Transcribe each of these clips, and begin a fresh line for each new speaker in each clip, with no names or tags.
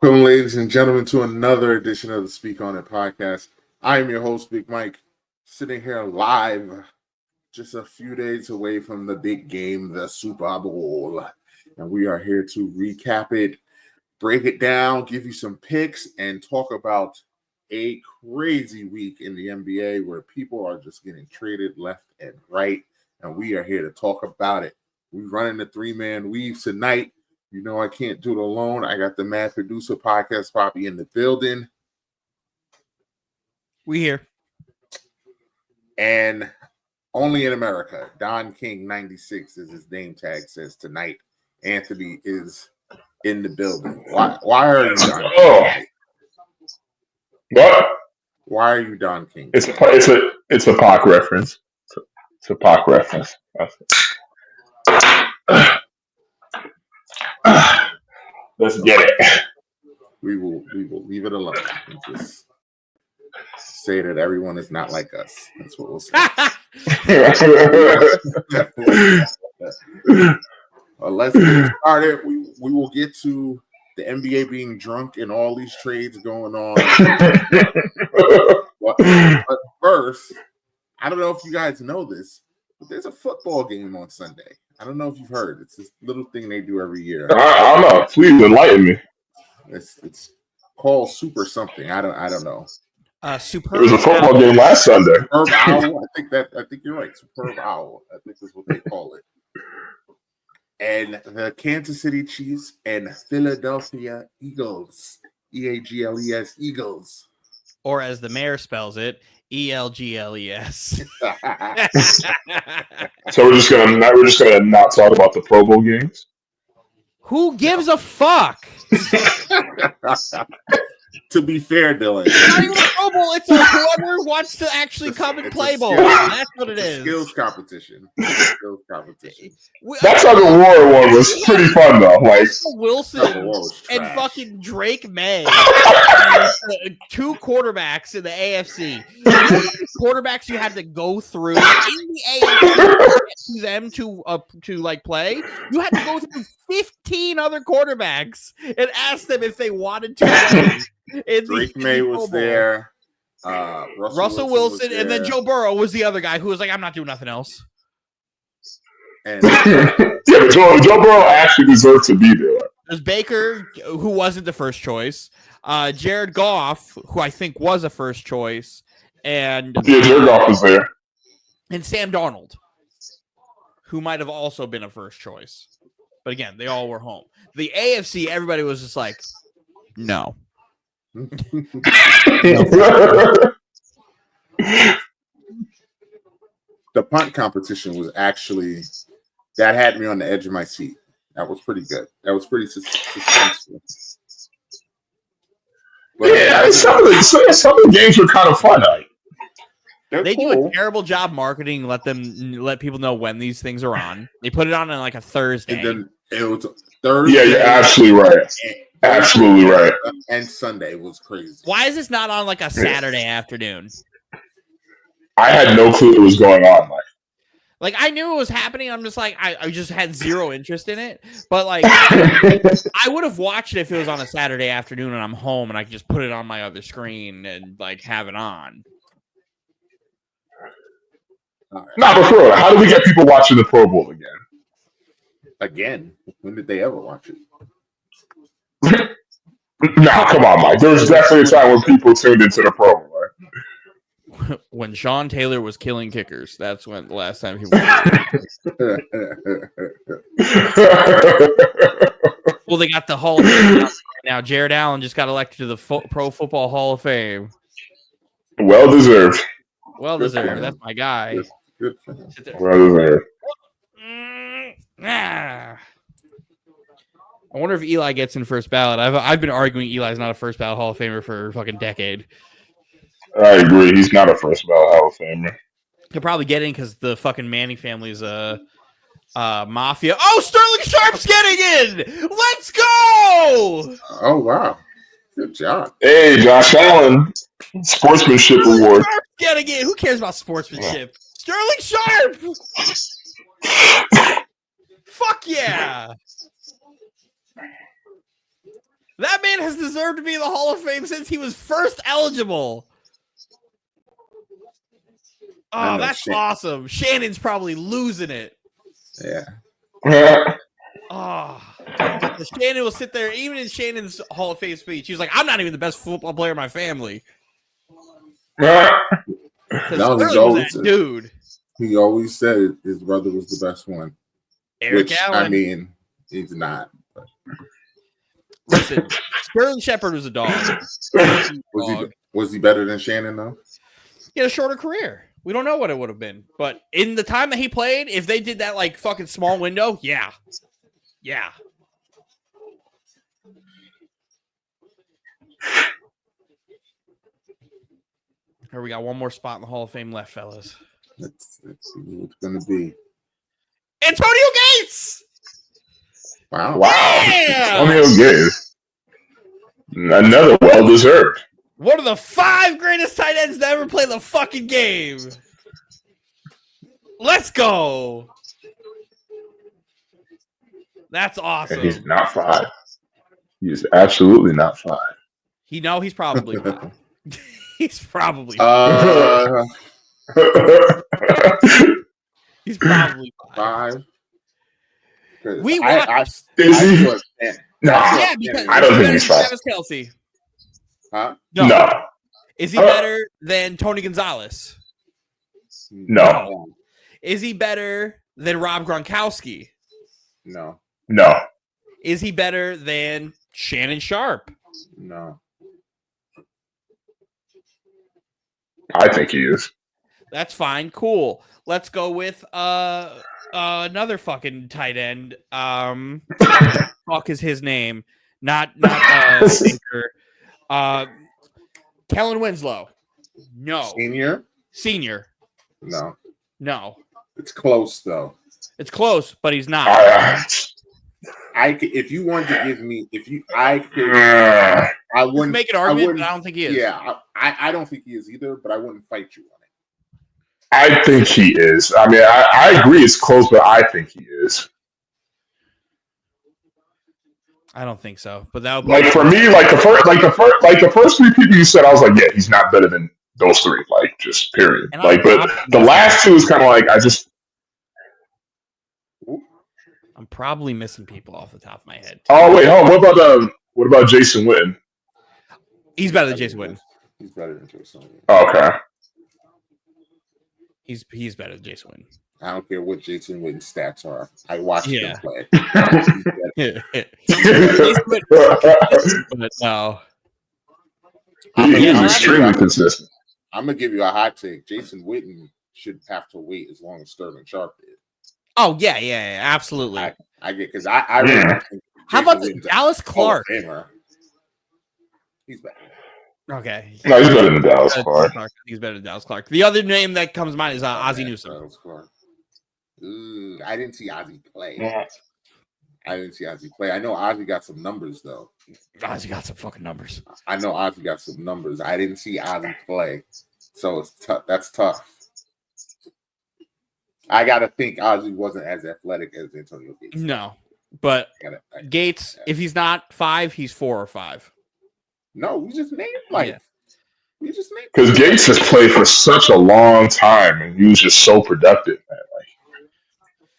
Welcome, ladies and gentlemen, to another edition of the Speak On It podcast. I am your host, Big Mike, sitting here live just a few days away from the big game, the Super Bowl. And we are here to recap it, break it down, give you some picks, and talk about a crazy week in the NBA where people are just getting traded left and right. And we are here to talk about it. We're running the three-man weave tonight. You know I can't do it alone. I got the Mad Producer Podcast Poppy in the building.
We here.
And only in America, Don King 96 as his name tag says tonight. Anthony is in the building. Why are you Don King?
What?
Why are you Don King?
It's a Pac reference. It's a Pac reference. Let's get it.
We will leave it alone and just say that everyone is not like us. That's what we'll say. Let's get started. We will get to the NBA being drunk and all these trades going on. But first, I don't know if you guys know this, but there's a football game on Sunday. I don't know if you've heard. It's this little thing they do every year.
I don't know. Please enlighten me.
It's called Super something. I don't know.
Superb.
It was a football game last Sunday.
Superb Owl. I think you're right. Superb Owl. I think is what they call it. And the Kansas City Chiefs and Philadelphia Eagles. EAGLES Eagles.
Or as the mayor spells it, ELGLES.
So we're just gonna not talk about the Pro Bowl games.
Who gives a fuck?
To be fair, Dylan.
It's not even a Pro Bowl. It's a whoever wants to actually come and play ball. That's what it is.
Skills competition.
That tug of war one was pretty fun though. Like
Wilson and fucking Drake May, two quarterbacks in the AFC. Quarterbacks you had to go through in the AFC to them to like play. You had to go through 15 other quarterbacks and ask them if they wanted to play.
Drake May was there.
Russell Wilson and then Joe Burrow was the other guy who was like, I'm not doing nothing else.
And
but Joe Burrow actually deserved to be there.
There's Baker, who wasn't the first choice. Jared Goff, who I think was a first choice. And
Jared Goff was there.
And Sam Darnold, who might have also been a first choice. But again, they all were home. The AFC, everybody was just like, no.
The punt competition was actually that had me on the edge of my seat. That was pretty good. That was pretty suspenseful.
But yeah, some of the games were kind of fun.
They do a terrible job marketing. Let people know when these things are on. They put it on like a Thursday.
And then it was Thursday.
Yeah, you're absolutely right. Absolutely right.
And Sunday was crazy.
Why is this not on like a Saturday afternoon?
I had no clue it was going on.
Like I knew it was happening. I'm just like I just had zero interest in it. But like I would have watched it if it was on a Saturday afternoon and I'm home and I could just put it on my other screen and like have it on.
Right. Nah, but for real, how do we get people watching the Pro Bowl again?
Again? When did they ever watch it?
Nah, come on, Mike. There was definitely a time when people tuned into the Pro Bowl. Right?
When Sean Taylor was killing kickers, that's when the last time people. Well, they got the Hall of Fame right now. Jared Allen just got elected to the Pro Football Hall of Fame.
Well deserved.
Well deserved. That's my guy.
Good.
Well deserved.
I wonder if Eli gets in first ballot. I've been arguing Eli's not a first ballot Hall of Famer for a fucking decade.
I agree. He's not a first ballot Hall of Famer.
He'll probably get in because the fucking Manning family's mafia. Oh, Sterling Sharp's getting in! Let's go!
Oh, wow. Good job.
Hey, Josh Allen. Sportsmanship award.
Sharp's getting in. Who cares about sportsmanship? Sterling Sharp! Fuck yeah! That man has deserved to be in the Hall of Fame since he was first eligible. Oh, that's awesome. Shannon's probably losing it.
Yeah.
Oh, Shannon will sit there, even in Shannon's Hall of Fame speech. He's like, I'm not even the best football player in my family. Because Sterling was that dude.
He always said his brother was the best one.
Eric Allen.
I mean, he's not. But.
Listen, Sterling Shepard was a dog.
Was he better than Shannon, though?
He had a shorter career. We don't know what it would have been. But in the time that he played, if they did that like fucking small window, yeah. Yeah. Here we got one more spot in the Hall of Fame left, fellas.
Let's see what it's going to be.
Antonio Gates!
Wow.
Yeah!
Antonio Gates. Another well-deserved.
One of the 5 greatest tight ends to ever play the fucking game. Let's go. That's awesome.
And he's not 5. He is absolutely not 5.
He's probably 5. He's probably 5. He's probably 5. We watched.
No,
yeah, because
I don't think he's 5.
Travis Kelce.
Huh?
No.
Is he better than Tony Gonzalez?
No.
Is he better than Rob Gronkowski?
No.
Is he better than Shannon Sharp?
No.
I think he is.
That's fine. Cool. Let's go with another fucking tight end. What the fuck is his name? Not Baker. Kellen Winslow. No. Senior. No.
It's close though.
It's close, but he's not.
If you wanted to give me, I wouldn't
make an argument, but I don't think he is.
Yeah, I don't think he is either, but I wouldn't fight you on it.
I think he is. I mean, I agree it's close, but I think he is.
I don't think so, but that would
be for me, the first 3 people you said, I was like, yeah, he's not better than those 3. Like, just period.
And
but the last 2 is kind of like
I'm probably missing people off the top of my head.
Oh wait, what about Jason Witten?
He's better than Jason Witten.
He's better than Jason Witten.
Okay.
He's better than Jason Witten.
I don't care what Jason Witten's stats are. I watched him play.
But no.
He's extremely consistent.
I'm gonna give you a hot take. Jason Witten should have to wait as long as Sterling Sharp did.
Oh yeah, absolutely.
I get because I really think
how about Dallas Clark?
He's better.
Okay.
No, he's better than Dallas Clark.
He's better than Dallas Clark. The other name that comes to mind is Ozzie Newsome.
Dallas Clark. I didn't see Ozzie play. I know Ozzie got some numbers though.
Ozzie got some fucking numbers.
I know Ozzie got some numbers. I didn't see Ozzie play, so it's tough. That's tough. I gotta think Ozzie wasn't as athletic as Antonio Gates.
No, but Gates, if he's not 5, he's 4 or 5.
No, we just named
because Gates has played for such a long time and he was just so productive, man.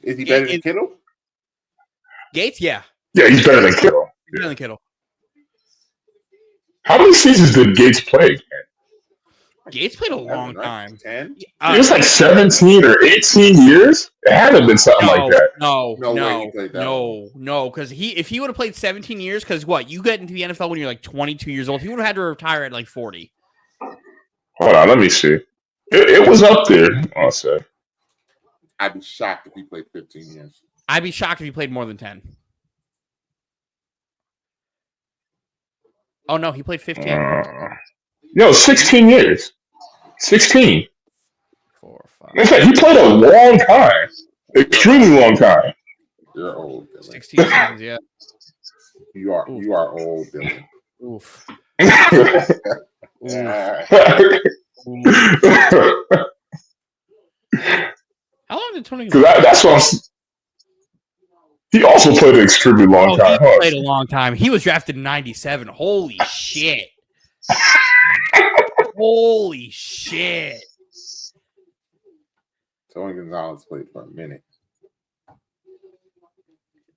Is he better than Kittle?
Gates, yeah.
Yeah, he's better than Kittle.
He's better than Kittle.
How many seasons did Gates play, man?
Gates played a long time.
10?
It was like 17 or 18 years. It had to have been something like that.
No. Because if he would have played 17 years, because you get into the NFL when you're like 22 years old, he would have had to retire at like 40.
Hold on, let me see. It was up there, I'll say.
I'd be shocked if he played 15 years.
I'd be shocked if he played more than 10. Oh, no, he played 15.
16 years. 16.
4 or 5.
In fact, he played a long time. Extremely long time.
You're old, Dylan.
16 seasons, yeah.
You are old, Dylan.
Oof. How long did Tony?
That's what He also played an extremely long time.
He played a long time. He was drafted in 97. Holy shit. Holy shit.
Tony Gonzalez played for a minute.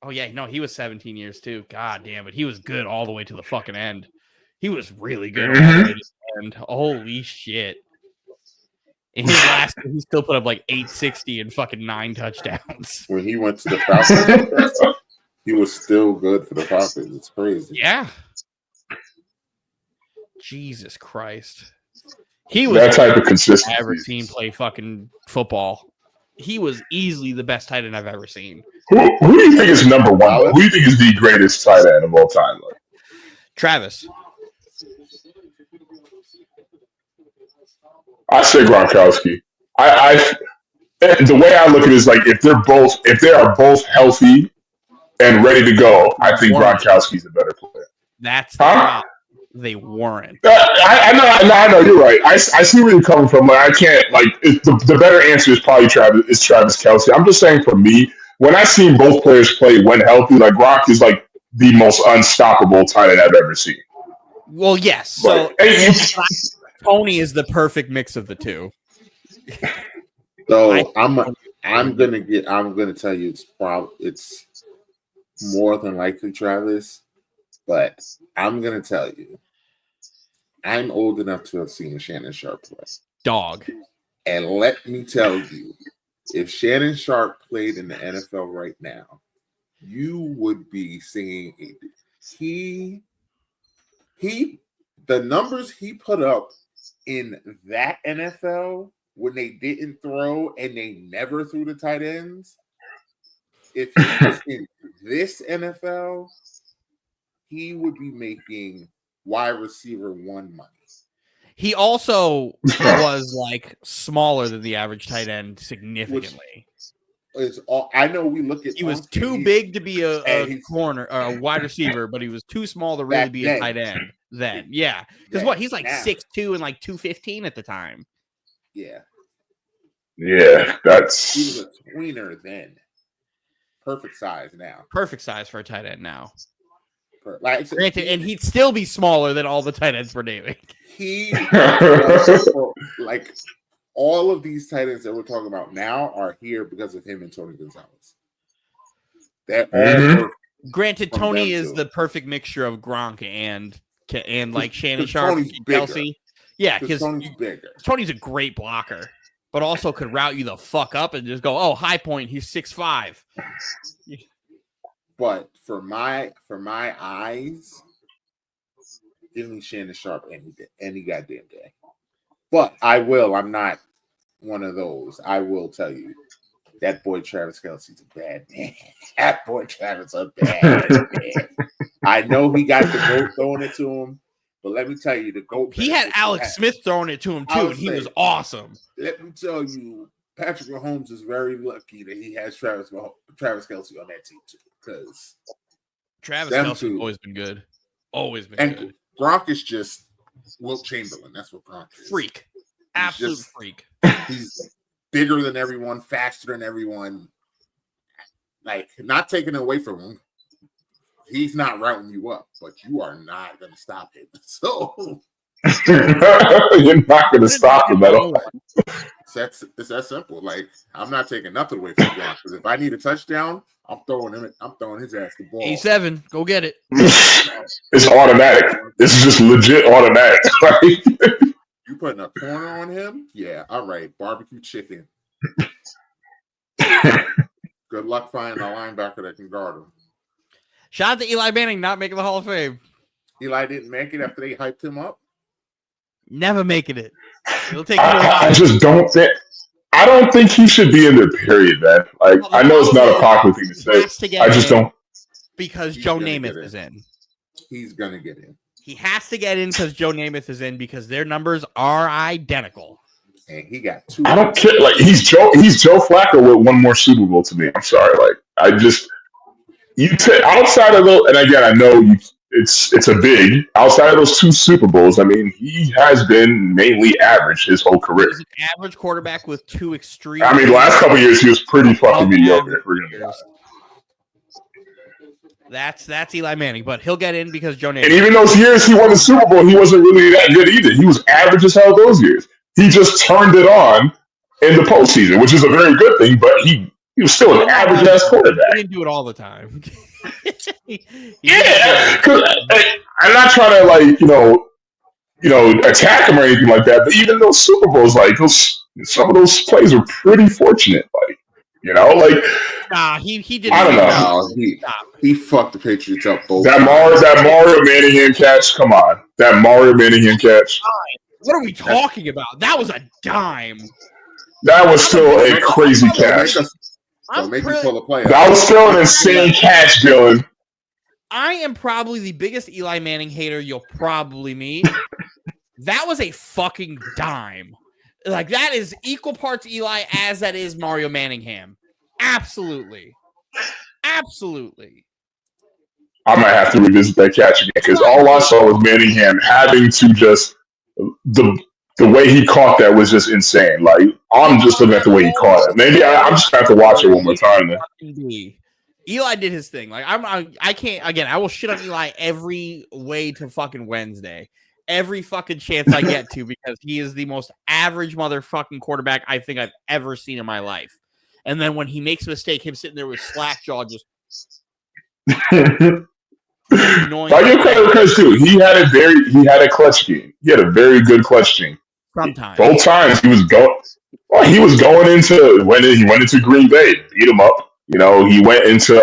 Oh, yeah. No, he was 17 years, too. God damn it. He was good all the way to the fucking end. He was really good all the way to the end. Holy shit. In his last year, he still put up like 860 and fucking 9 touchdowns.
When he went to the Falcons, he was still good for the Falcons. It's crazy.
Yeah. Jesus Christ. He was
that type of consistency.
I've ever seen play fucking football. He was easily the best tight end I've ever seen.
Who do you think is number one? Who do you think is the greatest tight end of all time?
Travis.
I say Gronkowski. The way I look at it is like if they are both healthy and ready to go, I think Gronkowski's a better player.
That's the problem. They weren't.
I know. You're right. I see where you're coming from. Like I can't the better answer is probably Travis Kelce. I'm just saying for me, when I seen both players play when healthy, like Gronk is like the most unstoppable tight end I've ever seen.
Well, yes. So Tony is the perfect mix of the two.
So I'm gonna tell you it's more than likely Travis, but I'm gonna tell you I'm old enough to have seen Shannon Sharp play.
Dog.
And let me tell you, if Shannon Sharp played in the NFL right now, you would be seeing the numbers he put up in that NFL when they didn't throw and they never threw the tight ends. If he was in this NFL, he would be making wide receiver 1 money.
He also was like smaller than the average tight end significantly.
I know we look at
he was too big to be a corner or a wide receiver, but he was too small to really be a tight end then. Yeah. Because he's like 6'2" and like 215 at the time.
Yeah.
Yeah,
he was a tweener then. Perfect size now.
Perfect size for a tight end now.
Like,
granted, and he'd still be smaller than all the tight ends we're naming.
Like all of these tight ends that we're talking about now are here because of him and Tony Gonzalez. They're all
granted, Tony is the perfect mixture of Gronk and like Shannon Sharp and Kelce. Yeah, because
Tony's bigger.
Tony's a great blocker, but also could route you the fuck up and just go, oh, high point, he's 6'5".
But for my eyes, give me Shannon Sharp any goddamn day. But I'm not one of those. I will tell you, that boy Travis Kelce's a bad man. That boy Travis a bad man. I know he got the GOAT throwing it to him, but let me tell you, the GOAT.
He had Alex Smith throwing it to him too, and he was awesome.
Let me tell you, Patrick Mahomes is very lucky that he has Travis Kelce on that team too, because
Travis Kelce's always been good. Always been good.
Gronk is just Wilt Chamberlain. That's what Gronk is.
Freak. Absolute freak.
He's bigger than everyone, faster than everyone. Like, not taking it away from him. He's not routing you up, but you are not going to stop him. So
you're not going to stop him at all.
It's that simple. Like, I'm not taking nothing away from Gronk, because if I need a touchdown, I'm throwing his ass the ball.
E7, go get it.
It's automatic. This is just legit automatic.
You putting a corner on him? Yeah, all right. Barbecue chicken. Good luck finding a linebacker that can guard him.
Shout out to Eli Manning not making the Hall of Fame.
Eli didn't make it after they hyped him up?
Never making it. It'll take
I just don't think. I don't think he should be in there, period, man. Like, I know it's not a popular thing to say. I just don't.
Because Joe Namath is in.
He's going to get in.
He has to get in because Joe Namath is in, because their numbers are identical.
And he got 2.
I don't care. Like, he's Joe Flacco with one more Super Bowl to me. I'm sorry. Like, I just outside of those, and again, I know it's a big outside of those 2 Super Bowls. I mean, he has been mainly average his whole career.
He's an average quarterback with 2 extreme.
I mean, last couple of years he was pretty fucking mediocre.
That's Eli Manning, but he'll get in because Joe Namath.
And even those years he won the Super Bowl, he wasn't really that good either. He was average as hell those years. He just turned it on in the postseason, which is a very good thing, but he was still an average ass quarterback.
He didn't do it all the time.
Yeah, because I'm not trying to attack him or anything like that. But even those Super Bowls, like some of those plays were pretty fortunate.
Nah, he did.
I don't know.
He fucked the Patriots up both
that Mario Manningham catch. Come on, that Mario Manningham catch.
What are we talking about? That was a dime.
That was still a crazy catch. That was still an insane catch, Dylan.
I am probably the biggest Eli Manning hater you'll probably meet. That was a fucking dime. Like, that is equal parts Eli as that is Mario Manningham. Absolutely. Absolutely.
I might have to revisit that catch again because all I saw was Manningham having to just the way he caught that was just insane. Like, I'm just looking at the way he caught it. Maybe I'm just gonna have to watch it one more time then.
Eli did his thing. Like, I can't, again, I will shit on Eli every way to fucking Wednesday. Every fucking chance I get to, because he is the most average motherfucking quarterback I think I've ever seen in my life. And then when he makes a mistake, him sitting there with slack jaw just annoying.
I give credit because too. He had a clutch game. He had a very good clutch game.
Sometimes.
Both times he was going. Well, he was going into when he went into Green Bay, beat him up. He went into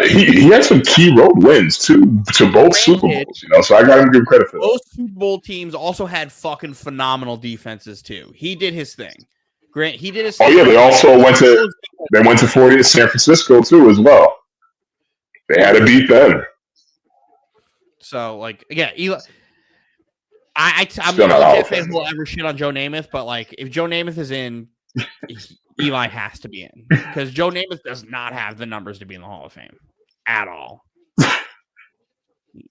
he had some key road wins too to both Super Bowls. So I got him to give credit for that.
Those Super Bowl teams also had fucking phenomenal defenses too. He did his thing. Grant, he did his thing.
Oh yeah, they also went to 40 San Francisco too as well. They had to beat them.
So, like, again, Eli, I'm not a legit fan who will ever shit on Joe Namath, but, like, if Joe Namath is in, Eli has to be in. Because Joe Namath does not have the numbers to be in the Hall of Fame at all.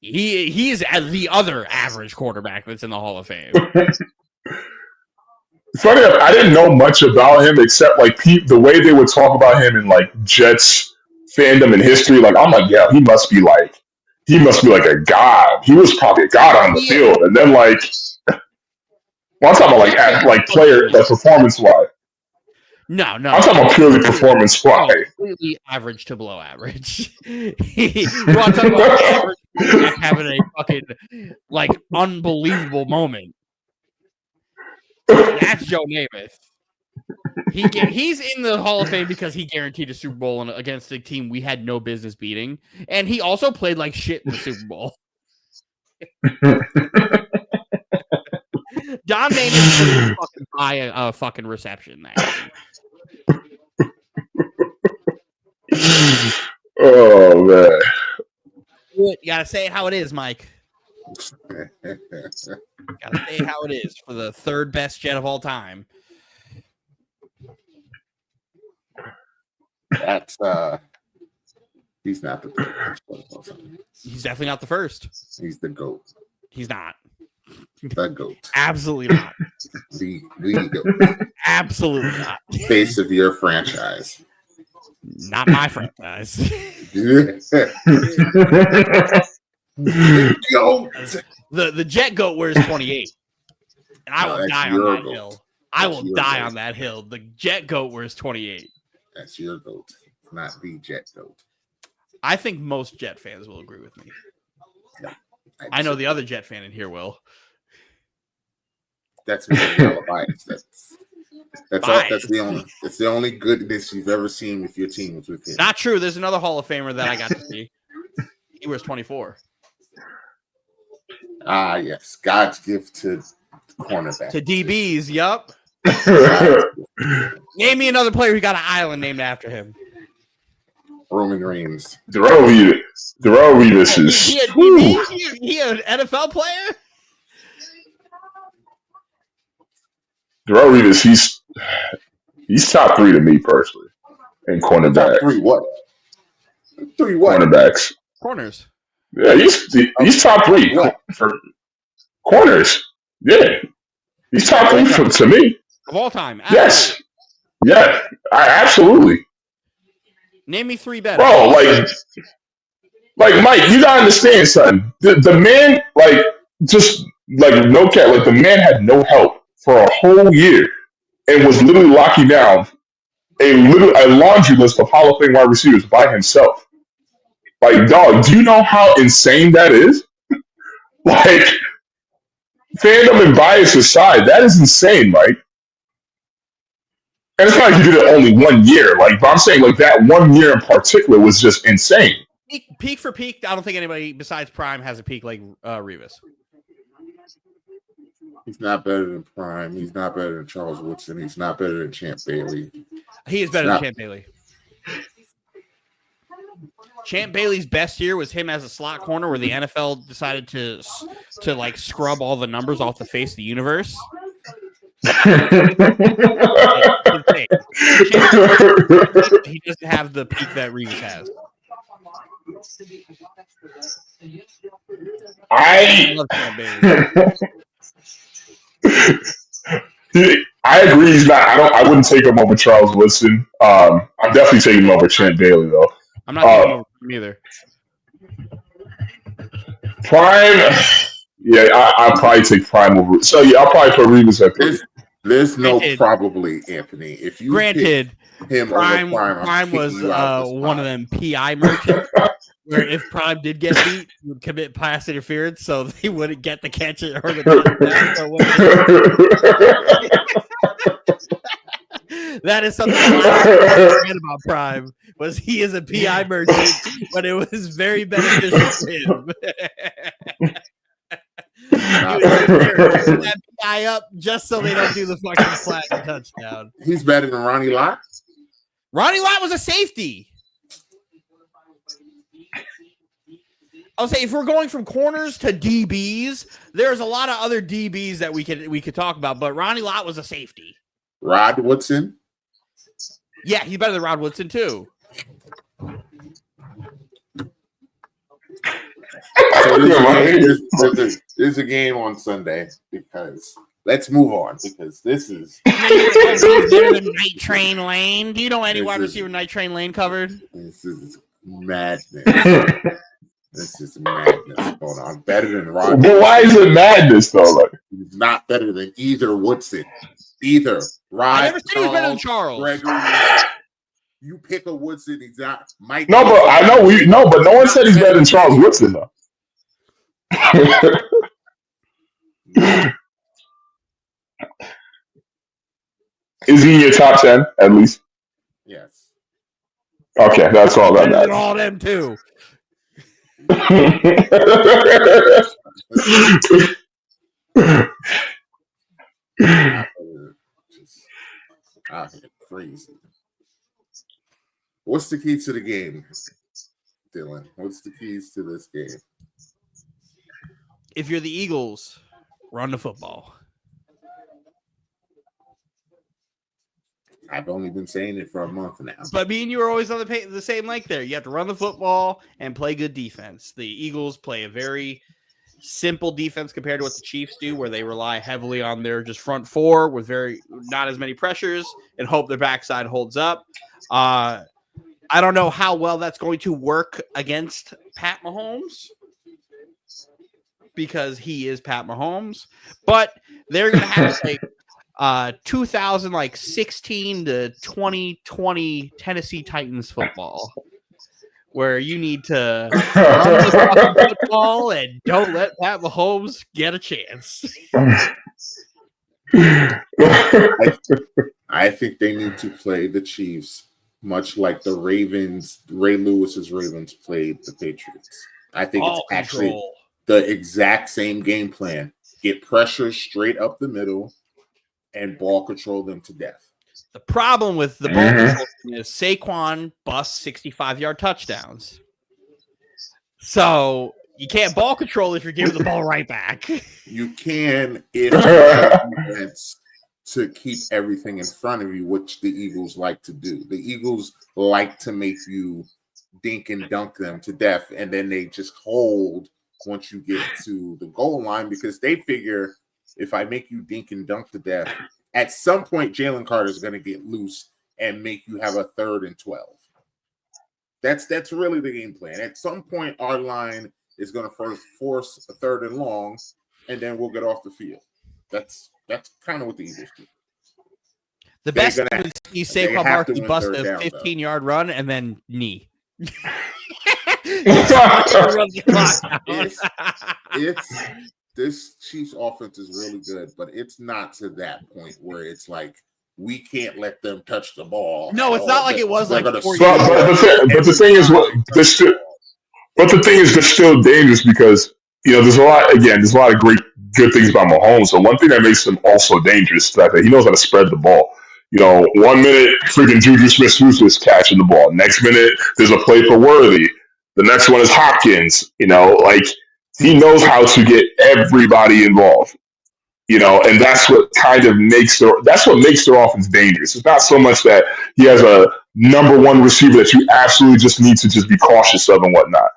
He is the other average quarterback that's in the Hall of Fame.
It's funny, I didn't know much about him except, like, the way they would talk about him in, like, Jets fandom and history. Like, I'm like, yeah, he must be like a god. He was probably a god on the field. And then, like, well, I'm talking about like player, like performance wise.
No.
I'm talking about purely performance wise.
Completely average to below average. You want to talk about average having a fucking, like, unbelievable moment? That's Joe Namath. He's in the Hall of Fame because he guaranteed a Super Bowl against a team we had no business beating, and he also played like shit in the Super Bowl. Don Namath couldn't fucking buy a fucking reception that game.
Oh man!
You gotta say it how it is, Mike. Gotta say it how it is for the third best Jet of all time.
That's he's not the third best Jet of all time.
He's definitely not the first.
He's the GOAT.
He's not.
The GOAT.
Absolutely not.
The GOAT.
Absolutely not.
Face of your franchise.
Not my franchise. The Jet GOAT wears 28. And I will die on that hill. I will die on that hill. The Jet GOAT wears 28.
That's your GOAT. It's not the Jet GOAT.
I think most Jet fans will agree with me.
No,
I know the other Jet fan in here will.
That's bias. That's the only goodness you've ever seen if your team was with him.
Not true. There's another Hall of Famer that I got to see. He wears 24.
Ah, yes. God's gift to cornerback.
To DBs, yup. Name me another player who got an island named after him.
Roman Reigns.
Darrell Revis is...
He an NFL player?
Darrell Revis, he's top 3 to me personally in cornerback.
Top 3 what? 3 what?
Cornerbacks.
Corners.
Yeah, he's top 3 for corners. Yeah, he's top 3 to me
of all time.
Absolutely. Yes, yeah, absolutely.
Name me 3 better.
Bro, like Mike, you gotta understand something. The man, like, just like no cat, like the man had no help for a whole year and was literally locking down a laundry list of Hall of Fame wide receivers by himself. Like, dog, do you know how insane that is? Like, fandom and bias aside, that is insane, Mike. And it's not like you did it only 1 year. Like, but I'm saying, like, that 1 year in particular was just insane.
Peak for peak, I don't think anybody besides Prime has a peak like Revis.
He's not better than Prime. He's not better than Charles Woodson. He's not better than Champ Bailey.
He is better than Champ Bailey. Champ Bailey's best year was him as a slot corner, where the NFL decided to like scrub all the numbers off the face of the universe. He doesn't have the peak that Revis has.
I
love Champ Bailey.
I agree. He's not. I wouldn't take him over Charles Woodson. I'm definitely taking him over Champ Bailey, though.
I'm not taking him over him either.
Prime. Yeah, I'll probably take Prime over. So yeah, I'll probably put Revis at 3.
There's no probably, Anthony. If you
granted,
him
Prime
over
Prime was one of them PI merchants. Where if Prime did get beat, he would commit pass interference, so they wouldn't get the catch or the touchdown. That is something I forget about Prime. Was he is a PI merchant, but it was very beneficial to him. He would that PI up just so they don't do the fucking flag touchdown.
He's better than Ronnie Lott.
Ronnie Lott was a safety. I'll say if we're going from corners to DBs, there's a lot of other DBs that we could talk about, but Ronnie Lott was a safety.
Rod Woodson?
Yeah, he's better than Rod Woodson too.
So there's a game on Sunday because let's move on because this is
better than Night Train Lane. Do you know any wide receiver Night Train Lane covered?
This is madness. This is madness going on. Better than Rod.
But why is it madness though? Like,
he's not better than either Woodson. Either Rod.
I never said he was better than Charles.
Gregory. You pick a Woodson, he's not Mike.
No, but I know but no one said he's better than Charles Woodson though. Is he in your top 10 at least?
Yes.
Okay, that's all that matters.
All them too.
Crazy. What's the key to the game, Dylan? What's the keys to this game?
If you're the Eagles, run the football.
I've only been saying it for a month now.
But me and you are always on the same length there. You have to run the football and play good defense. The Eagles play a very simple defense compared to what the Chiefs do, where they rely heavily on their just front four with not as many pressures and hope their backside holds up. I don't know how well that's going to work against Pat Mahomes because he is Pat Mahomes, but they're going to have to play 2016 to 2020 Tennessee Titans football, where you need to run the football and don't let Pat Mahomes get a chance.
I think they need to play the Chiefs much like the Ravens, Ray Lewis's Ravens played the Patriots. I think it's actually the exact same game plan. Get pressure straight up the middle and ball control them to death.
The problem with the ball control is Saquon busts 65-yard touchdowns. So you can't ball control if you're giving the ball right back.
You can if you have defense to keep everything in front of you, which the Eagles like to do. The Eagles like to make you dink and dunk them to death, and then they just hold once you get to the goal line because they figure if I make you dink and dunk to death, at some point Jalen Carter is going to get loose and make you have a 3rd and 12. That's really the game plan. At some point, our line is going to first force a 3rd and long, and then we'll get off the field. That's kind of what the Eagles do.
The best thing is you Saquon Barkley bust a 15-yard run and then knee.
It's this Chiefs offense is really good, but it's not to that point where it's like we can't let them touch the ball.
No, it's not like it was like 4 years
ago. But the thing is, but the thing is, they're still dangerous because there's a lot of good things about Mahomes. So one thing that makes him also dangerous is that he knows how to spread the ball. 1 minute, freaking Juju Smith-Schuster's catching the ball. Next minute, there's a play for Worthy. The next one is Hopkins. He knows how to get everybody involved. And that's what makes their offense dangerous. It's not so much that he has a number one receiver that you absolutely just need to just be cautious of and whatnot.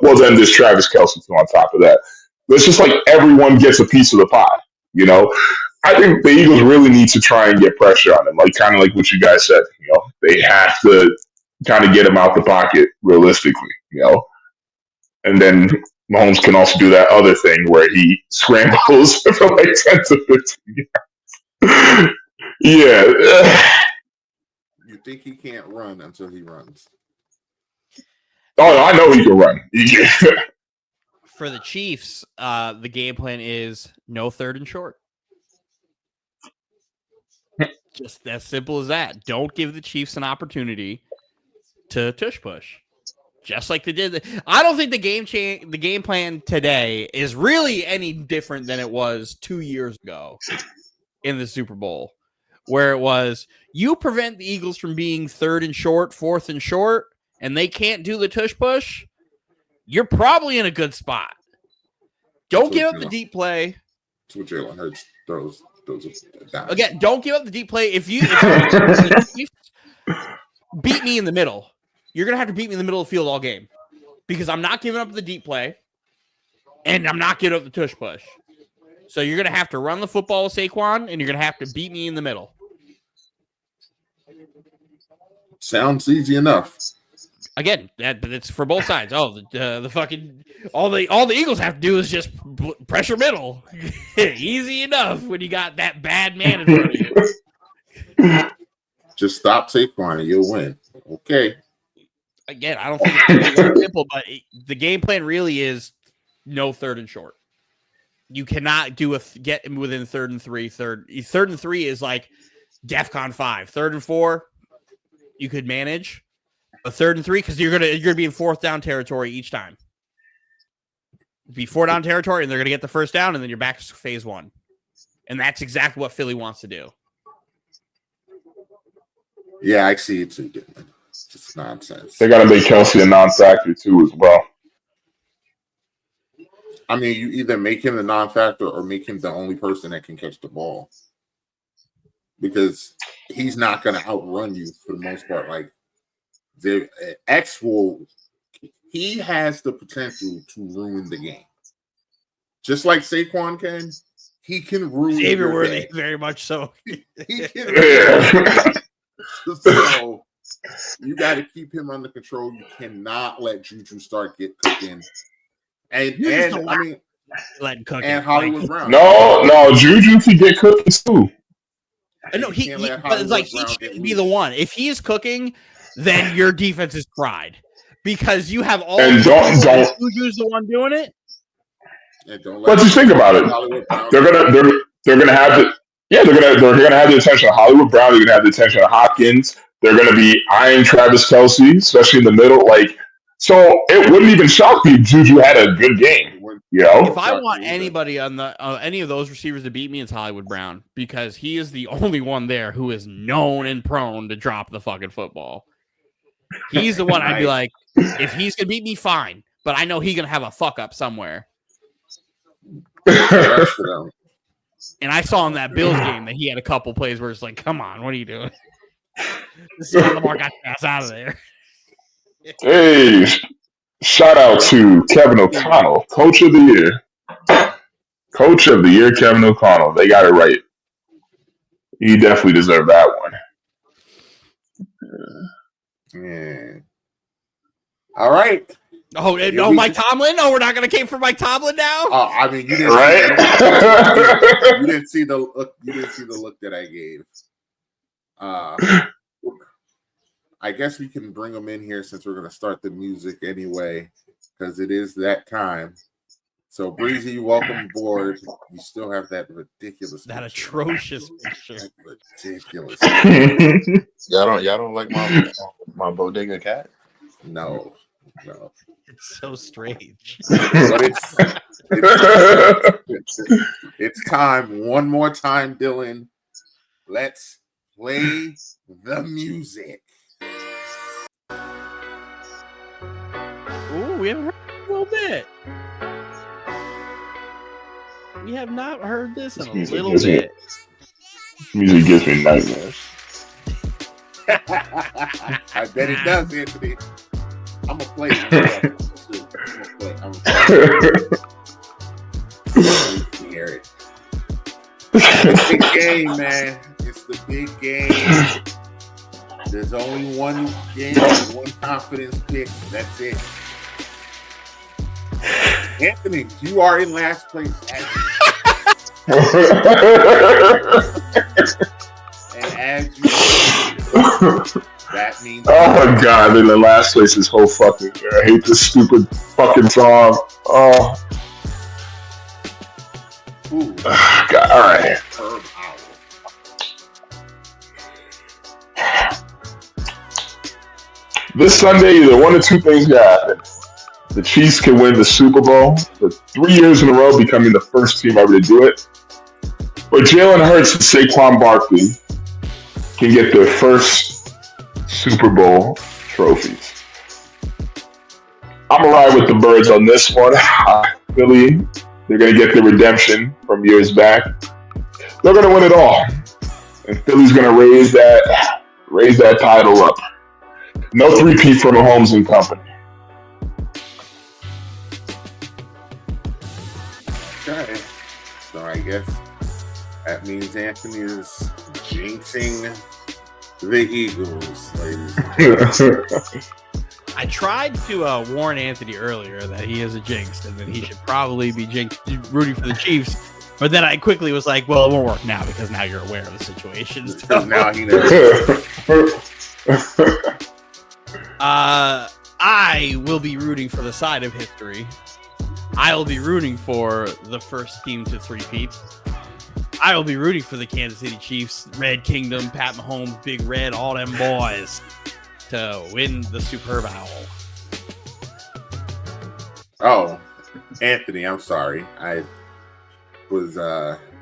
Well, then there's Travis Kelce on top of that. But it's just like everyone gets a piece of the pie. I think the Eagles really need to try and get pressure on him, kind of like what you guys said. They have to kind of get him out the pocket realistically. And then Mahomes can also do that other thing where he scrambles for like 10 to 15 yards. Yeah.
You think he can't run until he runs?
Oh, I know he can run.
For the Chiefs, the game plan is no 3rd and short. Just as simple as that. Don't give the Chiefs an opportunity to tush push. Just like they did. I don't think the game plan today is really any different than it was 2 years ago in the Super Bowl, where it was you prevent the Eagles from being 3rd and short, 4th and short, and they can't do the tush push. You're probably in a good spot. Don't give up the deep play.
That's what Jalen Hurts throws.
Again, don't give up the deep play. If you beat me in the middle, you're going to have to beat me in the middle of the field all game because I'm not giving up the deep play and I'm not giving up the tush push. So you're going to have to run the football with Saquon and you're going to have to beat me in the middle.
Sounds easy enough.
Again, it's for both sides. Oh, the fucking all the Eagles have to do is just pressure middle. Easy enough when you got that bad man in front of you.
Just stop Saquon and you'll win. Okay.
Again, I don't think it's really simple, but the game plan really is no 3rd and short. You cannot get within 3rd and 3. 3rd and 3 is like DEFCON 5. 3rd and 4, you could manage. A 3rd and 3 because you're gonna be in 4th down territory each time. Be 4 down territory, and they're gonna get the 1st down, and then you're back to phase 1. And that's exactly what Philly wants to do.
Yeah, I see it too, Dylan. Just nonsense.
They got to make Kelce a non-factor too, as well.
I mean, you either make him a non-factor or make him the only person that can catch the ball, because he's not going to outrun you for the most part. Like he has the potential to ruin the game, just like Saquon can. He can ruin
Xavier Worthy, very much so.
He can. So you got to keep him under control. You cannot let Juju start cooking. And I mean,
letting cook
and Hollywood Brown.
No, Juju can get cooking too.
No, but it's like he shouldn't be the one. If he is cooking, then your defense is fried because you have all.
And don't
Juju's the one doing it.
But just think about it. They're gonna have the. Yeah, they're gonna have the attention of Hollywood Brown. They're gonna have the attention of Hopkins. They're gonna be eyeing Travis Kelce, especially in the middle. So it wouldn't even shock me if Juju had a good game.
If I want anybody on any of those receivers to beat me, it's Hollywood Brown because he is the only one there who is known and prone to drop the fucking football. He's the one I'd be like, if he's gonna beat me, fine, but I know he's gonna have a fuck up somewhere. And I saw in that Bills game that he had a couple plays where it's like, come on, what are you doing? This is Lamar got your ass out of there.
Hey, shout out to Kevin O'Connell, Coach of the Year. Coach of the Year, Kevin O'Connell. They got it right. He definitely deserved that one.
Yeah. All right.
Oh, no, Mike Tomlin? No, we're not going to cape for Mike Tomlin now?
I mean, you didn't you didn't see the look. You didn't see the look that I gave. I guess we can bring them in here since we're going to start the music anyway, because it is that time. So, Breezy, welcome aboard. You still have that ridiculous,
atrocious picture.
That ridiculous.
Y'all don't like my bodega cat?
No.
It's so strange.
But it's time. One more time, Dylan. Let's play the music.
Ooh, we haven't heard it a little bit. We have not heard this in a little bit.
Music gives me nightmares.
I bet it does, Anthony. I'm gonna play it. I'm gonna hear it. It's the big game, man. It's the big game. There's only one game, one confidence pick. That's it. Anthony, you are in last place. And as you that means
oh my god, in the last place this whole fucking I hate this stupid fucking song. Oh.
Ooh.
God, alright. This Sunday, either one of two things can happen. The Chiefs can win the Super Bowl for 3 years in a row, becoming the first team ever to do it. Or Jalen Hurts and Saquon Barkley can get their first Super Bowl trophies. I'm going to ride with the Birds on this one. Philly, they're going to get the redemption from years back. They're going to win it all. And Philly's going to raise that title up. No three-peat for Mahomes and company.
Okay. So I guess that means Anthony is jinxing the Eagles, ladies.
I tried to warn Anthony earlier that he is a jinx and that he should probably be rooting for the Chiefs. But then I quickly was like, well, it won't work now because now you're aware of the situation. So.
Now he knows.
I will be rooting for the side of history. I will be rooting for the first team to three-peat. I will be rooting for the Kansas City Chiefs, Red Kingdom, Pat Mahomes, Big Red, all them boys to win the Super Bowl.
Oh, Anthony, I'm sorry. I was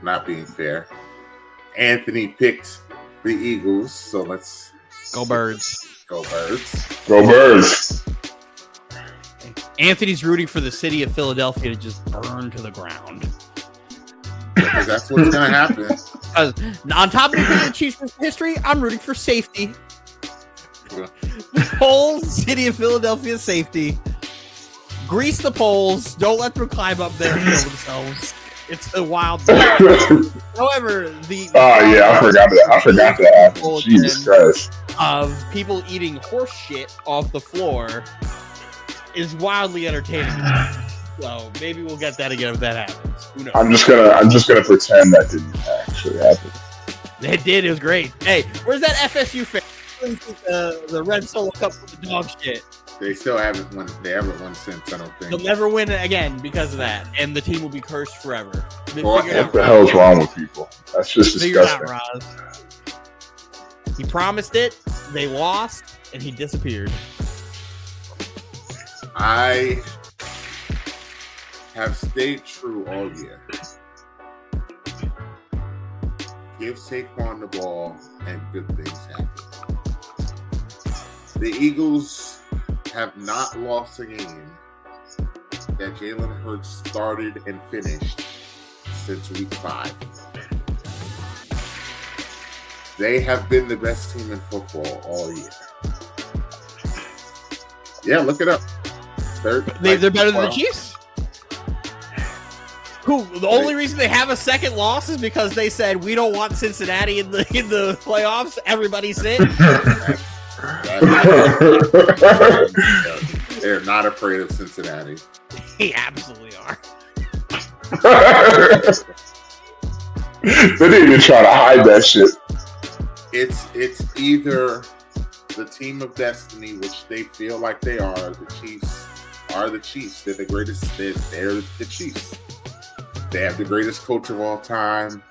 not being fair. Anthony picked the Eagles, so let's
go Birds.
Go Birds.
Go Birds.
Anthony's rooting for the city of Philadelphia to just burn to the ground.
Because that's what's going to happen.
On top of the Chiefs' history, I'm rooting for safety. The whole city of Philadelphia safety. Grease the poles. Don't let them climb up there and kill themselves. It's a wild thing. However,
I forgot that happened. Jesus Christ.
Of people eating horse shit off the floor is wildly entertaining. So maybe we'll get that again if that happens. Who knows?
I'm just gonna pretend that didn't actually happen.
It did. It was great. Hey, where's that FSU fan? The red solo cup for the dog shit.
They still haven't won. They haven't won since. I don't think
they'll never win again because of that, and the team will be cursed forever.
What the hell's wrong with people? That's just disgusting.
Figure it out, Roz. He promised it. They lost, and he disappeared.
I have stayed true all year. Give Saquon the ball, and good things happen. The Eagles have not lost a game that Jalen Hurts started and finished since week 5. They have been the best team in football all year. Yeah, look it up.
They're better than the Chiefs? Who? The only reason they have a second loss is because they said we don't want Cincinnati in the playoffs. Everybody sit.
They're not afraid of Cincinnati.
They absolutely are.
They didn't even try to hide that shit.
It's either the team of destiny, which they feel like they are. The Chiefs are the Chiefs. They're the greatest. They're the Chiefs. They have the greatest coach of all time.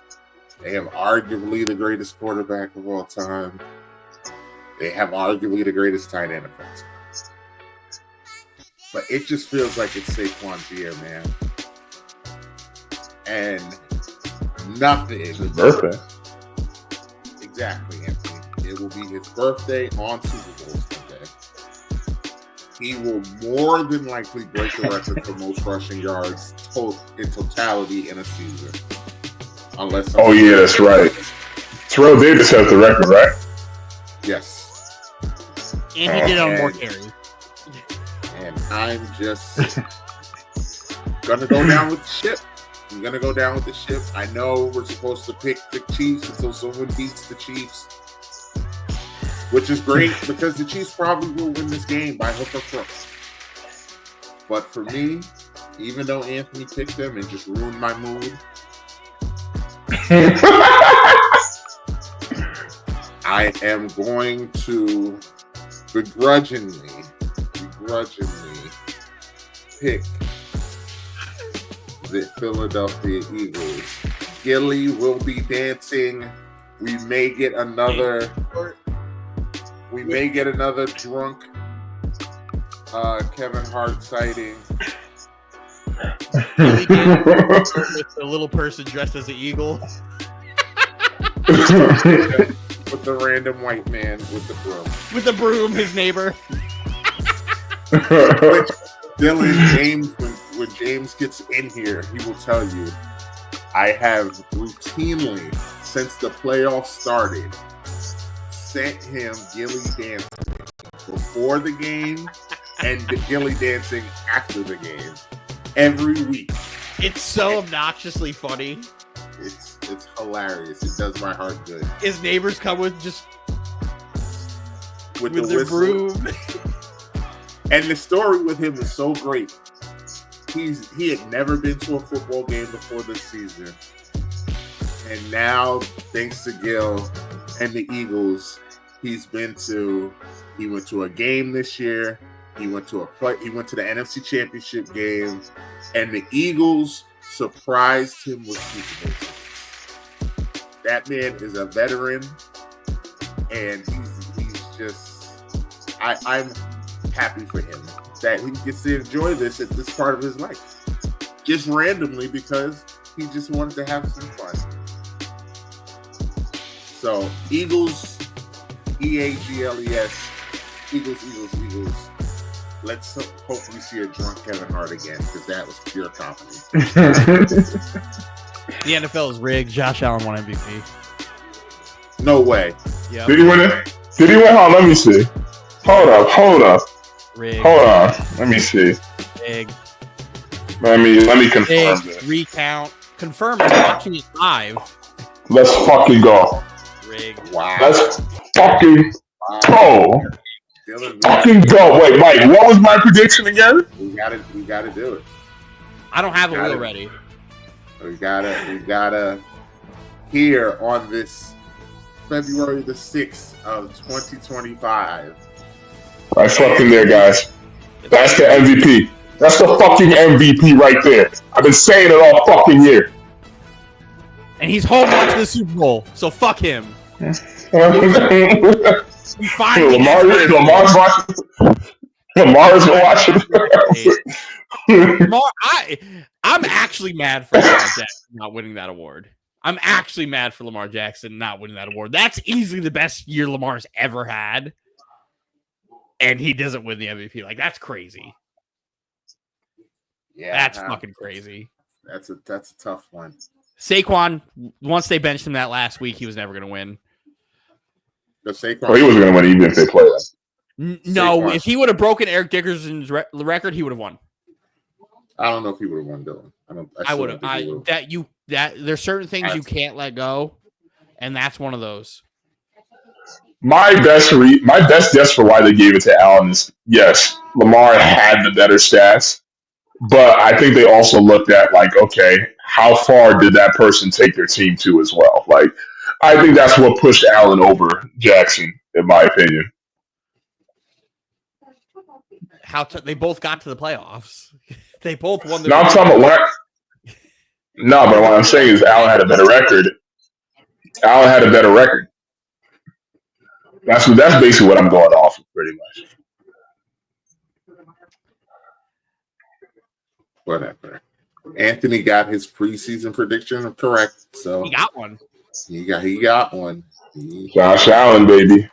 They have arguably the greatest quarterback of all time. They have arguably the greatest tight end of all time. But it just feels like it's Saquon's year, man. And nothing.
It's his birthday.
Exactly, Anthony. It will be his birthday on Super Bowl Sunday. He will more than likely break the record for most rushing yards in totality in a season. Unless.
Oh yeah, that's right. Terrell Davis has the record, right?
Yes.
And he did it on more carries.
And I'm just gonna go down with the ship. I'm gonna go down with the ship. I know we're supposed to pick the Chiefs until someone beats the Chiefs, which is great because the Chiefs probably will win this game by hook or crook. But for me, even though Anthony picked them and just ruined my mood, I am going to begrudgingly pick the Philadelphia Eagles. Gilly will be dancing. We may get another drunk Kevin Hart sighting.
With the little person dressed as an eagle.
With the random white man with the broom.
With the broom, his neighbor.
Dylan, James, when James gets in here, he will tell you, I have routinely, since the playoffs started, sent him Gilly dancing before the game and the Gilly dancing after the game. Every week.
It's so obnoxiously funny.
It's hilarious. It does my heart good.
His neighbors come with
the
their
whistle.
broom.
And the story with him is so great. He had never been to a football game before this season. And now, thanks to Gil and the Eagles, he went to a game this year. He went to the NFC Championship game, and the Eagles surprised him with Super Bowl tickets. That man is a veteran, and he's just. I'm happy for him that he gets to enjoy this at this part of his life, just randomly because he just wanted to have some fun. So Eagles, EAGLES, Eagles. Let's hope we see a drunk Kevin Hart again, because that was pure comedy.
The NFL is rigged. Josh Allen won MVP.
No way.
Yep.
Did he win it? Did he win? Hold on, let me see. Hold up.
Rigged.
Hold on. Let me see.
Rigged.
Let me confirm
Rigged.
this.
Recount. Confirm. I'm watching it live.
Let's fucking go.
Rigged.
Wow.
Let's fucking go.
Dylan,
Fucking go. Wait, Mike, what was my prediction again?
we gotta do it.
I don't have a
Got
wheel
it.
ready.
We gotta here on this February the 6th of 2025.
Right fucking there, guys. That's the MVP. That's the fucking MVP right there. I've been saying it all fucking year.
And he's home watching the Super Bowl, so fuck him.
Lamar's watching. Lamar's watching.
Lamar, I'm actually mad for Lamar Jackson not winning that award. I'm actually mad for Lamar Jackson not winning that award. That's easily the best year Lamar's ever had. And he doesn't win the MVP. Like, that's crazy.
Yeah,
That's fucking crazy.
That's a tough one.
Saquon, once they benched him that last week, he was never going to win.
The Saquon.
Well, he wasn't going to win even if they played that.
No,
Saquon.
if he would have broken Eric Dickerson's record, he would have won.
I don't know if he would have won, Dylan.
I would have. There's certain things you can't let go, and that's one of those.
My best guess for why they gave it to Allen is yes, Lamar had the better stats, but I think they also looked at like, okay, how far did that person take their team to as well? Like, I think that's what pushed Allen over Jackson, in my opinion.
They both got to the playoffs. They both won their
No, I'm talking
division.
about no, but what I'm saying is Allen had a better record. Allen had a better record. That's basically what I'm going off of, pretty much.
Whatever. Anthony got his preseason prediction correct, so
he got one.
He got one.
Josh Allen, baby.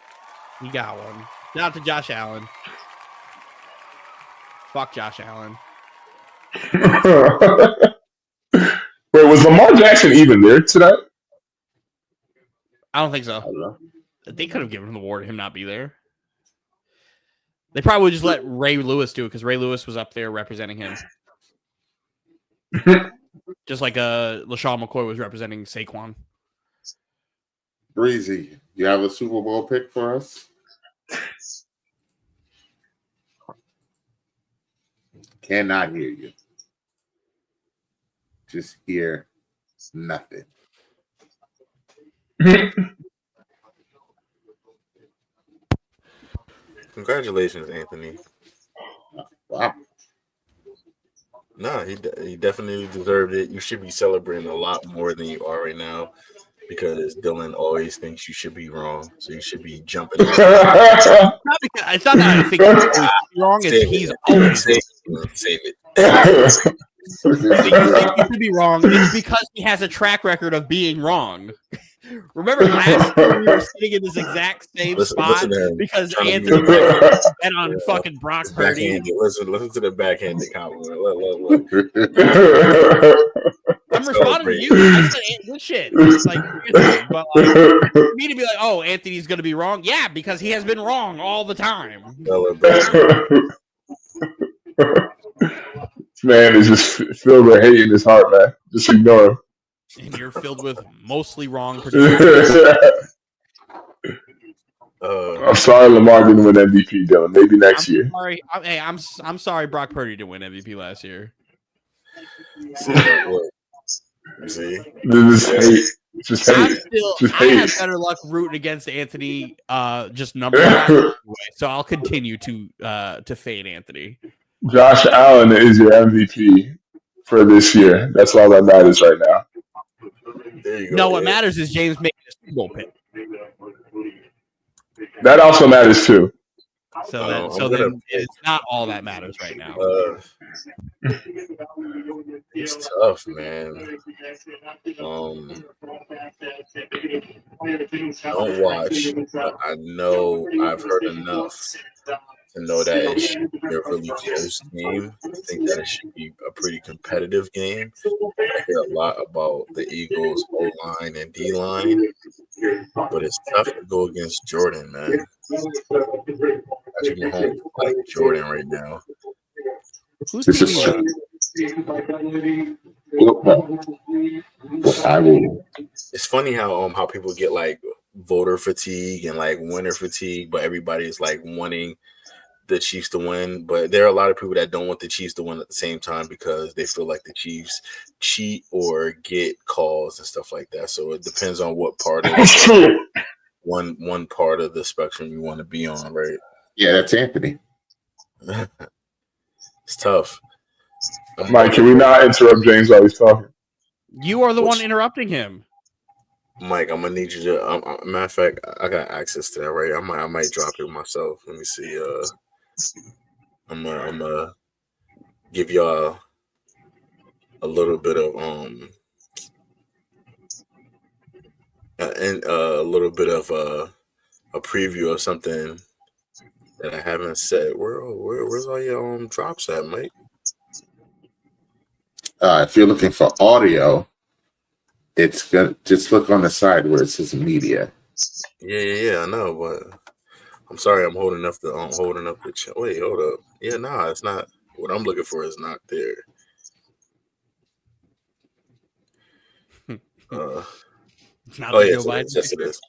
He got one. Shout out to Josh Allen. Fuck Josh Allen.
Wait, was Lamar Jackson even there tonight?
I don't think so.
I don't know.
They could have given him the award and him not be there. They probably would just let Ray Lewis do it because Ray Lewis was up there representing him. Just like LaShawn McCoy was representing Saquon.
Breezy, you have a Super Bowl pick for us? Cannot hear you. Just hear nothing.
Congratulations, Anthony.
Wow.
No, he definitely deserved it. You should be celebrating a lot more than you are right now because Dylan always thinks you should be wrong. So you should be jumping.
It's not that I think he's always wrong. It's he's always
save it.
You think you should be wrong. It's because he has a track record of being wrong. Remember last year we were sitting in this exact same spot because Anthony bet on fucking Brock Purdy.
Listen to the backhanded compliment. Look.
I'm responding to you. I said good shit. It's like, but for me to be like, oh, Anthony's going to be wrong. Yeah, because he has been wrong all the time.
Man is just filled with hate in his heart, man. Just ignore him.
And you're filled with mostly wrong predictions.
I'm sorry Lamar didn't win MVP, Dylan. Maybe next year.
Sorry. I'm sorry Brock Purdy didn't win MVP last year.
See?
This is hate. Just hate.
I have better luck rooting against Anthony, just number one. So I'll continue to fade Anthony.
Josh Allen is your MVP for this year. That's all that matters right now.
There you go.
No, what matters is James making a Super Bowl pick.
That also matters too.
So then it's not all that matters right now.
It's tough, man. Don't watch, but I know I've heard enough to know that it should be a really close game. I think that it should be a pretty competitive game. I hear a lot about the Eagles' O-line and D-line, but it's tough to go against Jordan, man. Patrick Mahomes like Jordan right now.
Who's TV?
It's funny how people get like voter fatigue and like winner fatigue, but everybody's like wanting the Chiefs to win. But there are a lot of people that don't want the Chiefs to win at the same time because they feel like the Chiefs cheat or get calls and stuff like that. So it depends on what part of one part of the spectrum you want to be on, right?
Yeah, that's Anthony.
It's tough.
Mike, can we not interrupt James while he's talking?
You are the one interrupting him.
Mike, I'm gonna need you to. Matter of fact, I got access to that, right? I might drop it myself. Let me see. I'm gonna give y'all a little bit of a little bit of a preview of something that I haven't said. Where's all your drops at, Mike?
If you're looking for audio, it's gonna just look on the side where it says media.
Yeah, I know, but I'm sorry, I'm holding up the wait, hold up. Yeah, nah, it's not what I'm looking for is not there.
It's not
yes, it is.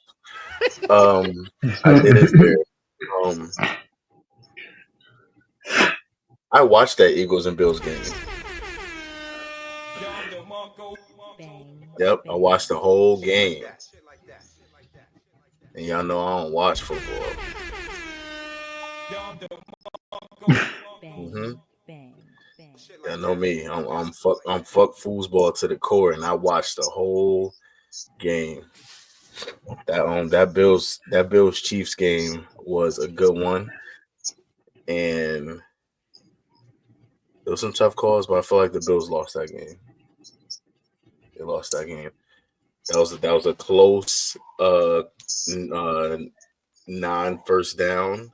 I did it there. I watched that Eagles and Bills game. Yep, I watched the whole game. And y'all know I don't watch football. Mm-hmm. Y'all know me. I'm fuck foosball to the core, and I watched the whole game. That Bills Chiefs game was a good one, and there was some tough calls, but I feel like the Bills lost that game. They lost that game. That was a close non-first down,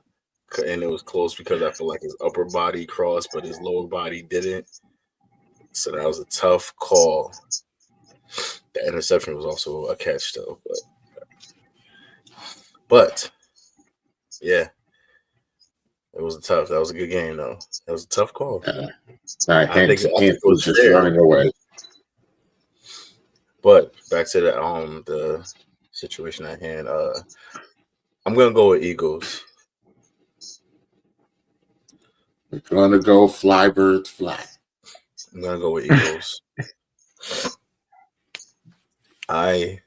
and it was close because I feel like his upper body crossed, but his lower body didn't. So that was a tough call. The interception was also a catch, though. But yeah, it was tough. That was a good game, though. That was a tough call. I think it was
just
fair.
running away.
But back to the situation at hand. I'm gonna go with Eagles.
We're gonna go fly birds fly.
I'm gonna go with Eagles. I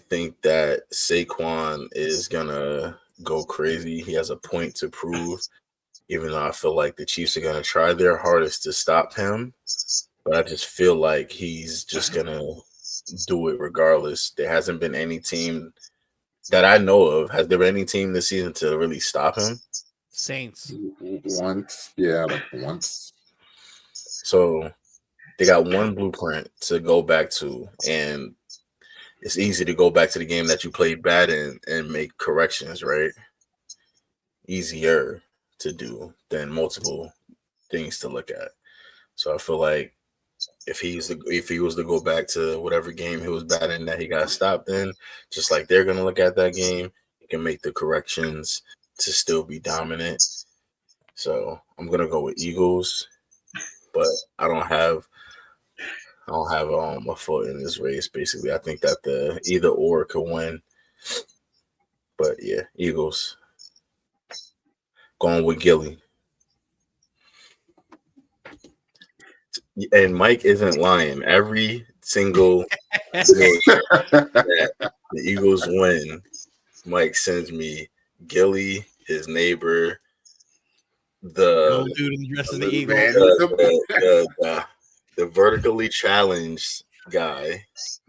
think that Saquon is gonna go crazy. He has a point to prove, even though I feel like the Chiefs are gonna try their hardest to stop him. But I just feel like he's just gonna do it regardless. There hasn't been any team that I know of. Has there been any team this season to really stop him?
Saints.
Once.
So they got one blueprint to go back to, and it's easy to go back to the game that you played bad in and make corrections, right? Easier to do than multiple things to look at. So I feel like if he was to go back to whatever game he was bad in that he got stopped in, just like they're gonna look at that game, he can make the corrections to still be dominant. So I'm gonna go with Eagles, but I don't have a foot in this race. Basically, I think that the either or could win. But yeah, Eagles. Going with Gilly. And Mike isn't lying. Every single game that the Eagles win, Mike sends me Gilly, his neighbor, the
dude in the dress of the Eagle.
the vertically challenged guy.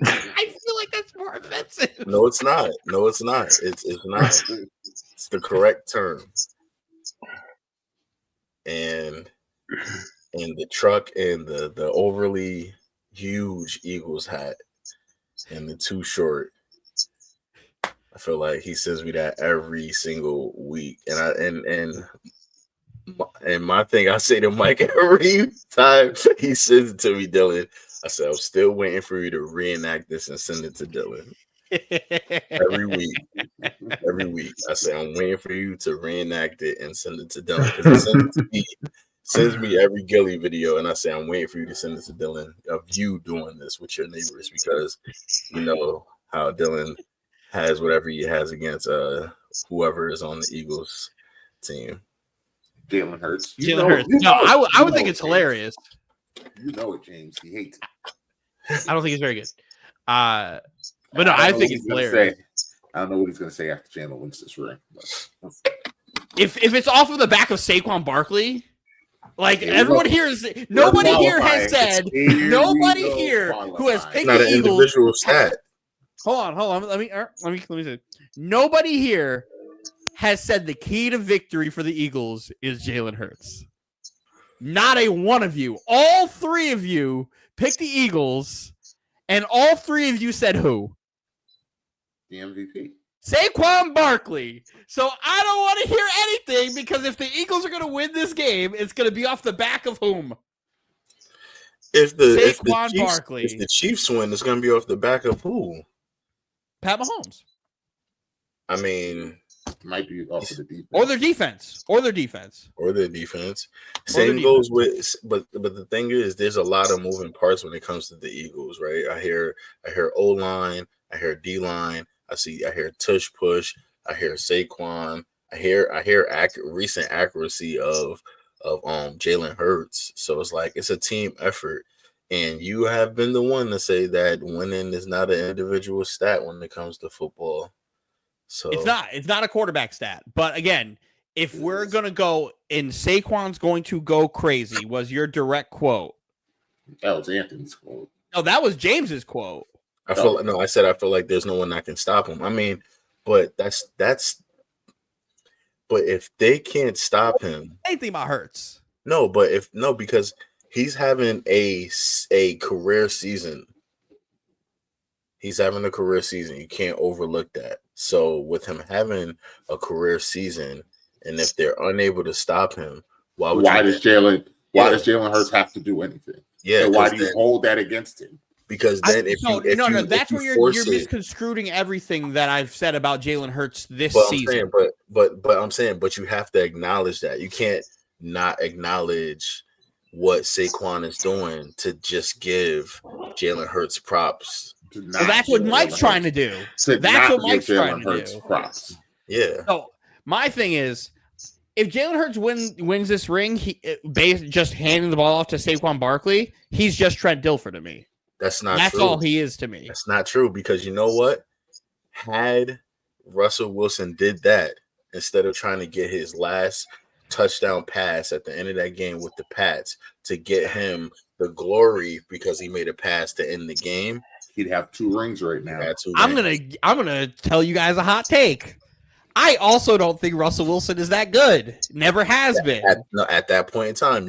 I feel like that's more offensive.
No, it's not. No, it's not. It's not. It's the correct term. And the truck and the overly huge Eagles hat and the too short. I feel like he sends me that every single week, and my thing I say to Mike every time he sends it to me, Dylan. I said I'm still waiting for you to reenact this and send it to Dylan every week. Every week, I say I'm waiting for you to reenact it and send it to Dylan because he sends me every Gilly video, and I say I'm waiting for you to send it to Dylan of you doing this with your neighbors because you know how Dylan has whatever he has against whoever is on the Eagles team.
Jalen Hurts.
Jalen Hurts. No, I would think it's hilarious.
You know it, James. He hates it.
I don't think he's very good. But no, I think it's hilarious.
I don't know what he's going to say after Jalen wins this ring.
If it's off of the back of Saquon Barkley, like everyone here is, nobody here has said, nobody here who has picked
not
the
an
Eagles.
Individual stat.
Hold on. Let me say. Nobody here has said the key to victory for the Eagles is Jalen Hurts. Not a one of you. All three of you picked the Eagles, and all three of you said who?
The MVP.
Saquon Barkley. So I don't want to hear anything because if the Eagles are going to win this game, it's going to be off the back of whom?
If the Chiefs win, it's going to be off the back of who?
Pat Mahomes.
I mean,
might be off of the defense.
Or their defense.
Same goes with, but the thing is, there's a lot of moving parts when it comes to the Eagles, right? I hear O-line, I hear D-line, I hear tush push, I hear Saquon, I hear recent accuracy of Jalen Hurts. So it's like it's a team effort. And you have been the one to say that winning is not an individual stat when it comes to football. So
It's not a quarterback stat. But again, if we're gonna go and Saquon's going to go crazy, was your direct quote.
That was Anthony's quote.
Oh, that was James's quote.
I feel I said I feel like there's no one that can stop him. I mean, but but if they can't stop him,
anything about Hurts.
No, because he's having a career season. He's having a career season. You can't overlook that. So with him having a career season, and if they're unable to stop him, why does Jalen
Hurts have to do anything?
Yeah,
and why do you hold that against him?
Because then
that's where you're misconstruing everything that I've said about Jalen Hurts this season.
I'm saying, but you have to acknowledge that. You can't not acknowledge what Saquon is doing to just give Jalen Hurts props.
Well, that's what Mike's trying to do. That's what Mike's trying to do.
Props.
Yeah.
So my thing is, if Jalen Hurts wins this ring, just handing the ball off to Saquon Barkley, he's just Trent Dilfer to me.
That's not
That's
true.
all he is to me.
That's not true because you know what? Had Russell Wilson did that instead of trying to get his last touchdown pass at the end of that game with the Pats to get him the glory because he made a pass to end the game,
he'd have 2 rings right now.
I'm gonna tell you guys a hot take. I also don't think Russell Wilson is that good. Never has been.
At that point in time,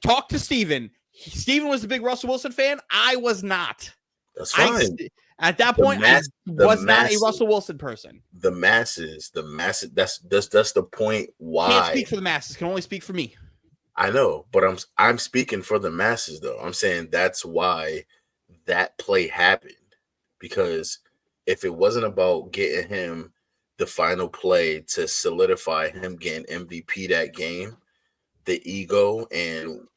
talk to Steven. Steven was a big Russell Wilson fan. I was not.
That's fine.
At that point, I was not a Russell Wilson person.
The masses. That's the point. Why?
Can't speak for the masses. Can only speak for me.
I know, but I'm speaking for the masses though. I'm saying that's why that play happened, because if it wasn't about getting him the final play to solidify him getting MVP that game, the ego and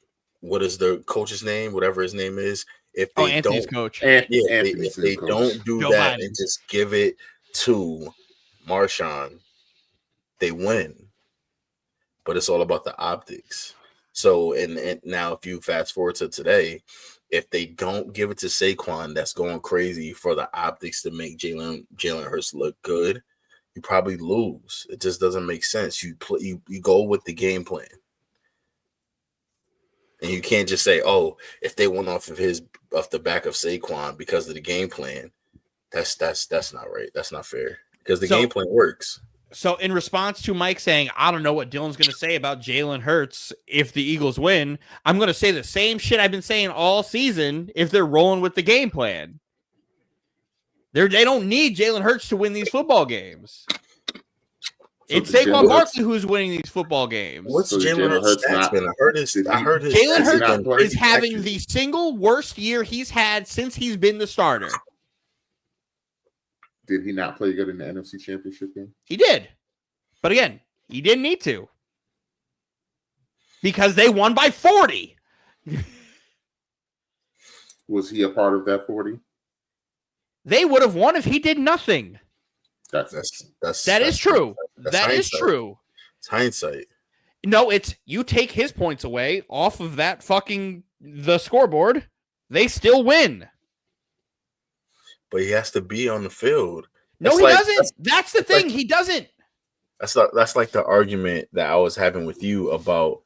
what is the coach's name, whatever his name is, if they
Anthony's coach,
if they don't do
Joe
that
Biden.
and just give it to Marshawn, they win. But it's all about the optics. So and now if you fast forward to today, if they don't give it to Saquon, that's going crazy for the optics to make Jalen Hurts look good, you probably lose. It just doesn't make sense. You go with the game plan. And you can't just say, "Oh, if they went off the back of Saquon because of the game plan," that's not right. That's not fair because the game plan works.
So, in response to Mike saying, "I don't know what Dylan's going to say about Jalen Hurts if the Eagles win," I'm going to say the same shit I've been saying all season. If they're rolling with the game plan, they don't need Jalen Hurts to win these football games. It's Saquon Barkley who's winning these football games.
What's Jalen Hurts stats been? I heard his
Jalen Hurts is having the single worst year he's had since he's been the starter.
Did he not play good in the NFC Championship game?
He did. But again, he didn't need to. Because they won by 40.
Was he a part of that 40?
They would have won if he did nothing.
That
is true. That is true.
It's hindsight.
No, it's you take his points away off of that the scoreboard, they still win.
But he has to be on the field.
No, he doesn't. That's the thing. He doesn't.
That's like the argument that I was having with you about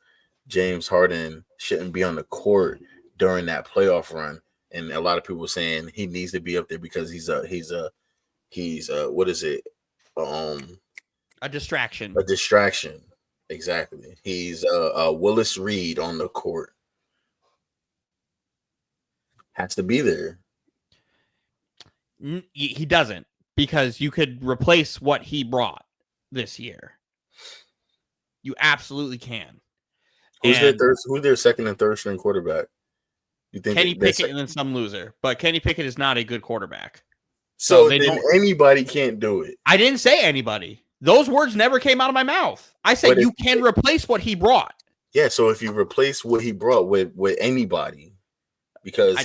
James Harden shouldn't be on the court during that playoff run, and a lot of people saying he needs to be up there because he's what is it?
A distraction.
A distraction. Exactly. He's a Willis Reed on the court. Has to be there.
He doesn't, because you could replace what he brought this year. You absolutely can.
Who's their second and third string quarterback? You think
Kenny Pickett and then some loser, but Kenny Pickett is not a good quarterback.
So anybody can't do it.
I didn't say anybody. Those words never came out of my mouth. I said you can replace what he brought.
Yeah, so if you replace what he brought with anybody, because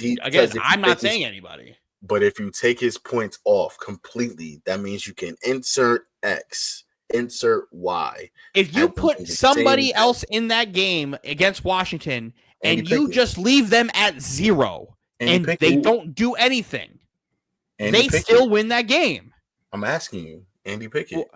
I'm not saying anybody.
But if you take his points off completely, that means you can insert X Insert why.
If you put somebody else in that game against Washington and you just leave them at 0 and they don't do anything, they still win that game.
I'm asking you, Andy Pickett.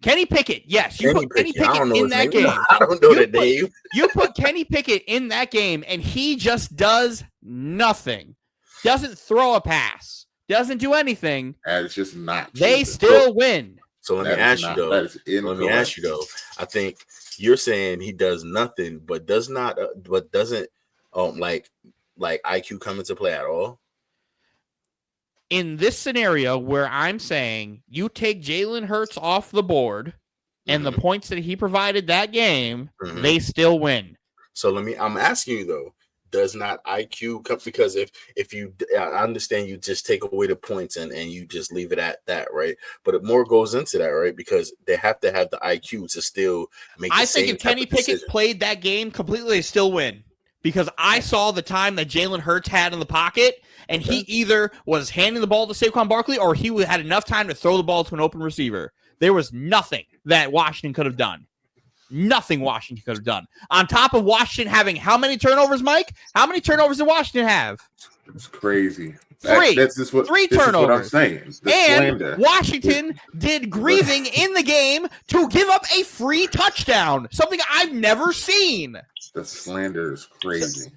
Kenny Pickett, yes. You put Kenny Pickett in that game.
I don't know that name.
You put Kenny Pickett in that game, and he just does nothing. Doesn't throw a pass. Doesn't do anything.
And it's just not.
They still win.
So let me ask you though. I think you're saying he does nothing, but doesn't like IQ come into play at all?
In this scenario where I'm saying you take Jalen Hurts off the board and the points that he provided that game, they still win.
So I'm asking you though, does not IQ come? Because if you, I understand you just take away the points and you just leave it at that, right? But it more goes into that, right? Because they have to have the IQ to still make. I think
if Kenny Pickett played that game completely, they still win. Because I saw the time that Jalen Hurts had in the pocket, and he either was handing the ball to Saquon Barkley or he had enough time to throw the ball to an open receiver. There was nothing that Washington could have done. Nothing Washington could have done. On top of Washington having how many turnovers, Mike? How many turnovers did Washington have?
It's crazy.
Three.
That's just what,
Three turnovers.
Is what I'm saying.
And Washington did grieving in the game to give up a free touchdown. Something I've never seen.
The slander is crazy.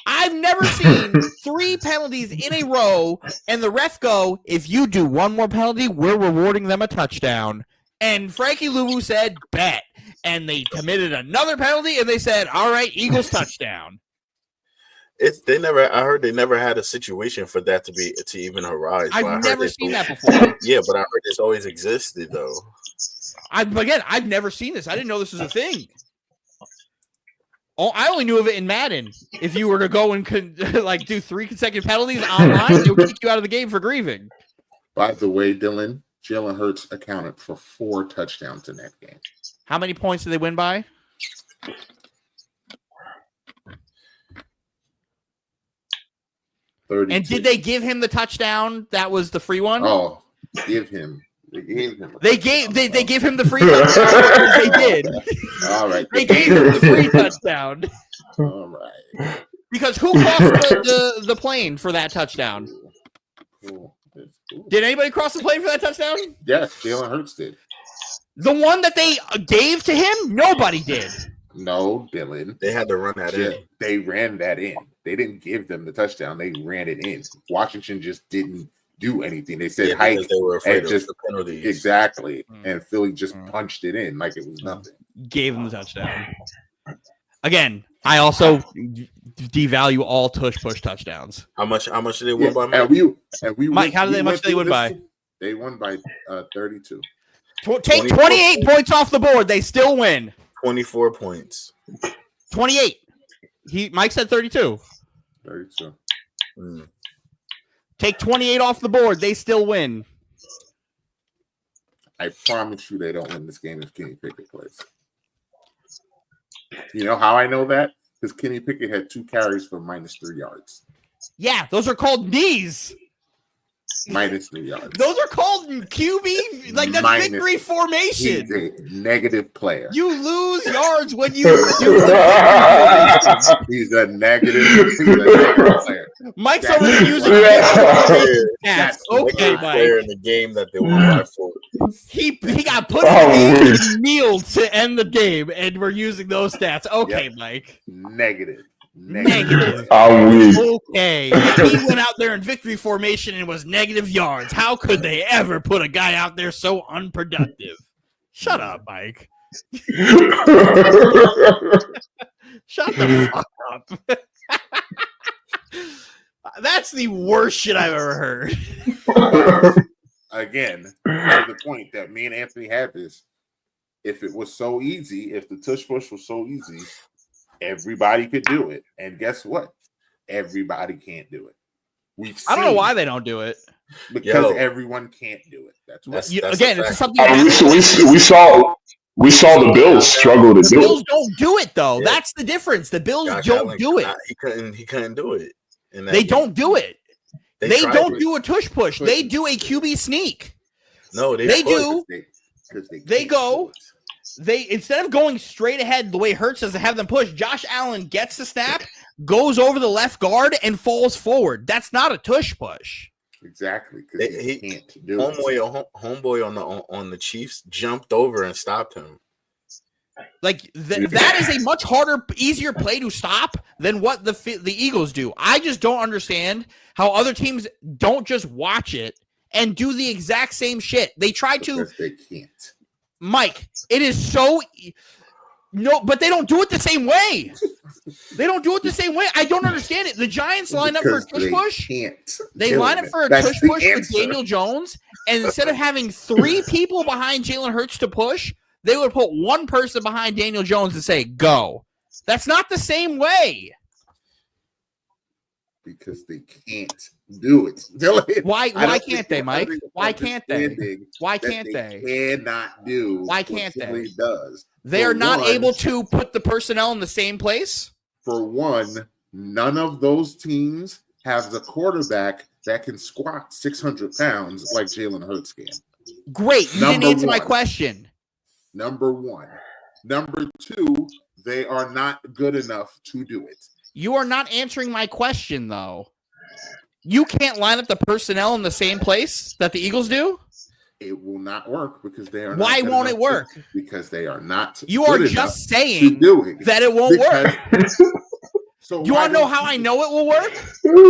I've never seen 3 penalties in a row, and the ref go, if you do one more penalty, we're rewarding them a touchdown. And Frankie Louvu said, bet. And they committed another penalty, and they said, all right, Eagles touchdown.
I heard they never had a situation for that to even arise.
I've never seen that before.
Yeah, but I heard this always existed, though.
I've never seen this. I didn't know this was a thing. I only knew of it in Madden. If you were to go and do 3 consecutive penalties online, it would kick you out of the game for grieving.
By the way, Dylan, Jalen Hurts accounted for 4 touchdowns in that game.
How many points did they win by?
32.
And did they give him the touchdown that was the free one?
Oh, give him. They gave him.
They give him the free touchdown. They did.
All right.
They gave him the free touchdown.
All right.
Because who crossed the plane for that touchdown?
Cool.
Did anybody cross the plane for that touchdown?
Yes, Jalen Hurts did.
The one that they gave to him? Nobody did.
No, Dylan.
They had to run that in.
They ran that in. They didn't give them the touchdown. They ran it in. Washington just didn't do anything. They said hike.
They were afraid of
just
the penalties.
Exactly. And Philly just punched it in like it was nothing.
Gave him the touchdown. Again, I also devalue all tush-push touchdowns.
How much did they win by, Mike?
And we
Mike, how much did they win by?
They won by 32.
Take 28 points off the board. They still win.
24 points.
28. Mike said 32.
32.
Take 28 off the board. They still win.
I promise you they don't win this game if Kenny Pickett plays. You know how I know that? Because Kenny Pickett had 2 carries for -3 yards.
Yeah, those are called knees.
-3 yards.
Those are called QB, like that's victory formation.
He's a negative player.
You lose yards when you do
He's a negative player.
Mike's over there using stats. Okay, Mike.
In the game that they won by 4.
He got put in the game and kneeled to end the game, and we're using those stats. Okay, Mike.
Negative.
Okay. He went out there in victory formation and was negative yards. How could they ever put a guy out there so unproductive? Shut up, Mike. Shut the fuck up. That's the worst shit I've ever heard.
Again, to the point that me and Anthony had this. If it was so easy, if the tush push was so easy, everybody could do it. And guess what? Everybody can't do it.
I don't know why they don't do it.
Because everyone can't do it. That's what.
It's something.
We saw the Bills struggle to do it.
The Bills don't do it though. Yeah. That's the difference. The Bills don't do it.
He couldn't do it.
They don't do it. They don't do a tush push. They do a QB sneak.
No, they
do.
Because
they go. They instead of going straight ahead the way Hurts does to have them push, Josh Allen gets the snap, goes over the left guard, and falls forward. That's not a tush push.
Exactly, because he can't do
homeboy on the Chiefs jumped over and stopped him.
Like that is a much harder, easier play to stop than what the Eagles do. I just don't understand how other teams don't just watch it and do the exact same shit. They try to.
They can't.
Mike, it is so. No, but they don't do it the same way. They don't do it the same way. I don't understand it. The Giants line up for a tush push. They line up for a tush push with Daniel Jones, and instead of having 3 people behind Jalen Hurts to push, they would put 1 person behind Daniel Jones and say, go. That's not the same way.
Because they can't do it.
Why can't they, Mike? Why can't they? Why can't they?
Cannot do.
Why can't they?
Does.
They are not able to put the personnel in the same place?
For one, none of those teams have the quarterback that can squat 600 pounds like Jalen Hurts can.
Great. You didn't answer my question.
Number 1. Number 2, they are not good enough to do it.
You are not answering my question, though. You can't line up the personnel in the same place that the Eagles do?
It will not work because they are.
Why won't it work?
Because they are not.
You are just saying that it won't work. So you want to know how I know it will work?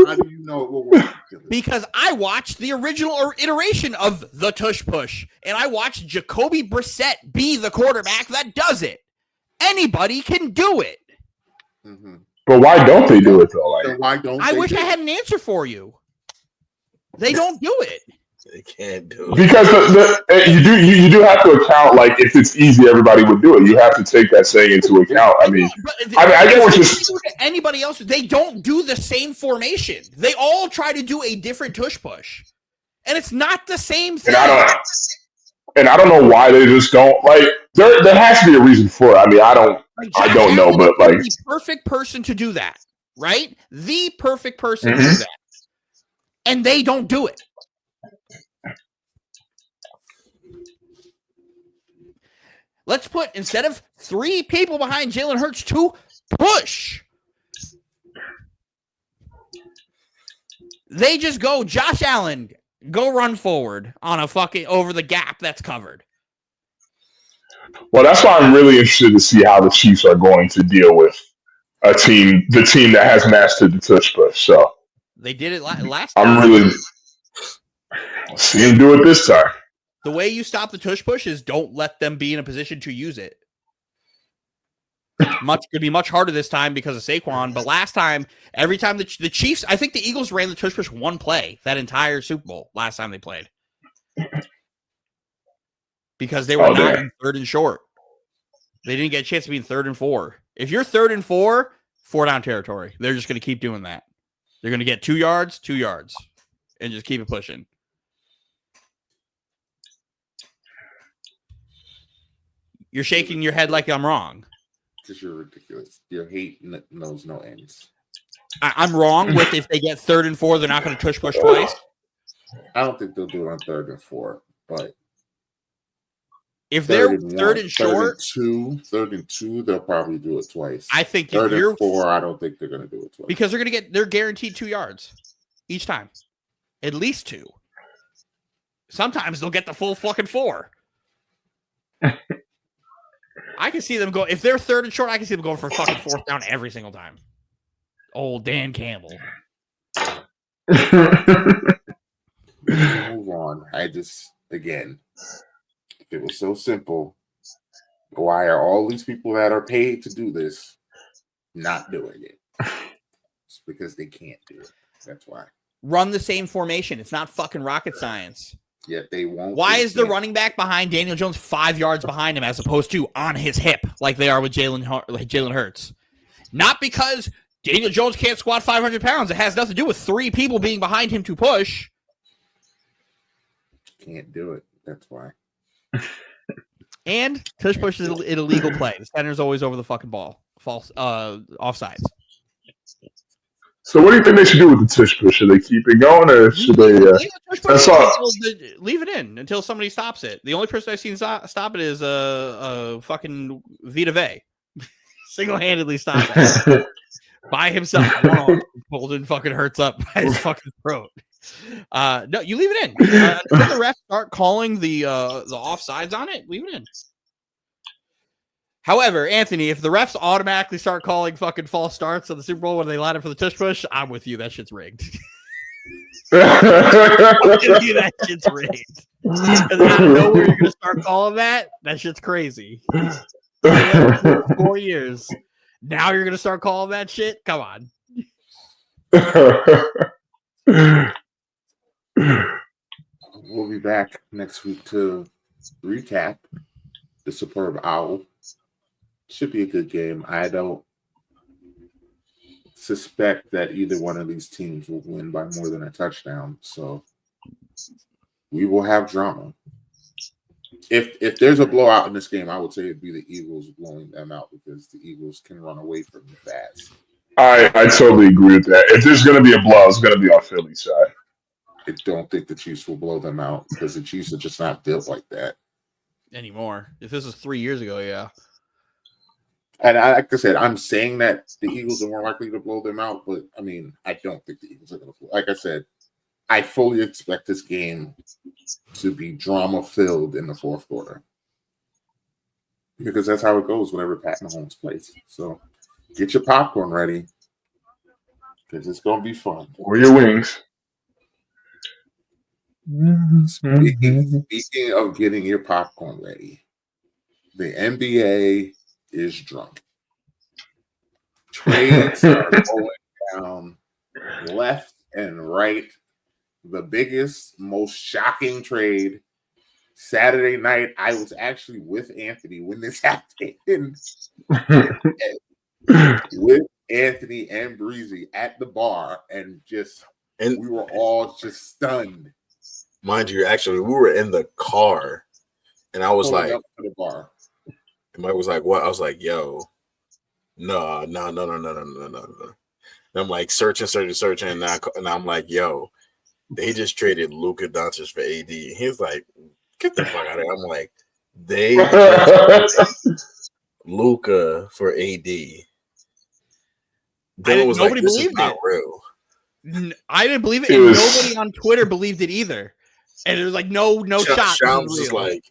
How do you know it will work?
Because I watched the original iteration of the tush push, and I watched Jacoby Brissett be the quarterback that does it. Anybody can do it.
Mm-hmm.
But why don't they do it though? Like,
so why don't
I wish I had an answer for you. They don't do it.
They can't do it
because you do have to account, like, if it's easy, everybody would do it. You have to take that saying into account. I get what you're.
Anybody else? They don't do the same formation. They all try to do a different tush push, and it's not the same thing.
And I don't know why they just don't, like. There has to be a reason for it. I mean, I don't know, but like
the perfect person to do that, right? The perfect person to do that, and they don't do it. Let's put, instead of 3 people behind Jalen Hurts, 2 push. They just go, Josh Allen, go run forward on a fucking over the gap that's covered.
Well, that's why I'm really interested to see how the Chiefs are going to deal with the team that has mastered the tush push. So
they did it last time.
I'm really seeing them do it this time.
The way you stop the tush push is don't let them be in a position to use it. Could be much harder this time because of Saquon, but last time, every time the Chiefs, I think the Eagles ran the tush push 1 play that entire Super Bowl last time they played. Because they were not in 3rd and short. They didn't get a chance to be in 3rd and 4. If you're 3rd and 4, 4-down territory. They're just going to keep doing that. They're going to get 2 yards, and just keep it pushing. You're shaking your head like I'm wrong.
Because you're ridiculous. Your hate knows no ends.
I'm wrong with if they get 3rd and 4, they're not going to tush push twice.
I don't think they'll do it on 3rd and 4, but
if they're 3rd and short,
3rd and 2, they'll probably do it twice.
I think
3rd and 4, I don't think they're going to do it twice
because they're guaranteed 2 yards each time, at least 2. Sometimes they'll get the full fucking 4. I can see them go, if they're 3rd and short, I can see them going for fucking 4th down every single time. Old Dan Campbell.
Move on. Again, if it was so simple, why are all these people that are paid to do this not doing it? It's because they can't do it. That's why.
Run the same formation. It's not fucking rocket science.
Yet they won't.
Why is the running back behind Daniel Jones 5 yards behind him as opposed to on his hip like they are with Jalen Hurts? Not because Daniel Jones can't squat 500 pounds. It has nothing to do with 3 people being behind him to push.
Can't do it. That's why.
And tush push is an illegal play. The center's always over the fucking ball. False offsides.
So what do you think they should do with the tush push? Should they keep it going or should they?
Leave it in until somebody stops it. The only person I've seen stop it is fucking Vita Vey. Single-handedly stop that by himself. One arm pulled and fucking hurts up by his fucking throat. No, you leave it in. Until the refs start calling the offsides on it, leave it in. However, Anthony, if the refs automatically start calling fucking false starts on the Super Bowl when they line up for the tush push, I'm with you. That shit's rigged. That shit's rigged. Because out of nowhere, you're gonna start calling that. That shit's crazy. 4 years. Now you're gonna start calling that shit. Come on.
We'll be back next week to recap the Superb Owl. Should be a good game. I don't suspect that either one of these teams will win by more than a touchdown. So we will have drama. If there's a blowout in this game, I would say it'd be the Eagles blowing them out because the Eagles can run away from you fast.
I totally agree with that. If there's going to be a blowout, it's going to be on Philly's side.
I don't think the Chiefs will blow them out because the Chiefs are just not built like that
anymore. If this was 3 years ago, yeah.
And like I said, I'm saying that the Eagles are more likely to blow them out, but I mean, I don't think the Eagles are going to blow. Like I said, I fully expect this game to be drama-filled in the fourth quarter because that's how it goes whenever Pat Mahomes plays. So get your popcorn ready because it's going to be fun.
Or your wings.
Speaking of getting your popcorn ready, the NBA is drunk. Trades are going down left and right. The biggest, most shocking trade Saturday night. I was actually with Anthony when this happened. With Anthony and Breezy at the bar, and we were all just stunned.
Mind you, actually, we were in the car, and I was like,
up to the bar.
And Mike was like, "What?" I was like, "Yo, no." And I'm like searching, and I'm like, "Yo, they just traded Luka Doncic for AD." He's like, "Get the fuck out of here!" I'm like, "They Luka for AD."
Nobody believed it.
Real.
I didn't believe it, and nobody on Twitter believed it either. And it was like, no shot.
Shams was like,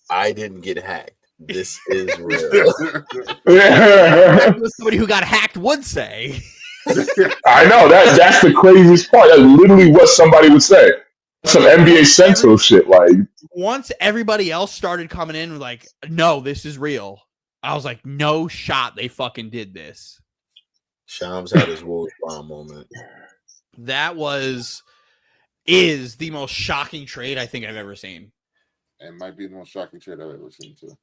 "I didn't get hacked. This is real."
That was somebody who got hacked would say.
I know that's the craziest part. That's literally what somebody would say. Some NBA Central shit. Like
once everybody else started coming in, like, no, this is real. I was like, no shot. They fucking did this.
Shams had his Wolves bomb moment.
That is the most shocking trade I think I've ever seen.
And might be the most shocking trade I've ever seen too.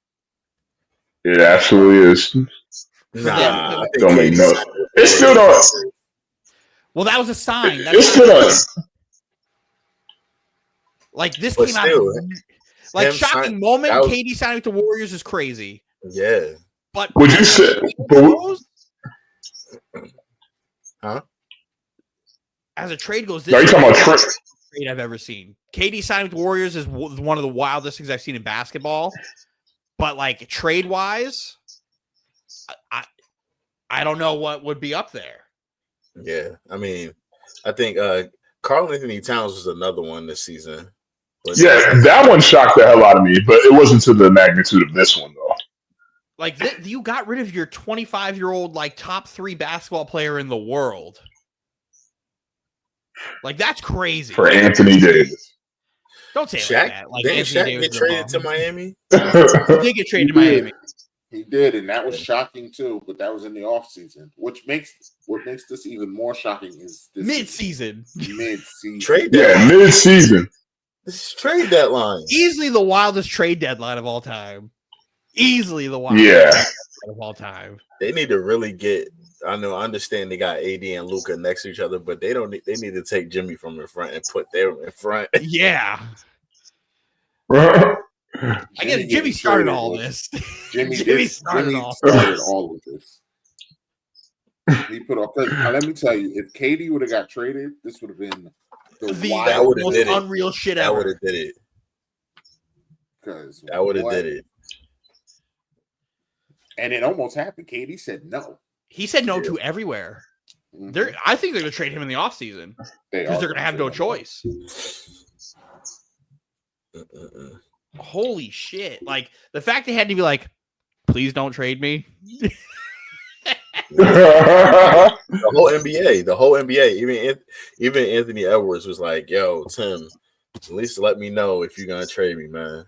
It absolutely is. Don't make no. It still don't.
Well, that was a sign.
It still does.
Like this came out. Like shocking moment. KD signing with the Warriors is crazy.
Yeah.
But
would you say?
Huh?
As a trade goes, this
are you talking about trade
I've ever seen. KD signing with the Warriors is one of the wildest things I've seen in basketball. But like trade wise, I don't know what would be up there.
Yeah, I mean, I think Karl Anthony Towns was another one this season.
Yeah, that one shocked the hell out of me, but it wasn't to the magnitude of this one though.
Like you got rid of your 25-year-old like top 3 basketball player in the world. Like that's crazy
for Anthony Davis.
Don't say
Shaq,
like that. Like
didn't
Anthony
Shaq
Davis
get traded to Miami?
He did get traded to Miami.
He did, and that was shocking too. But that was in the offseason. What makes this even more shocking is this
mid-season.
Trade
deadline. Yeah, mid-season.
This trade deadline.
Easily the wildest trade deadline of all time. Easily the wildest of all time.
They need to really get. I understand they got AD and Luka next to each other, but they don't. They need to take Jimmy from in front and put them in front.
Yeah. I guess Jimmy started all this.
Jimmy started all of this. He put off because let me tell you, if KD would have got traded, this would have been the
The
wild,
most unreal shit
That would
ever.
have did it.
Because
That would have did it.
And it almost happened. KD said no.
He said no to everywhere. I think they're going to trade him in the offseason because they're going to have no choice. Holy shit. Like, the fact they had to be like, please don't trade me.
The whole NBA, even Anthony Edwards was like, yo, Tim, at least let me know if you're going to trade me, man.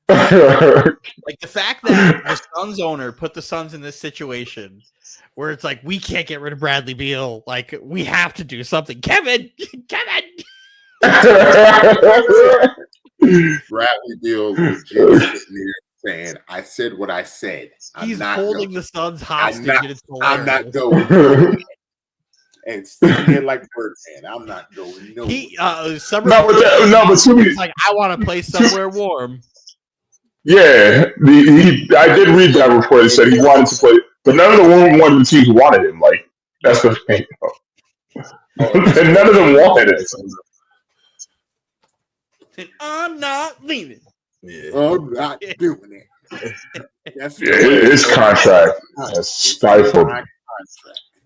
Like, the fact that the Suns owner put the Suns in this situation where it's like, we can't get rid of Bradley Beal. Like, we have to do something. Kevin!
Bradley Beal legit sitting there saying, I said what I said.
He's holding the Suns hostage.
I'm not going. And sitting there like Birdman. I'm not going. No.
But
he's like, I want to play somewhere warm.
Yeah, I did read that report. It said he wanted to play, but none of the one of the teams wanted him. Like, that's the thing. And none of them wanted it.
And I'm not leaving.
Yeah.
I'm not doing it.
His contract has stifled.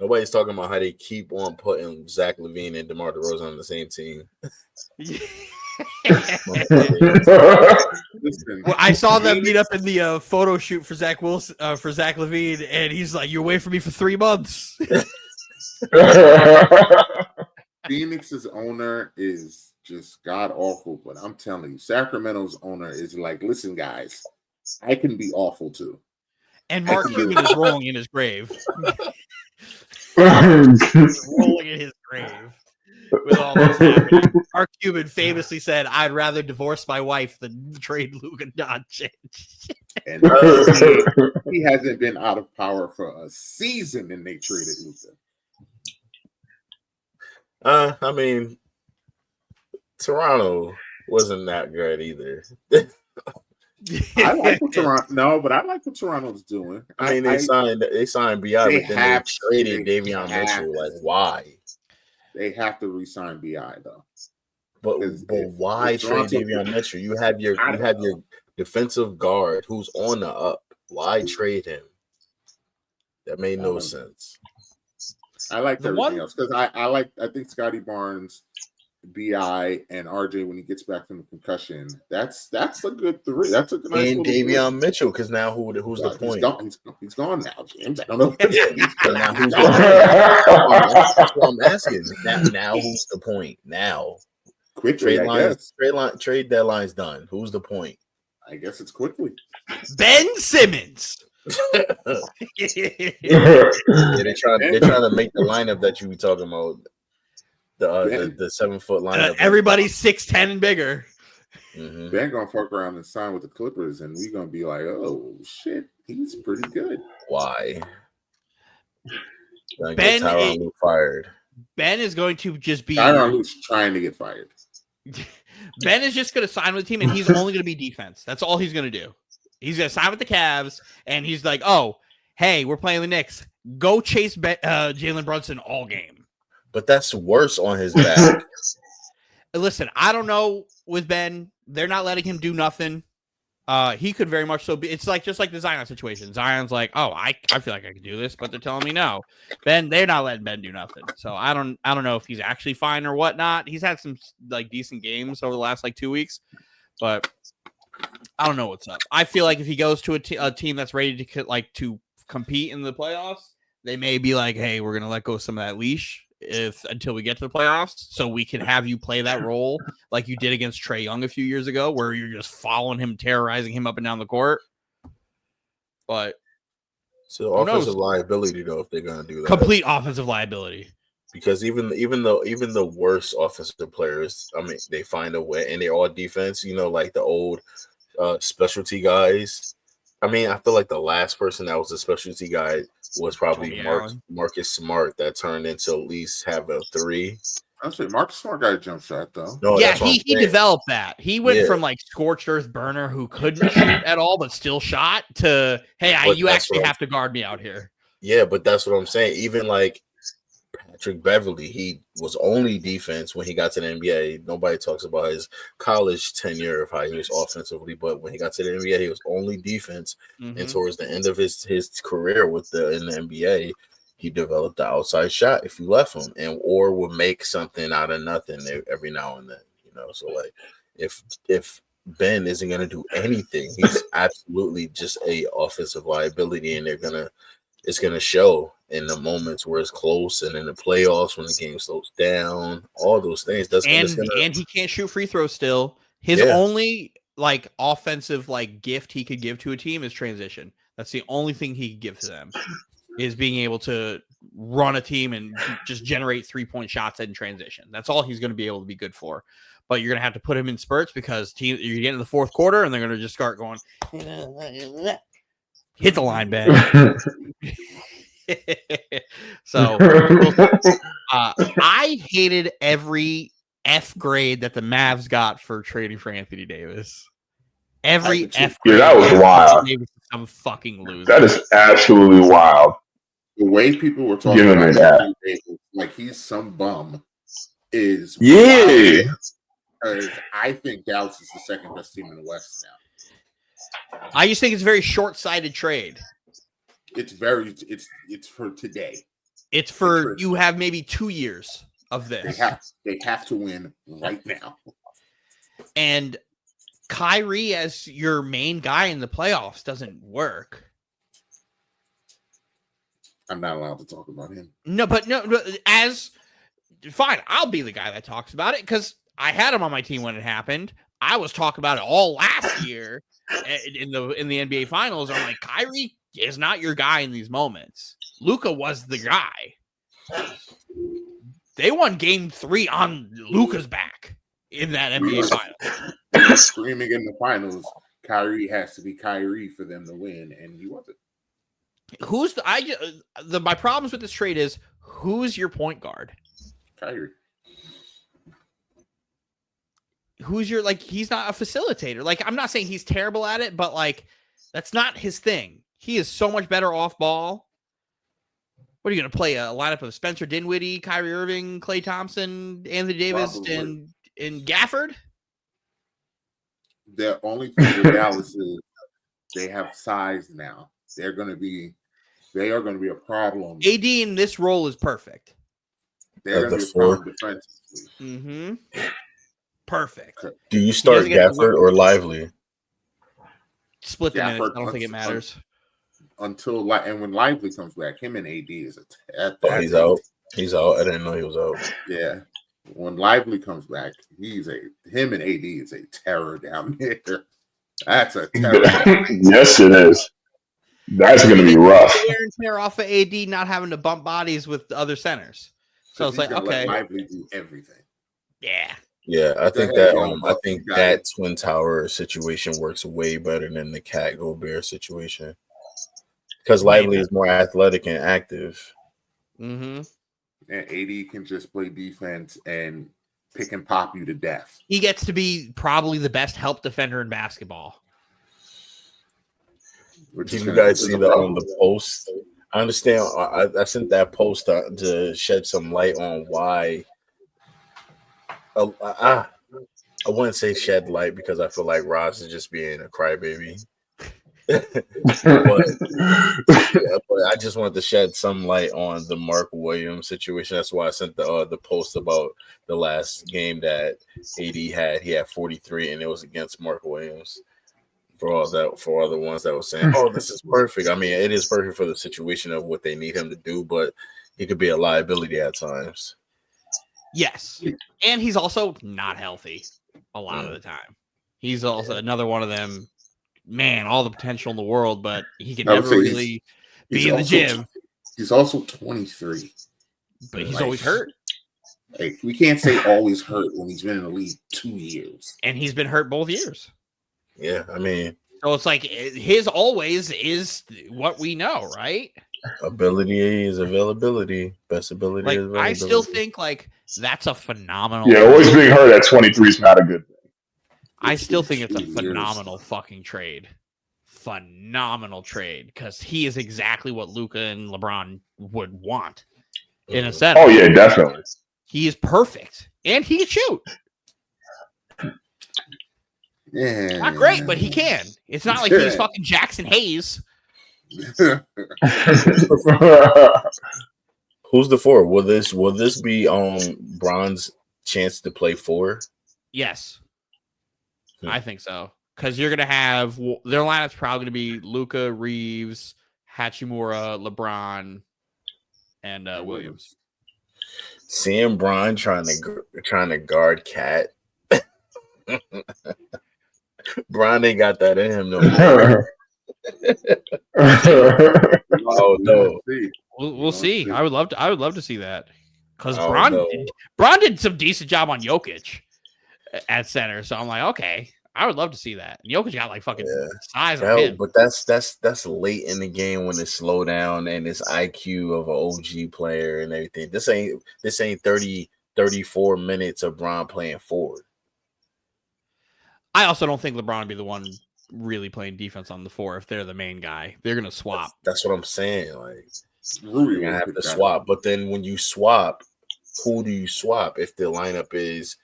Nobody's talking about how they keep on putting Zach LaVine and DeMar DeRozan on the same team.
Well, I saw them meet up in the photo shoot for Zach LaVine, and he's like, "You're away from me for 3 months."
Phoenix's owner is just god awful, but I'm telling you, Sacramento's owner is like, listen, guys, I can be awful too.
And Mark Cuban is rolling in his grave. Rolling in his grave with all this happening. Mark Cuban famously said, "I'd rather divorce my wife than trade Luka Doncic."
And he hasn't been out of power for a season, and they traded Luka.
I mean, Toronto wasn't that good either.
I like what what Toronto's doing.
I mean, they signed BI, but then they traded Davion Mitchell. Like, why?
They have to re-sign BI though.
But why trade Davion Mitchell? You have your defensive guard who's on the up. Why trade him? That made no sense.
I liked everything else because I think Scotty Barnes, BI, and RJ when he gets back from the concussion. That's a good three. That's a nice.
And Davion Mitchell, because now who's the point?
He's gone now, James. I don't know.
Now who's that's what I'm asking. Now who's the point? Now
quickly,
trade deadline's done. Who's the point?
I guess it's quickly.
Ben Simmons.
They're trying to make the lineup that you were talking about. The 7-foot lineup.
Everybody's 6'10" and bigger.
Mm-hmm.
Ben gonna fuck around and sign with the Clippers, and we're gonna be like, "Oh shit, he's pretty good."
Why?
Ben
Tyronn Lue fired.
Ben is going to just be
Tyronn Lue's trying to get fired.
Ben is just going to sign with the team, and he's only going to be defense. That's all he's going to do. He's going to sign with the Cavs, and he's like, "Oh, hey, we're playing the Knicks. Go chase Jalen Brunson all game."
But that's worse on his back.
Listen, I don't know with Ben. They're not letting him do nothing. He could very much so be. It's like just like the Zion situation. Zion's like, "Oh, I feel like I can do this," but they're telling me no. Ben, they're not letting Ben do nothing. So I don't know if he's actually fine or whatnot. He's had some like decent games over the last like 2 weeks, but I don't know what's up. I feel like if he goes to a team that's ready to compete in the playoffs, they may be like, "Hey, we're gonna let go of some of that leash until we get to the playoffs, so we can have you play that role like you did against Trae Young a few years ago, where you're just following him, terrorizing him up and down the court." But
so offensive liability though, if they're gonna do that,
complete offensive liability.
Because even the worst offensive players, I mean, they find a way, and they're all defense. You know, like the old specialty guys. I mean, I feel like the last person that was a specialty guy was probably Marcus Smart, that turned into at least have a 3.
I say Marcus Smart got a jump shot though.
No,
yeah, he developed that. He went from like scorched earth burner who couldn't shoot at all but still shot to, "Hey, you actually have to guard me out here."
Yeah, but that's what I'm saying. Even like Patrick Beverly, he was only defense when he got to the NBA. Nobody talks about his college tenure of how he was offensively, but when he got to the NBA, he was only defense. And towards the end of his career in the NBA, he developed the outside shot if you left him, and or would make something out of nothing every now and then. So like if Ben isn't gonna do anything, he's absolutely just a offensive liability, and it's gonna show in the moments where it's close and in the playoffs when the game slows down, all those things.
And he can't shoot free throws still. His only like offensive like gift he could give to a team is transition. That's the only thing he could give to them, is being able to run a team and just generate 3-point shots in transition. That's all he's going to be able to be good for. But you're going to have to put him in spurts because you get into the fourth quarter and they're going to just start going, hit the line, Ben. So I hated every F grade that the Mavs got for trading for Anthony Davis. Every F grade.
Yeah, that was wild.
Davis is some fucking loser.
That is absolutely wild.
The way people were talking about Anthony Davis, like he's some bum, is
wild.
Because I think Dallas is the second best team in the West now.
I just think it's a very short-sighted trade.
It's for today.
It's for you have maybe 2 years of this.
They have to win right now.
And Kyrie as your main guy in the playoffs doesn't work.
I'm not allowed to talk about him.
No, fine, I'll be the guy that talks about it because I had him on my team when it happened. I was talking about it all last year in the NBA Finals. I'm like, Kyrie is not your guy in these moments. Luka was the guy. They won Game 3 on Luka's back in that NBA Finals.
Screaming in the finals, Kyrie has to be Kyrie for them to win, and he wasn't.
My problems with this trade is who's your point guard?
Kyrie.
Who's your he's not a facilitator. Like, I'm not saying he's terrible at it, but like that's not his thing. He is so much better off ball. What are you going to play? A lineup of Spencer Dinwiddie, Kyrie Irving, Klay Thompson, Anthony Davis, and Gafford?
The only thing with Dallas is they have size now. They are going to be a problem.
AD in this role is perfect.
They're going to be a problem defensively.
Mm-hmm. Perfect.
Do you start Gafford or Lively?
Split the minutes. I don't think it matters.
And when Lively comes back, him and AD is
he's out. He's out. I didn't know he was out.
Yeah. When Lively comes back, him and AD is a terror down there. That's a terror.
Yes, it is. That's going to be rough.
Wear and tear off of AD not having to bump bodies with the other centers. So it's like, okay.
Let Lively do everything.
Yeah.
Yeah, I think that Twin Tower situation works way better than the Cat Gobert situation. Because Lively is more athletic and active.
Mm-hmm.
And AD can just play defense and pick and pop you to death.
He gets to be probably the best help defender in basketball.
Did you guys see the post? I understand. I sent that post to shed some light on why. I wouldn't say shed light because I feel like Ross is just being a crybaby. but I just wanted to shed some light on the Mark Williams situation. That's why I sent the post about the last game that AD had. He had 43, and it was against Mark Williams. For all the ones that were saying, "Oh, this is perfect." I mean, it is perfect for the situation of what they need him to do, but he could be a liability at times.
Yes, and he's also not healthy a lot of the time. He's also another one of them. Man, all the potential in the world, but he can never really be in the gym.
He's also 23,
but he's always hurt.
Like, we can't say always hurt when he's been in the league 2 years,
and he's been hurt both years.
Yeah, I mean,
so it's like his always is what we know, right?
Ability is availability. Best ability is availability.
I still think that's a phenomenal.
Yeah, always being hurt at 23 is not a good thing.
I still think it's a phenomenal fucking trade. phenomenal trade because he is exactly what Luka and LeBron would want in a center.
Oh yeah, definitely.
He is perfect, and he can shoot.
Yeah.
Not great, but he can. It's not like he's fucking Jackson Hayes.
Who's the four? Will this be Bron's chance to play four?
Yes, I think so. Because you're gonna have their lineup's probably gonna be Luka, Reeves, Hachimura, LeBron, and Williams.
Seeing Bron trying to guard Cat. Bron ain't got that in him no more. Oh no.
We'll see. I would love to see that because
No.
Bron did some decent job on Jokic at center. So I'm like, okay, I would love to see that. Jokic got like fucking size on him.
But that's late in the game when it's slow down and it's IQ of an OG player and everything. This ain't 34 minutes of Bron playing forward.
I also don't think LeBron would be the one really playing defense on the four if they're the main guy. They're gonna swap.
That's what I'm saying. Like you're gonna have to swap. But then when you swap, who do you swap if the lineup is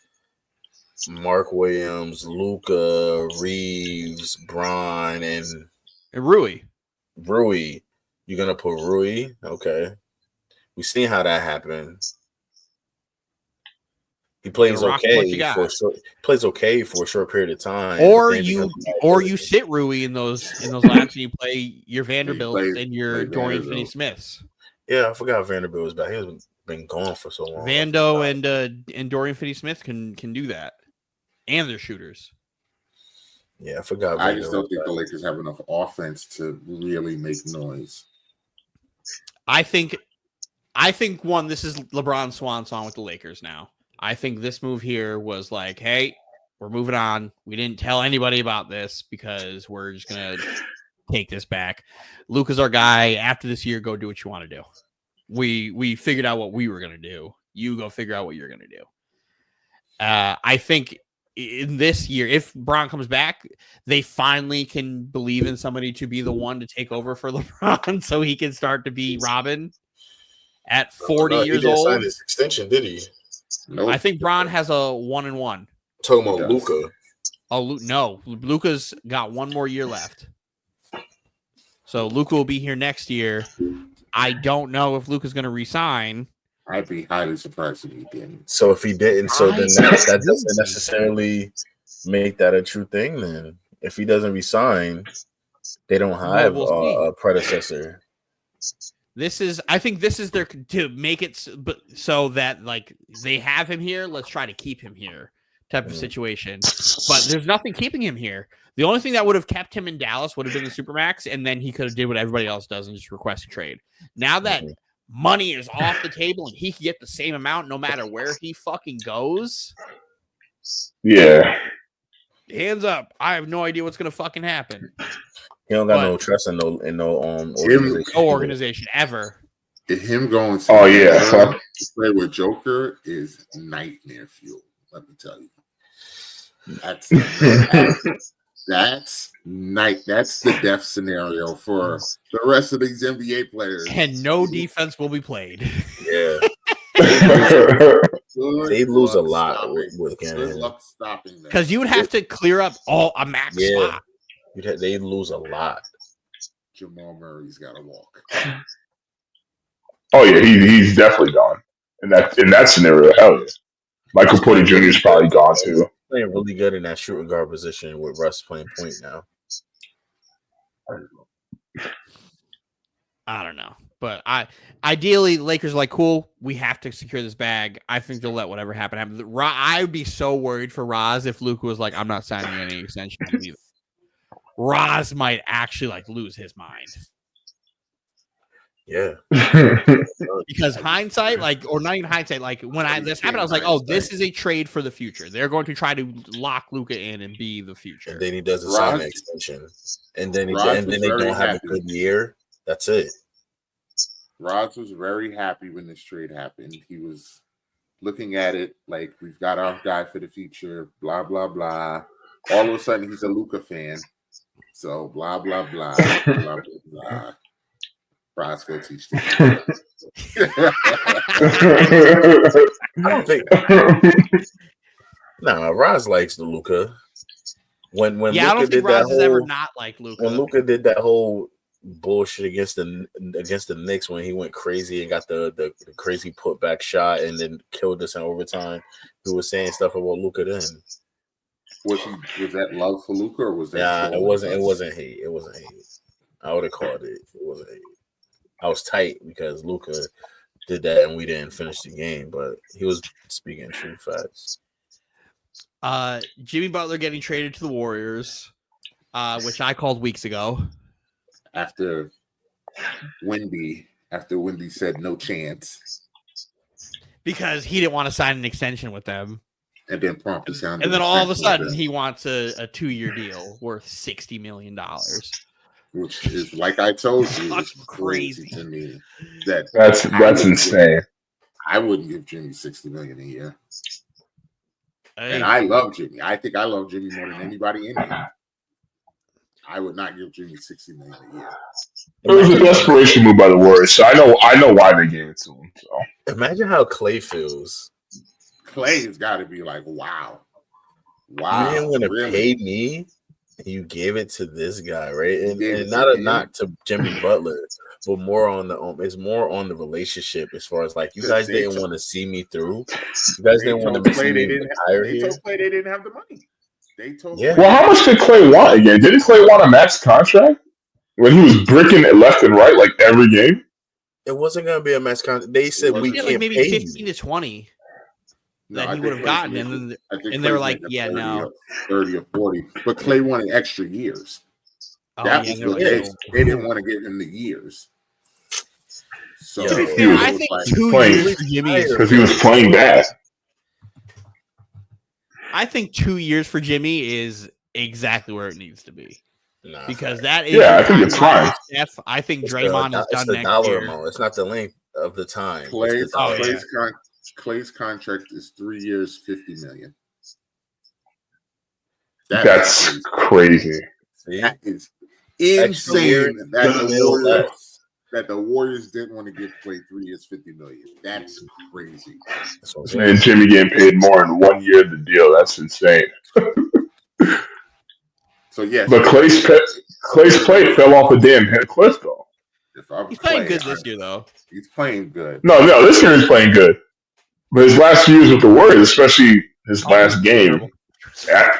Mark Williams, Luka, Reeves, Bron, and
Rui?
Rui. You're gonna put Rui? Okay. We've seen how that happened. He plays okay for a short period of time.
Or you sit Rui in those lineups and you play your Vanderbilt and your Dorian Finney-Smiths.
Yeah, I forgot Vanderbilt was back. He's been gone for so long.
Vando and Dorian Finney-Smith can do that, and they're shooters.
Yeah, I forgot.
I just don't think the Lakers have enough offense to really make noise.
I think one. This is LeBron's swan song with the Lakers now. I think this move here was like, hey, we're moving on. We didn't tell anybody about this because we're just going to take this back. Luka's our guy. After this year, go do what you want to do. We figured out what we were going to do. You go figure out what you're going to do. I think in this year, if Bron comes back, they finally can believe in somebody to be the one to take over for LeBron so he can start to be Robin at 40 years
he didn't
old.
Sign his extension, did he?
Nope. I think Bron has a 1-1.
Talking about Luka.
Oh no, Luka's got one more year left. So Luka will be here next year. I don't know if Luka's going to resign.
I'd be highly surprised if he didn't.
So if he didn't, then that doesn't necessarily make that a true thing. Then if he doesn't resign, they don't have a predecessor.
I think this is their to make it so that like they have him here. Let's try to keep him here type of situation. But there's nothing keeping him here. The only thing that would have kept him in Dallas would have been the Supermax, and then he could have did what everybody else does and just request a trade. Now that money is off the table and he can get the same amount no matter where he fucking goes.
Yeah.
Hands up. I have no idea what's gonna fucking happen.
He don't got no trust in no
organization ever.
Him going to play with Joker is nightmare fuel. Let me tell you. That's the death scenario for the rest of these NBA players.
And no defense will be played.
Yeah. They lose a lot with
stopping
because you would have to clear up a max spot.
They lose a lot.
Jamal Murray's got to walk.
Oh yeah, he's definitely gone in that scenario. Hell yeah, Michael Porter Jr. is probably gone too.
Playing really good in that shooting guard position with Russ playing point now.
I don't know, but ideally Lakers are like, cool, we have to secure this bag. I think they'll let whatever happen. I would be so worried for Roz if Luka was like, I'm not signing any extension either. Roz might actually like lose his mind.
Yeah.
Because hindsight, or not even hindsight, when this happened, I was like, oh, this is a trade for the future. They're going to try to lock Luka in and be the future.
And then he doesn't sign an extension. And then they don't have a good year. That's it.
Roz was very happy when this trade happened. He was looking at it like, we've got our guy for the future, blah, blah, blah. All of a sudden, he's a Luka fan. So blah blah blah blah blah blah. Bros go teach the
I don't think. Nah, Roz likes the Luka. When
I
Luka
don't think
did that
Roz has ever
whole
not like Luka.
when Luka did that whole bullshit against the Knicks when he went crazy and got the crazy putback shot and then killed us in overtime, he was saying stuff about Luka then.
Was that love for Luka or was that?
Yeah, it wasn't hate. It wasn't hate. I would have called it. It wasn't hate. I was tight because Luka did that and we didn't finish the game, but he was speaking true facts.
Jimmy Butler getting traded to the Warriors, which I called weeks ago.
After Wendy said no chance.
Because he didn't want to sign an extension with them.
And then promptly signed.
And then all of a sudden he wants a 2-year deal worth $60 million.
Which is, like I told you, is crazy to me.
That's insane.
I wouldn't give Jimmy $60 million a year.
Hey.
And I love Jimmy. I think I love Jimmy more than anybody in here. I would not give Jimmy $60 million a year.
It was a desperation move by the Warriors, so I know why they gave it to him. So
imagine how Clay feels.
Clay has got to be like, wow.
You didn't want to pay me. You gave it to this guy, right? And not a knock to Jimmy Butler, but more on the it's more on the relationship as far as like you guys didn't want to see me through. You guys didn't want to see me retire here.
They told Clay they didn't have the money. They told
Clay. Well, how much did Clay want again? Didn't Clay want a max contract when he was bricking it left and right like every game?
It wasn't going to be a max contract. They said we can't
maybe
pay
15 to 20.
No,
that he would have gotten, and they were like, "Yeah, no,
30 or 40." But Clay wanted extra years. That was what they didn't want to give him the years. So
I think like 2 years for Jimmy
because he was playing bad.
I think 2 years for Jimmy is exactly where it needs to be.
Nah,
because that is
I think it's fine.
I think Draymond is done next
dollar
year.
amount. It's not the length of the time.
Clay's contract is 3 years, $50 million.
That's crazy.
That is insane. That the Warriors didn't want to give Clay 3 years, $50 million. That's crazy.
And Jimmy getting paid more in 1 year of the deal. That's insane.
So yes,
but Clay's play fell off a damn cliff though.
He's playing good this year though.
He's playing good.
No, this year he's playing good. But his last few years with the Warriors, especially his last game,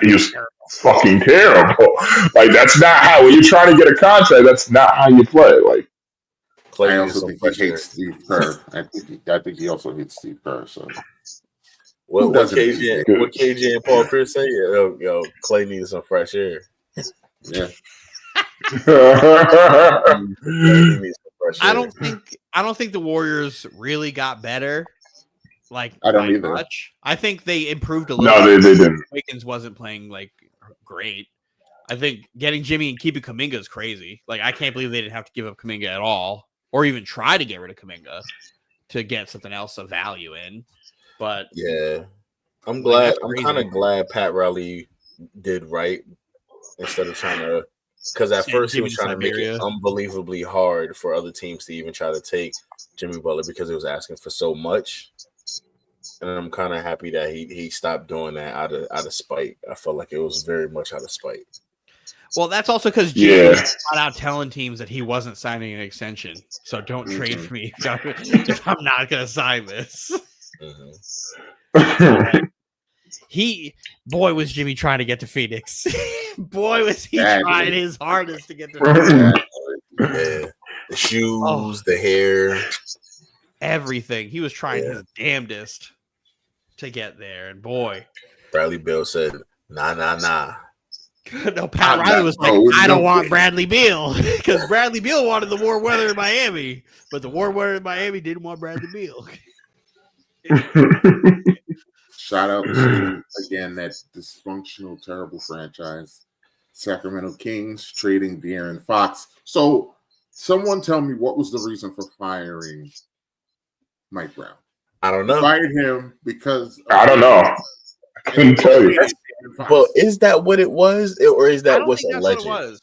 he was fucking terrible. Like that's not how when you're trying to get a contract. That's not how you play. Like
I also think he hates Steve Kerr. I think he also hates Steve Kerr. So
what KJ and Paul Pierce say? Yo, Clay needs some fresh air.
Yeah.
I don't think the Warriors really got better. Like
I don't either.
Much. I think they improved a little.
No, they didn't.
Wiggins wasn't playing like great. I think getting Jimmy and keeping Kuminga is crazy. Like I can't believe they didn't have to give up Kuminga at all, or even try to get rid of Kuminga to get something else of value in. But
yeah, I'm glad. I'm kind of glad Pat Riley did right instead of trying to. Because at first he was trying to make it unbelievably hard for other teams to even try to take Jimmy Butler because it was asking for so much. And I'm kind of happy that he stopped doing that out of spite. I felt like it was very much out of spite.
Well, that's also because Jimmy was out telling teams that he wasn't signing an extension. So don't trade for me if I'm not going to sign this. Boy, was Jimmy trying to get to Phoenix. Boy, was he trying his hardest to get to Phoenix.
Yeah. The shoes, the hair.
Everything. He was trying his damnedest to get there. And boy.
Bradley Beal said, nah.
No, Pat Riley was like, I don't want Bradley Beal. Because Bradley Beal wanted the warm weather in Miami. But the warm weather in Miami didn't want Bradley Beal.
Shout out to, again, that dysfunctional, terrible franchise. Sacramento Kings trading De'Aaron Fox. So someone tell me what was the reason for firing Mike Brown?
I don't know.
Fired him because
I don't know. I couldn't tell you.
Well, is that what it was, or is that what's alleged?
What it was.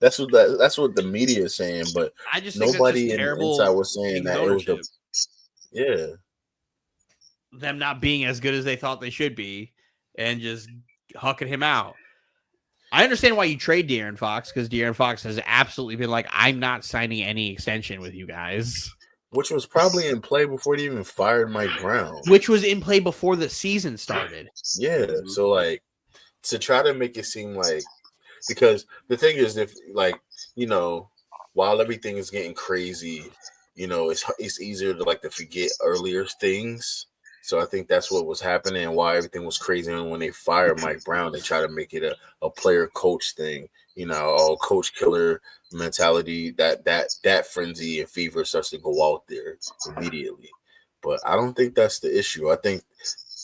That's what the media is saying, but
I just think that's
nobody
just terrible
inside was saying that it was
ownership. Them not being as good as they thought they should be, and just hucking him out. I understand why you trade De'Aaron Fox, because De'Aaron Fox has absolutely been like, I'm not signing any extension with you guys.
Which was probably in play before they even fired Mike Brown.
Which was in play before the season started.
Yeah, so like to try to make it seem like, because the thing is, if like, you know, while everything is getting crazy, you know, it's easier to forget earlier things. So I think that's what was happening and why everything was crazy. And when they fired Mike Brown, they try to make it a player coach thing, you know, coach killer mentality, that frenzy and fever starts to go out there immediately. But I don't think that's the issue. I think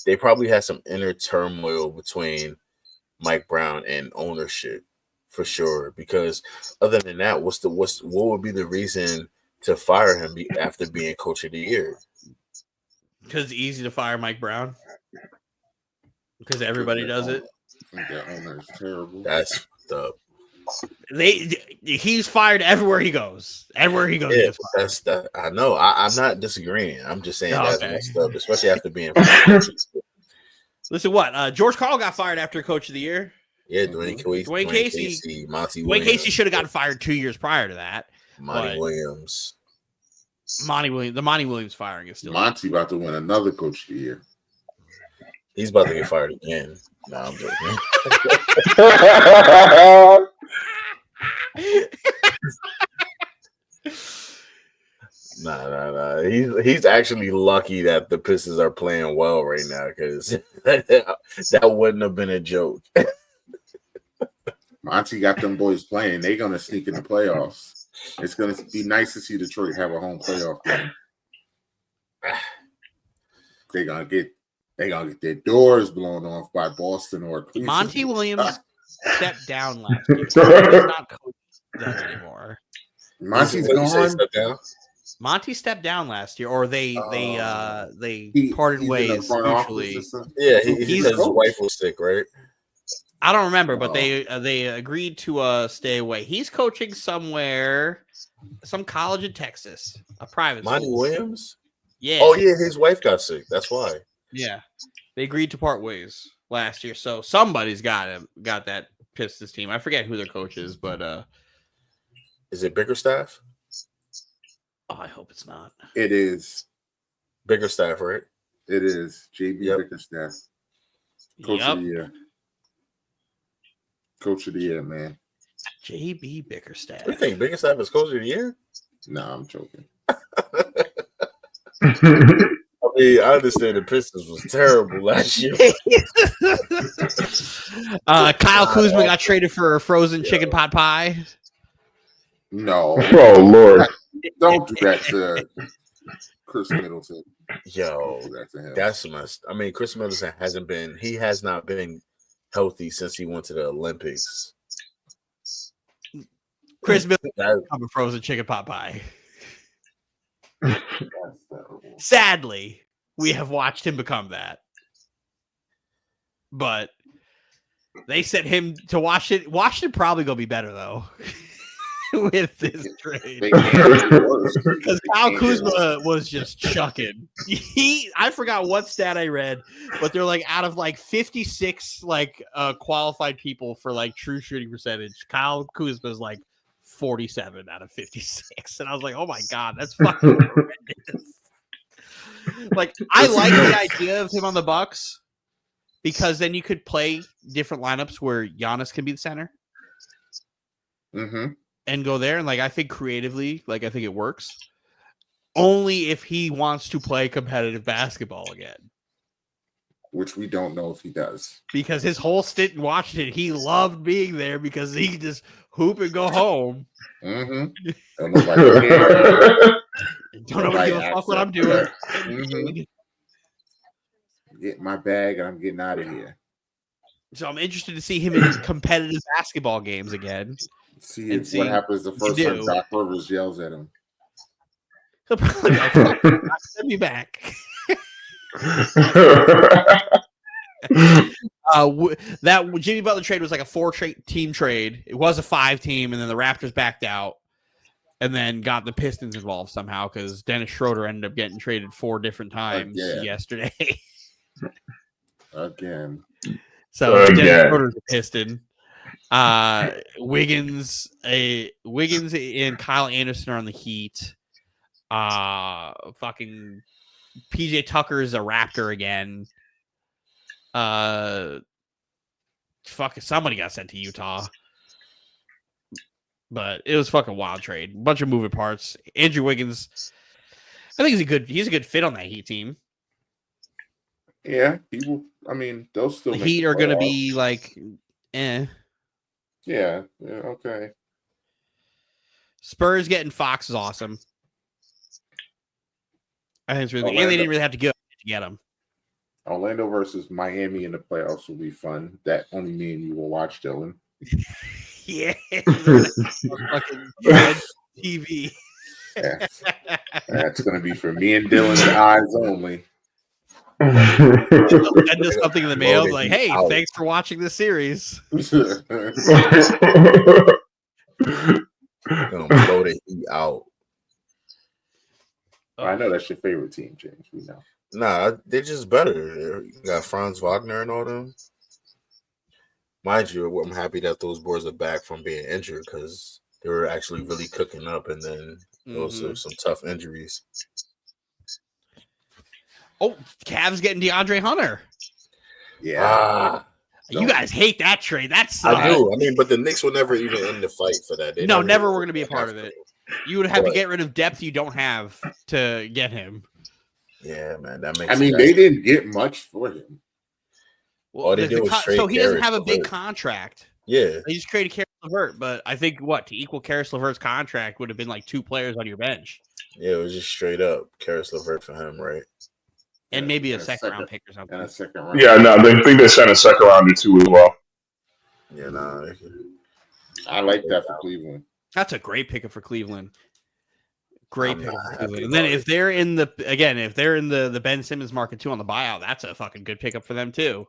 they probably had some inner turmoil between Mike Brown and ownership for sure. Because other than that, what would be the reason to fire him after being coach of the year?
Because it's easy to fire Mike Brown. Because everybody does it.
I think that owner is terrible.
That's the
he's fired everywhere he goes. Everywhere he goes,
yeah, that's that. I know. I'm not disagreeing. I'm just saying that's messed up, especially after being.
Listen, what George Karl got fired after Coach of the Year.
Yeah, Dwayne Casey, Monty.
Dwayne Casey should have gotten fired 2 years prior to that.
Monty Williams.
The Monty Williams firing is still.
Monty about to win another Coach of the Year.
He's about to get fired again. No, I'm joking. Nah. He's actually lucky that the Pistons are playing well right now, because that wouldn't have been a joke.
Monty got them boys playing. They're gonna sneak in the playoffs. It's gonna be nice to see Detroit have a home playoff game. They're gonna get their doors blown off by Boston or Cleveland.
Monty Williams stepped down last year. He's not coaching them anymore.
Monty's gone.
Monty stepped down last year, or they parted ways mutually.
Yeah, his wife was sick, right?
I don't remember, but they agreed to stay away. He's coaching somewhere, some college in Texas, a private
Monty
school.
Williams?
Yeah.
Oh, yeah, his wife got sick. That's why.
Yeah. They agreed to part ways last year. So somebody's got that Pistons team. I forget who their coach is, but
is it Bickerstaff?
Oh, I hope it's not.
It is.
Bickerstaff, right?
It is. JB Bickerstaff. Coach of the Year. Coach of the Year, man.
JB Bickerstaff.
You think Bickerstaff is Coach of the Year?
No, I'm joking.
I mean, I understand the Pistons was terrible last year.
Kyle Kuzma got traded for a frozen chicken pot pie.
No.
Oh, Lord.
Don't do that to Chris Middleton.
Yo, that's messed. I mean, Chris Middleton has not been healthy since he went to the Olympics.
Chris Middleton become a frozen chicken pot pie. Sadly, we have watched him become that. But they sent him to Washington. Washington probably gonna be better though with this trade. Because Kyle Kuzma was just chucking. I forgot what stat I read, but they're like out of like 56 qualified people for like true shooting percentage, Kyle Kuzma is like 47 out of 56. And I was like, oh my God, that's fucking horrendous. Like, I like the idea of him on the Bucks because then you could play different lineups where Giannis can be the center.
Mm-hmm.
And go there. And I think creatively, I think it works. Only if he wants to play competitive basketball again.
Which we don't know if he does.
Because his whole stint in Washington, he loved being there because he could just hoop and go home.
Mm-hmm. Don't nobody
give a fuck what I'm doing.
Mm-hmm. Get my bag and I'm getting out of here.
So I'm interested to see him in competitive basketball games again.
See what happens the first time Doc Rivers yells at him.
He'll probably go, send me back. That Jimmy Butler trade was like a 4-team trade. It was a 5-team, and then the Raptors backed out, and then got the Pistons involved somehow because Dennis Schroeder ended up getting traded 4 different times yesterday.
Again.
So Dennis Schroeder's a Piston. Wiggins and Kyle Anderson are on the Heat. Fucking PJ Tucker is a Raptor again. Somebody got sent to Utah. But it was fucking wild trade. Bunch of moving parts. Andrew Wiggins, I think he's a good fit on that Heat team.
Yeah, people. I mean, they'll still.
The Heat are going to be like,
Yeah. Okay.
Spurs getting Fox is awesome. I think it's really, and they didn't really have to go to get him.
Orlando versus Miami in the playoffs will be fun. That only me and you will watch, Dylan.
Yeah. Fucking TV.
That's going to be for me and Dylan's eyes only.
Send us something in the mail like, hey, thanks for watching this series.
Gonna blow the Heat out.
I know that's your favorite team, James. We know.
Nah, they're just better. You got Franz Wagner and all them. Mind you, I'm happy that those boys are back from being injured because they were actually really cooking up, and then those are some tough injuries.
Oh, Cavs getting DeAndre Hunter.
Yeah.
You guys hate that trade. That's
I do. I mean, but the Knicks will never even end the fight for that.
Never were going to be a part of it. You would have to get rid of depth you don't have to get him.
Yeah, man, that makes.
I mean, they didn't get much for him.
Well, so he doesn't have a big contract.
Yeah,
they just traded Karis LeVert, but I think to equal Karis LeVert's contract would have been like 2 players on your bench.
Yeah, it was just straight up Karis LeVert for him, right?
And maybe a second round pick or something.
And a second round.
Yeah, no, they think they sent a second rounder too as well.
Yeah, nah.
I like that for Cleveland.
That's a great pickup for Cleveland. Great pickup for Cleveland. And then if they're in the Ben Simmons market too on the buyout, that's a fucking good pickup for them too.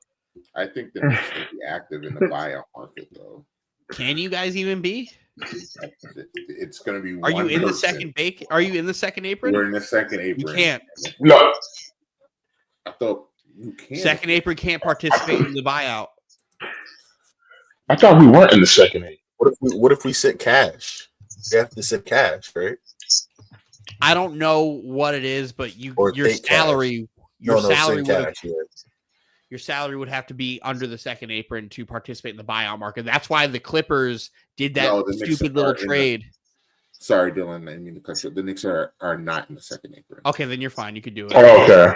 I think the Knicks will be active in the buyout market though.
Can you guys even be?
It's going to be.
Are you in the second bake? Are you in the second apron?
We're in the second apron.
You can't.
No.
I thought you can.
Second apron can't participate in the buyout.
I thought we weren't in the second apron.
What if we sit cash? You have to sit cash, right?
I don't know what it is, but your salary would have to be under the second apron to participate in the buyout market. That's why the Clippers did that stupid little trade.
Sorry, Dylan. I mean, the Knicks are not in the second apron.
Okay, then you're fine. You could do it.
Oh, okay.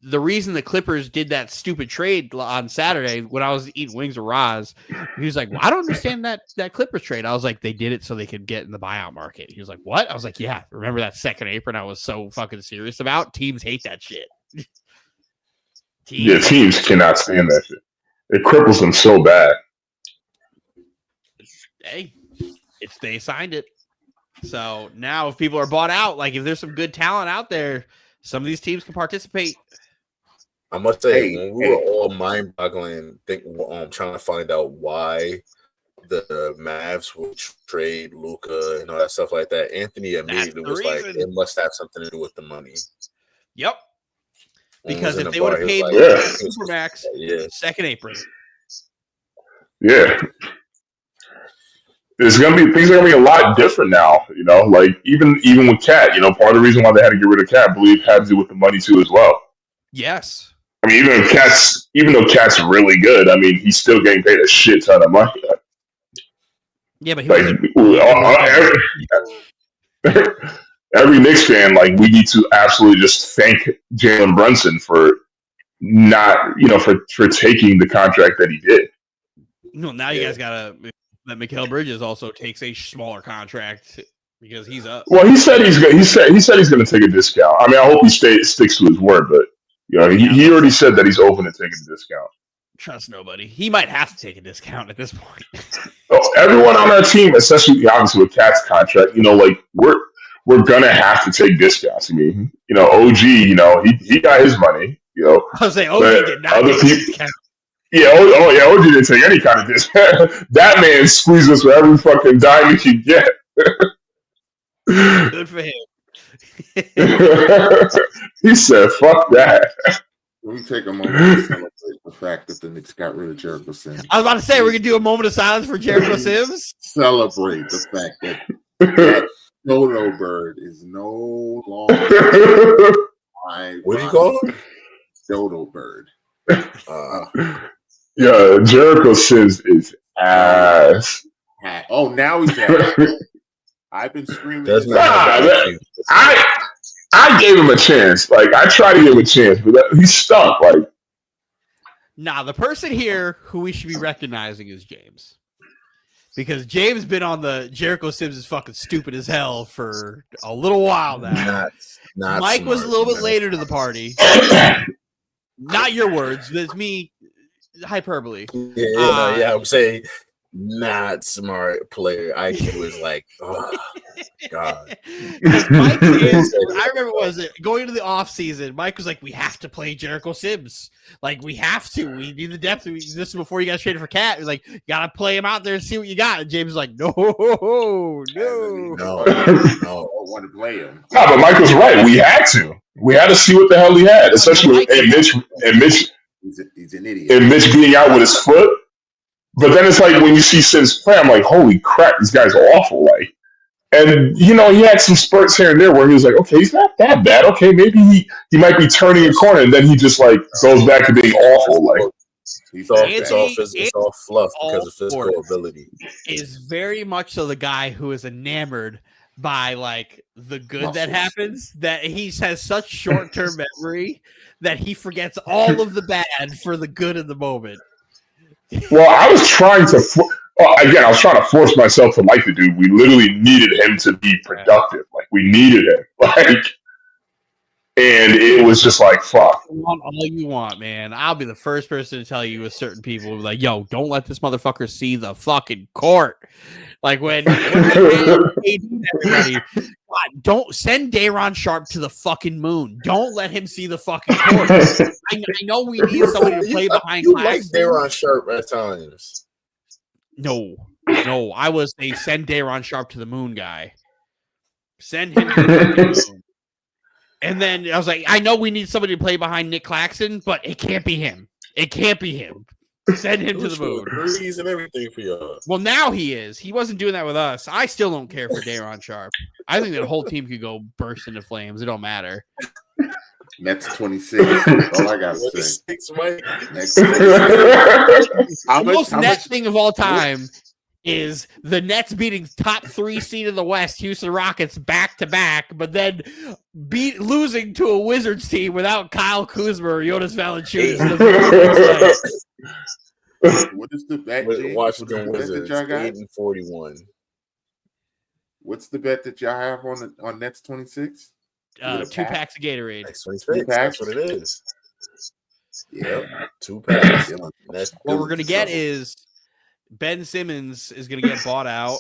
The reason the Clippers did that stupid trade on Saturday when I was eating wings with Roz, he was like, well, I don't understand that Clippers trade. I was like, they did it so they could get in the buyout market. He was like, what? I was like, yeah, remember that second apron I was so fucking serious about? Teams hate that shit.
Teams cannot stand that shit. It cripples them so bad.
Hey, they signed it. So now if people are bought out, like if there's some good talent out there, some of these teams can participate.
I must say, when we were all mind-boggling, trying to find out why the Mavs would trade Luka and all that stuff like that, Anthony immediately was like, it must have something to do with the money.
Yep. Because if they would have paid Supermax, second apron.
Yeah. Things are gonna be a lot different now, like even with Cat, part of the reason why they had to get rid of Cat, I believe, had to do with the money too as well.
Yes.
I mean, even though Cat's really good, I mean, he's still getting paid a shit ton of money.
Yeah, but
every Knicks fan, we need to absolutely just thank Jalen Brunson for not, for taking the contract that he did.
No, now you guys gotta. That Mikal Bridges also takes a smaller contract because he's up.
Well, he said he's going to take a discount. I mean, I hope he sticks to his word, but he already said that he's open to taking a discount.
Trust nobody. He might have to take a discount at this point.
Everyone on our team, especially obviously with Cat's contract, we're gonna have to take discounts. I mean, OG, he got his money.
I was saying OG did not take a discount.
Yeah, yeah, OG didn't take any kind of diss. That man squeezed us for every fucking dime he could get.
Good for him.
He said, "Fuck that."
Let me take a moment to celebrate the fact that the Knicks got rid of Jericho Sims.
I was about to say, we're gonna do a moment of silence for Jericho Sims.
Celebrate the fact that Dodo Bird is no longer
What do you call him?
Dodo Bird.
Yeah, Jericho Sims is ass.
Oh, now he's ass. I've been screaming.
Does not have the
I gave him a chance. Like, I tried to give him a chance, but he stunk. Like,
nah, the person here who we should be recognizing is James. Because James been on the Jericho Sims is fucking stupid as hell for a little while now.
Not
Mike
smart,
was a little bit later to the party. Not your words, but it's me hyperbole.
Yeah, I'm saying not smart player. IQ was like, oh God.
Mike is, I remember was it going into the off season, Mike was like, we have to play Jericho Sims. Like, we have to. We need the depth. This is before you got traded for Cat. He's like, you gotta play him out there and see what you got. And James was like, no.
I want to play him.
No, but Mike was right. We had to. We had to see what the hell he had, especially Mitch.
He's an idiot.
And Mitch being out with his foot. But then it's like when you see Sims play, I'm like, holy crap, this guy's awful. Like, and he had some spurts here and there where he was like, okay, he's not that bad. Okay, maybe he might be turning a corner, and then he just like goes back to being awful. Like,
it's all fluff because of physical ability.
Is very much so the guy who is enamored by like the good that happens, that he has such short-term memory that he forgets all of the bad for the good in the moment.
Well, I was trying to force myself to like the dude. We literally needed him to be productive. Like, we needed him. Like, and it was just like, fuck.
All you want, man. I'll be the first person to tell you with certain people, like, yo, don't let this motherfucker see the fucking court. Like when everybody, God, don't send Day'Ron Sharp to the fucking moon. Don't let him see the fucking court. I know we need somebody to play behind
You
Claxton.
like Day'Ron Sharp at times.
No. I was a send Day'Ron Sharp to the moon guy. Send him to the fucking moon. And then I was like, I know we need somebody to play behind Nick Claxton, but it can't be him. It can't be him. Send him to the moon.
Threes and everything for y'all.
Well, now he is. He wasn't doing that with us. I still don't care for Day'Ron Sharp. I think that whole team could go burst into flames. It don't matter.
Nets 26. All I got to say.
The most Nets thing of all time is the Nets beating top 3 seed in the West, Houston Rockets, back to back, but then losing to a Wizards team without Kyle Kuzma or Jonas Valanciunas.
What is the bet?
Washington Wizards 8-41.
What's the bet that y'all have on Nets 26?
2 packs of Gatorade.
Nets 26. That's what it is. Yep, 2 packs.
What we're gonna get is Ben Simmons is gonna get bought out.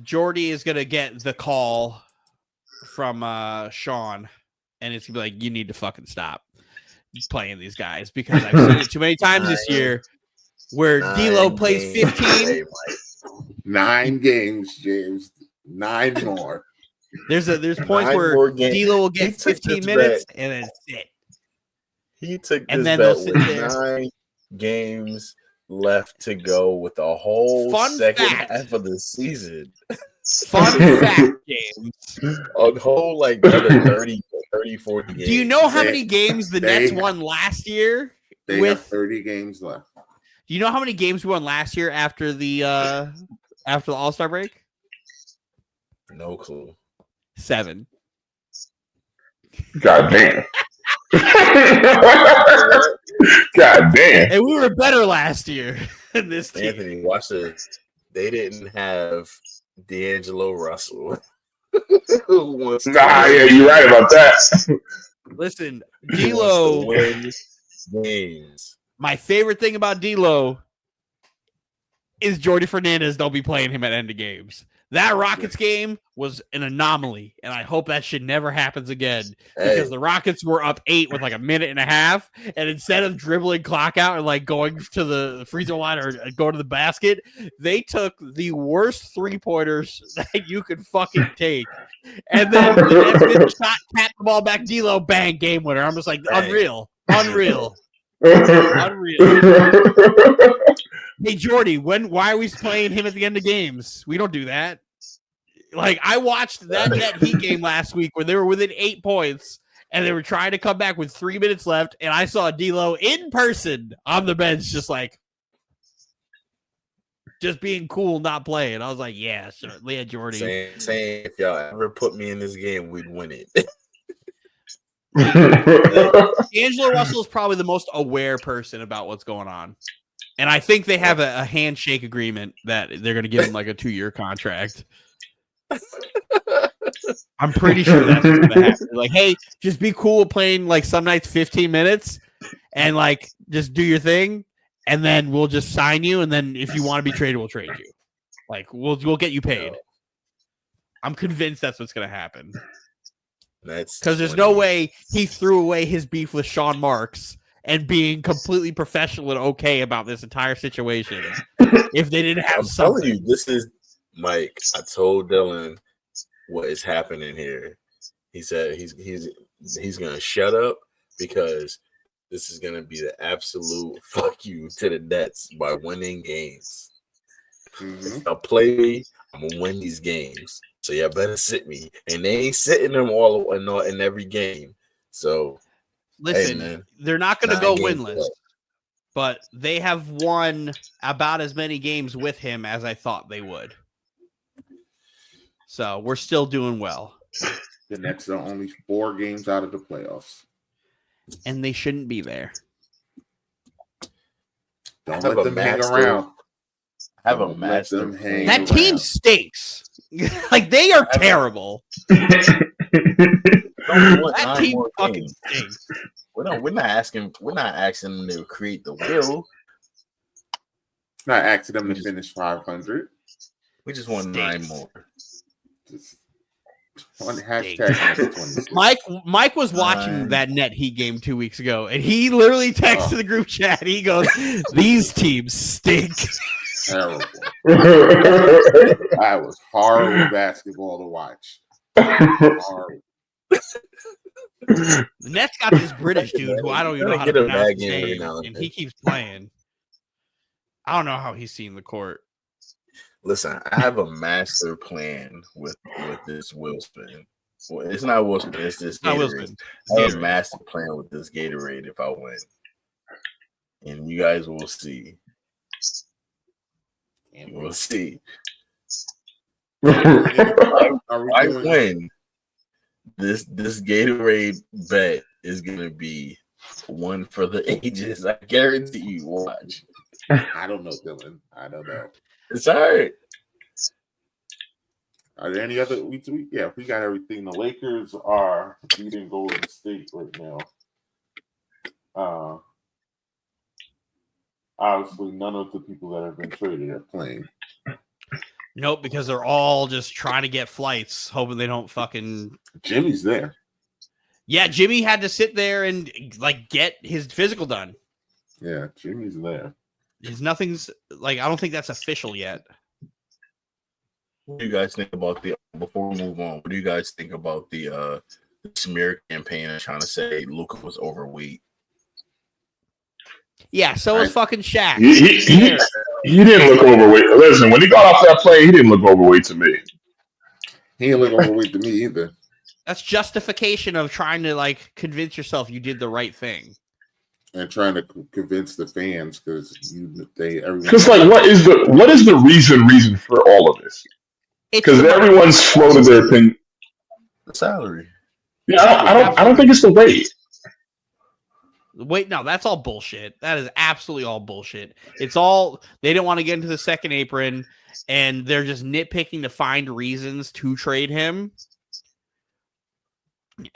Jordy is gonna get the call from Sean, and it's gonna be like, you need to fucking stop playing these guys because I've seen it too many times this year where D'Lo plays 15.
9 games, James. 9 more.
There's points where D'Lo will get 15 minutes and then sit.
He took this bet with 9 games left to go with the whole second half of the season.
Fun fact, James.
A whole like 30, 40 games.
Do you know how many games the Nets won last year?
They have 30 games left.
Do you know how many games we won last year after the All-Star break?
No clue.
7.
God damn. God damn.
And we were better last year than this team.
Anthony, watch this. They didn't have D'Angelo Russell.
Yeah, you're right about that.
Listen, D'Lo
win games.
My favorite thing about D'Lo is Jordy Fernandez don't be playing him at end of games. That Rockets game was an anomaly, and I hope that shit never happens again because the Rockets were up 8 with like a minute and a half, and instead of dribbling clock out and like going to the free throw line or going to the basket, they took the worst 3-pointers that you could fucking take. And then the next minute shot, tap the ball back, D'Lo, bang, game winner. I'm just like, unreal. Hey, Jordy, why are we playing him at the end of games? We don't do that. Like, I watched that Net Heat game last week where they were within 8 points and they were trying to come back with 3 minutes left, and I saw D'Lo in person on the bench just being cool, not playing. I was like, yeah, sure. Leah Jordy.
Saying if y'all ever put me in this game, we'd win it.
D'Angelo Russell is probably the most aware person about what's going on. And I think they have a handshake agreement that they're going to give him like a 2-year contract. I'm pretty sure that's what's going to happen. Like, hey, just be cool playing like some nights 15 minutes and like just do your thing. And then we'll just sign you. And then if you want to be traded, we'll trade you. Like we'll get you paid. I'm convinced that's what's going to happen.
That's
because there's no way he threw away his beef with Sean Marks and being completely professional and okay about this entire situation if they didn't have something.
Telling you, this is Mike. I told Dylan what is happening here. He said he's gonna shut up because this is gonna be the absolute fuck you to the Nets by winning games. If y'all play me, I'm gonna win these games. So y'all better sit me, and they ain't sitting them all in every game. So
listen,
hey,
they're not going to go winless, but they have won about as many games with him as I thought they would. So we're still doing well.
The Nets are only 4 games out of the playoffs,
and they shouldn't be there.
Don't let them hang around.
Have a master plan.
That team stinks. Like they are terrible. That team fucking stinks.
We're not asking them to create the will.
Not asking them to finish 500.
We just want 9 more.
Just one hashtag.
Mike was watching that Net Heat game 2 weeks ago, and he literally texted the group chat. He goes, "These teams stink."
Terrible. That was horrible basketball to watch. Horrible.
The Nets got this British dude who I don't even know how to pronounce his name, and he keeps playing. I don't know how he's seen the court.
Listen, I have a master plan with this Will Spin. Well, it's not Will Spin, it's this Gatorade. I have a master plan with this Gatorade if I win. And you guys will see. We'll see. I win. This Gatorade bet is gonna be one for the ages. I guarantee you. Watch.
I don't know, Dylan. I don't know.
It's all right.
Are there any other? We got everything. The Lakers are beating Golden State right now. Obviously, none of the people that have been traded are playing.
Nope, because they're all just trying to get flights, hoping they don't fucking.
Jimmy's there.
Yeah, Jimmy had to sit there and like get his physical done.
Yeah, Jimmy's there.
Nothing's like I don't think that's official yet.
What do you guys think about before we move on? What do you guys think about the smear campaign and trying to say Luka was overweight?
Yeah, so was fucking Shaq.
He didn't look overweight. Listen, when he got off that plane, he didn't look overweight to me.
He didn't look overweight to me either.
That's justification of trying to like convince yourself you did the right thing.
And trying to convince the fans because
like what is the reason for all of this? Because everyone's floated their opinion.
The salary.
Yeah, I don't think it's the weight.
Wait, no, that's all bullshit. That is absolutely all bullshit. It's all they don't want to get into the second apron, and they're just nitpicking to find reasons to trade him.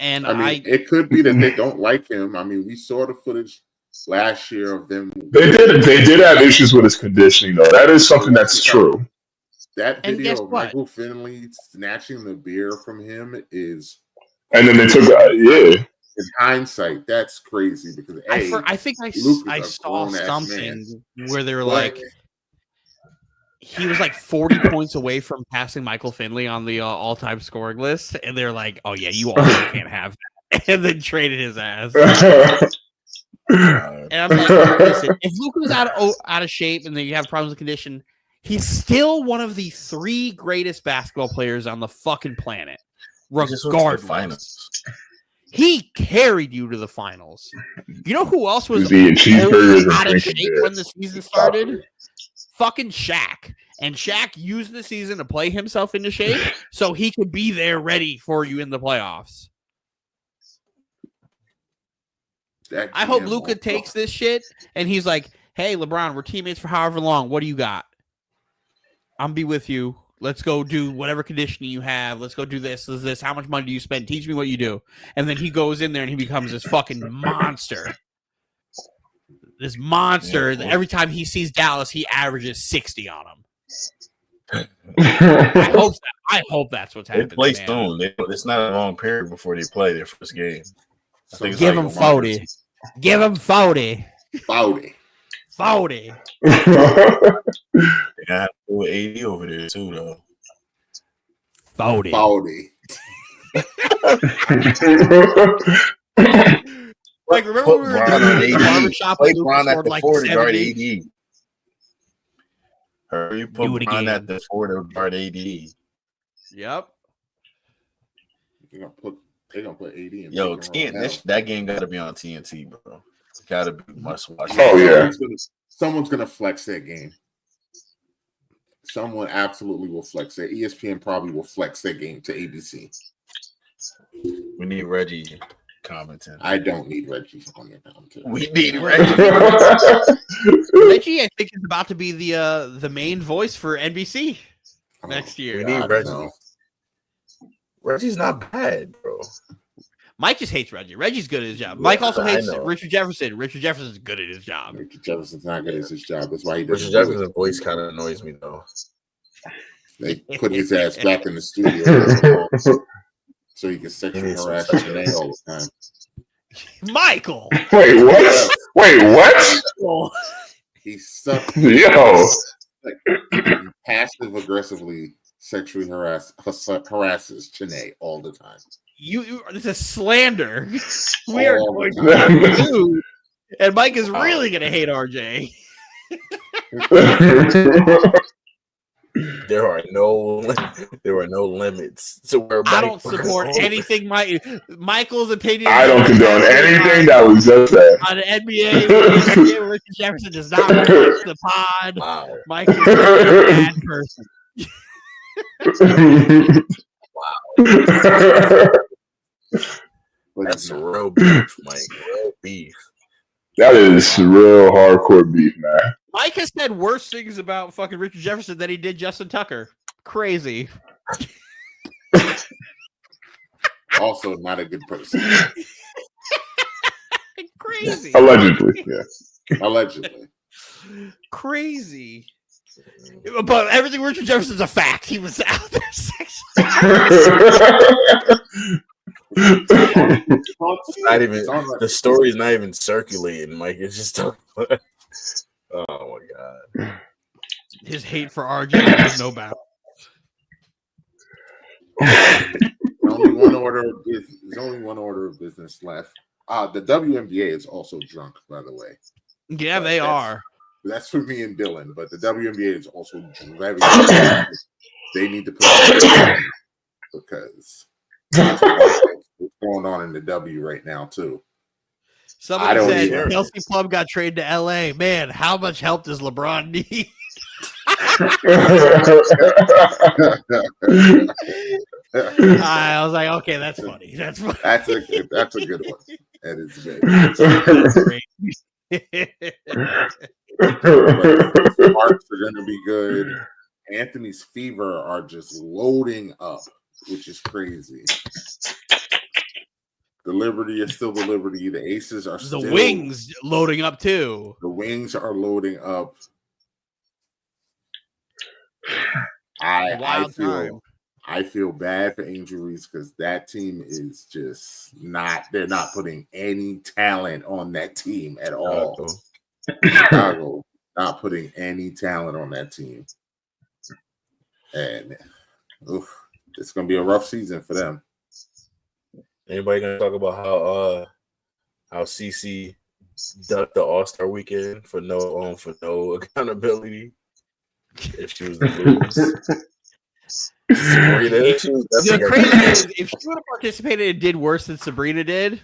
And
I mean, it could be that they don't like him. I mean, we saw the footage last year of them.
They did have issues with his conditioning, though. That is something that's true.
That
And guess
video of
what?
Michael Finley snatching the beer from him is.
And then they took,
in hindsight, that's crazy because
I think I saw something where they were like, he was like 40 points away from passing Michael Finley on the all-time scoring list, and they're like, "Oh yeah, you also can't have that," and then traded his ass. And I'm like, listen, if Luka's out of shape and then you have problems with condition, he's still one of the 3 greatest basketball players on the fucking planet, regardless. He carried you to the finals. You know who else was out of shape when the season started? Fucking Shaq. And Shaq used the season to play himself into shape so he could be there ready for you in the playoffs. I hope Luka takes this shit and he's like, hey, LeBron, we're teammates for however long. What do you got? I'm be with you. Let's go do whatever conditioning you have. Let's go do this. How much money do you spend? Teach me what you do. And then he goes in there and he becomes this fucking monster. This monster. Yeah. Every time he sees Dallas, he averages 60 on him. I hope that's what's happening.
They play soon. It's not a long period before they play their first game.
Give him 40. Give him 40.
40.
40.
They got to do 80 over there too, though.
40.
40.
Like, remember when we were in the barbershop and Luka scored like 70?
You put Bron at the 4 to guard AD.
Yep.
They're gonna put AD in.
Yo, that game got to be on TNT, bro. Got to be must watch.
Oh yeah.
Someone's gonna flex that game. Someone absolutely will flex that. ESPN probably will flex that game to ABC.
We need Reggie commenting.
I don't need Reggie on your commenting.
We need Reggie.
Reggie, I think, is about to be the main voice for NBC next year.
We need Reggie. No. Reggie's not bad, bro.
Mike just hates Reggie. Reggie's good at his job. Mike also hates Richard Jefferson. Richard Jefferson's good at his job.
Richard Jefferson's not good at his job. That's why he doesn't.
Richard Jefferson's voice kind of annoys me, though.
They put his ass back in the studio so he can sexually harass Janae all the time.
Michael!
Wait, what? Wait, what?
He sucked.
Yo.
Like, passive aggressively sexually harasses Janae all the time.
This is slander. We are going to do, and Mike is really going to hate RJ.
There are no limits to where
I don't support anything. Michael's opinion.
I don't condone anything that was just said
on the NBA. Richard Jefferson does not watch the pod. Wow. Michael's a bad person.
Wow. That's real beef, Mike. Real beef.
That is real hardcore beef, man.
Mike has said worse things about fucking Richard Jefferson than he did Justin Tucker. Crazy.
Also not a good person.
Crazy.
Allegedly, yes.
Allegedly.
Crazy. But everything Richard Jefferson's a fact. He was out there sexually.
Not even the story's not even circulating, Mike. It's just oh my god.
His hate for RJ has no bounds.
There's only one order of business left. The WNBA is also drunk, by the way.
Yeah, they are.
That's for me and Dylan, but the WNBA is also driving. They need to put it because what's going on in the W right now too.
Somebody said Kelsey Plum got traded to LA. Man, how much help does LeBron need? I was like, okay, that's funny. That's funny.
That's a good one. That is good. Sparks are going to be good. Anthony's Fever are just loading up, which is crazy. The Liberty is still the Liberty. The Aces are
The
still
Wings loading up too.
The Wings are loading up. I feel bad for Angel Reese because that team is just not. They're not putting any talent on that team at all. Chicago not putting any talent on that team, and it's gonna be a rough season for them.
Anybody gonna talk about how CC ducked the All-Star weekend for no accountability if she was to lose? Sabrina,
the crazy thing is, if she would have participated and did worse than Sabrina did, she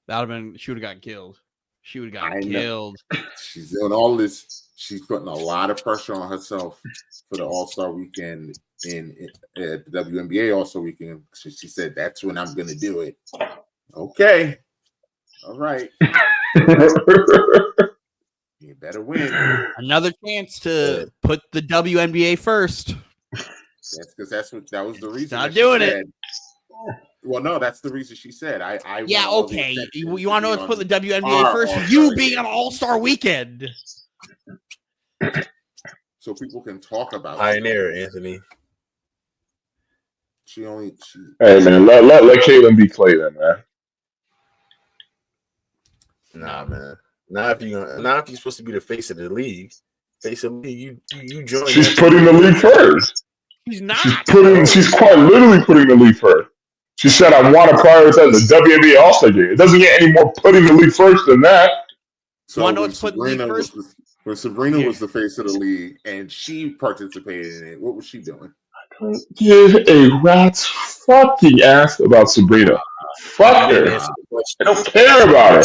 would have gotten killed. She would have gotten killed.
She's doing all this. She's putting a lot of pressure on herself for the All-Star weekend at the WNBA All-Star weekend. She said, "That's when I'm going to do it." Okay. All right. You better win.
Another chance to put the WNBA first.
Yes, because that was the reason.
Not doing it.
Well, no, that's the reason she said.
Yeah, okay. You want to know what's put the WNBA first? You being on All-Star weekend.
So people can talk about
Pioneer, Anthony.
Hey
man, let Caitlin be Caitlin, man.
Nah, man. Not if you're supposed to be the face of the league. Face of the league, you join.
She's putting the league first.
She's not.
She's quite literally putting the league first. She said, "I want to prioritize the WNBA All-Star game." It doesn't get any more putting the league first than that.
So when Sabrina was the face of the league and she participated in it, what was she doing?
I don't give a rat's fucking ass about Sabrina. Fuck her. I don't care about her.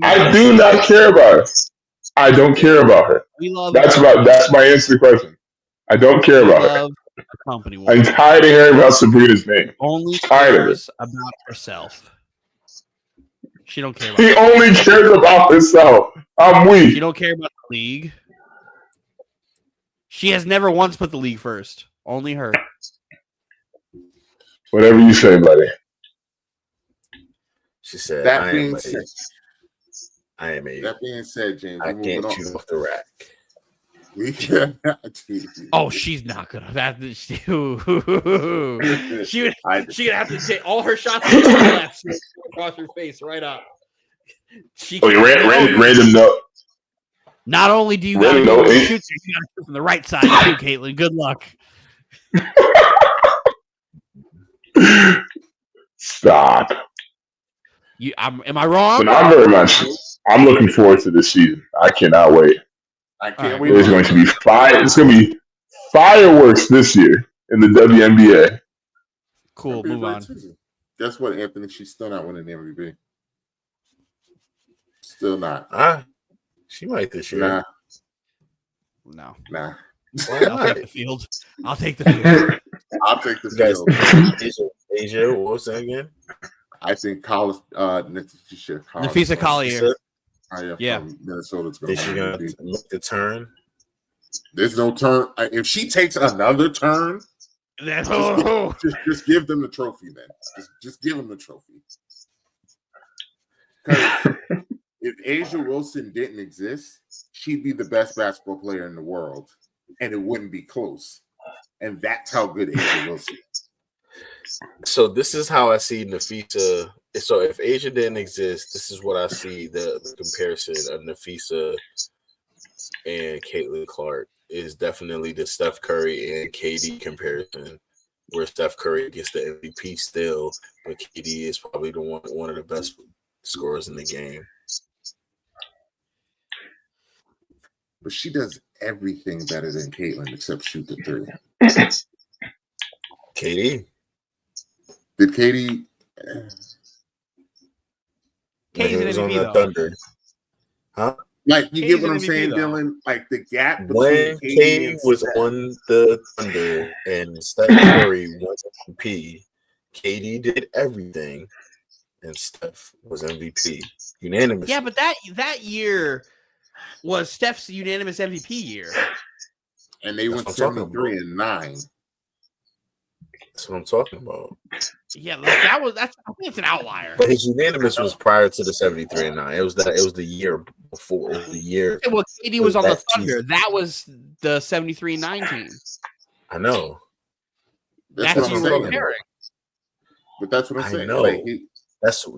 I do not care about her. I don't care about her. That's my answer to the question. I don't care about her. I'm tired of hearing about Sabrina's name.
Only cares about herself. She don't care about
She only cares about herself. I'm weak.
She don't care about the league. She has never once put the league first. Only her.
Whatever you say, buddy.
She said,
That being said, James,
I can't shoot off the rack.
Oh, she's not gonna. She would have to take all her shots to the left across her face, right up.
Random note.
Not only do you got to go shoot, you got to shoot from the right side too, Caitlin. Good luck.
Stop.
Am I wrong?
But not very much. I'm looking forward to this season. I cannot wait.
I can't wait.
There's going to be It's going to be fireworks this year in the WNBA.
Cool. Move on.
Guess what, Anthony? She's still not winning the MVP. Still not.
She might this year.
No.
Nah.
I'll take the field. I'll take the field.
Asia, what was that again?
I think college.
Nafisa Collier.
Yeah. Minnesota's going
to make the turn.
There's no turn. If she takes another turn, just give them the trophy. Then just give them the trophy. If Asia Wilson didn't exist, she'd be the best basketball player in the world, and it wouldn't be close. And that's how good Asia Wilson is.
So this is how I see Nafisa. So if Asia didn't exist, this is what I see the comparison of Nafisa and Caitlin Clark is definitely the Steph Curry and KD comparison, where Steph Curry gets the MVP still, but KD is probably the one of the best scorers in the game.
But she does everything better than Caitlin except shoot the three.
KD.
Did KD?
KD's
on the Thunder. Huh?
Like, you get what I'm saying, Dylan? Like, the gap between
when KD was on the Thunder and Steph Curry won MVP, KD did everything, and Steph was MVP. Unanimous.
Yeah, but that year was Steph's unanimous MVP year.
And they went 73-9.
That's what I'm talking about.
Yeah, that's I think it's an outlier.
But his unanimous was prior to the 73-9. It was the year before. It was the year.
Yeah, well, KD was on the Thunder.
Season.
That was the 73-9 team.
I know.
That's
what
I'm
you were
saying.
comparing.
But that's what I'm saying.
I know.
Like,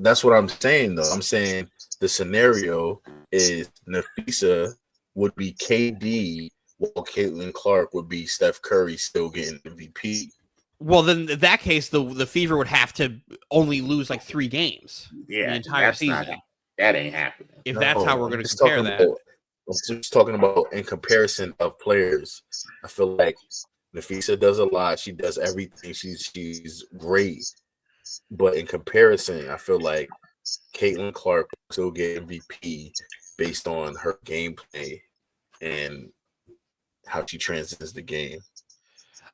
that's what I'm saying, though. I'm saying the scenario is Nafisa would be KD, while Caitlin Clark would be Steph Curry still getting MVP.
Well, then in that case, the Fever would have to only lose like 3 games the entire season.
That ain't happening.
If that's how we're going to compare that.
I'm just talking about in comparison of players. I feel like Nafisa does a lot. She does everything. She's great. But in comparison, I feel like Caitlin Clark will still get MVP based on her gameplay and how she transcends the game.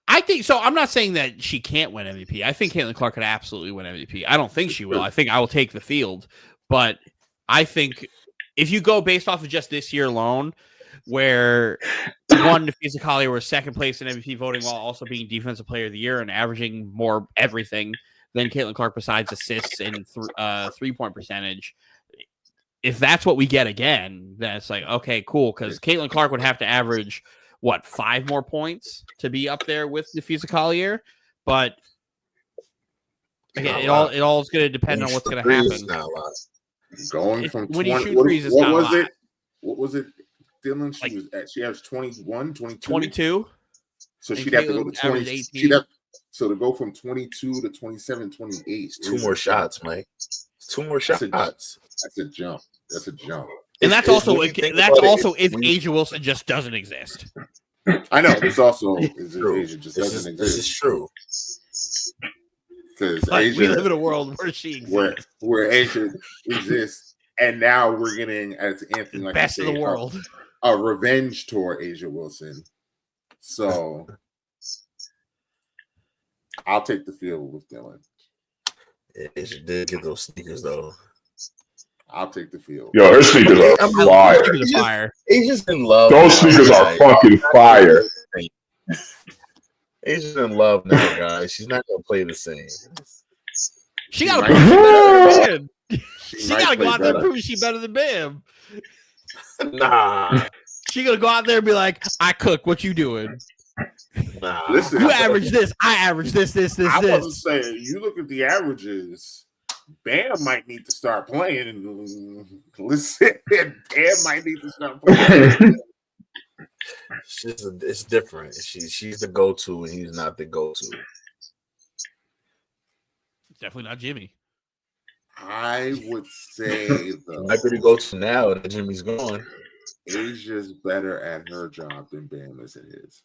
I think so. I'm not saying that she can't win MVP. I think Caitlin Clark could absolutely win MVP. I don't think she will. I think I will take the field. But I think if you go based off of just this year alone, where one, Nafisa Collier was second place in MVP voting while also being Defensive Player of the Year and averaging more everything than Caitlin Clark besides assists and 3-point percentage. If that's what we get again, then it's like, okay, cool. Because Caitlin Clark would have to average, 5 more points to be up there with Nafisa Collier? But again, it all is going to depend on what's going to happen.
Going from
when
20,
you shoot threes, it's
what
not
was
a lot.
it? What was it, Dylan? She has 21,
22.
So
and
she'd have to go to
Caitlin averaged
20.
18.
So to go from 22 to 27, 28.
It's 2 more shots, Mike. It's 2 more shots.
That's a jump. That's a jump.
And that's also if A'ja Wilson just doesn't exist.
I know. It's also A'ja just doesn't exist.
This is true.
Because
we live in a world where she exists.
Where A'ja exists, and now we're getting, as Anthony like
best
to say,
of the world,
a revenge tour A'ja Wilson. So I'll take the field with Dylan.
A'ja did get those sneakers though.
I'll take the field.
Yo, her sneakers are fire.
A'ja's in love.
Those sneakers are fucking fire.
A'ja's in love now, guys. She's not gonna play the same.
She gotta prove she's better than Bam. She gotta go out there and prove she's better than Bam.
Nah.
She gonna go out there and be like, I cook, what you doing?
Nah.
Listen,
you average this, I average this.
I wasn't saying, you look at the averages, Bam might need to start playing. Listen, Bam might need to start playing.
It's different. She's the go-to, and he's not the go-to.
Definitely not Jimmy.
I would say
might be the go-to now that Jimmy's gone.
A'ja's better at her job than Bam is at his.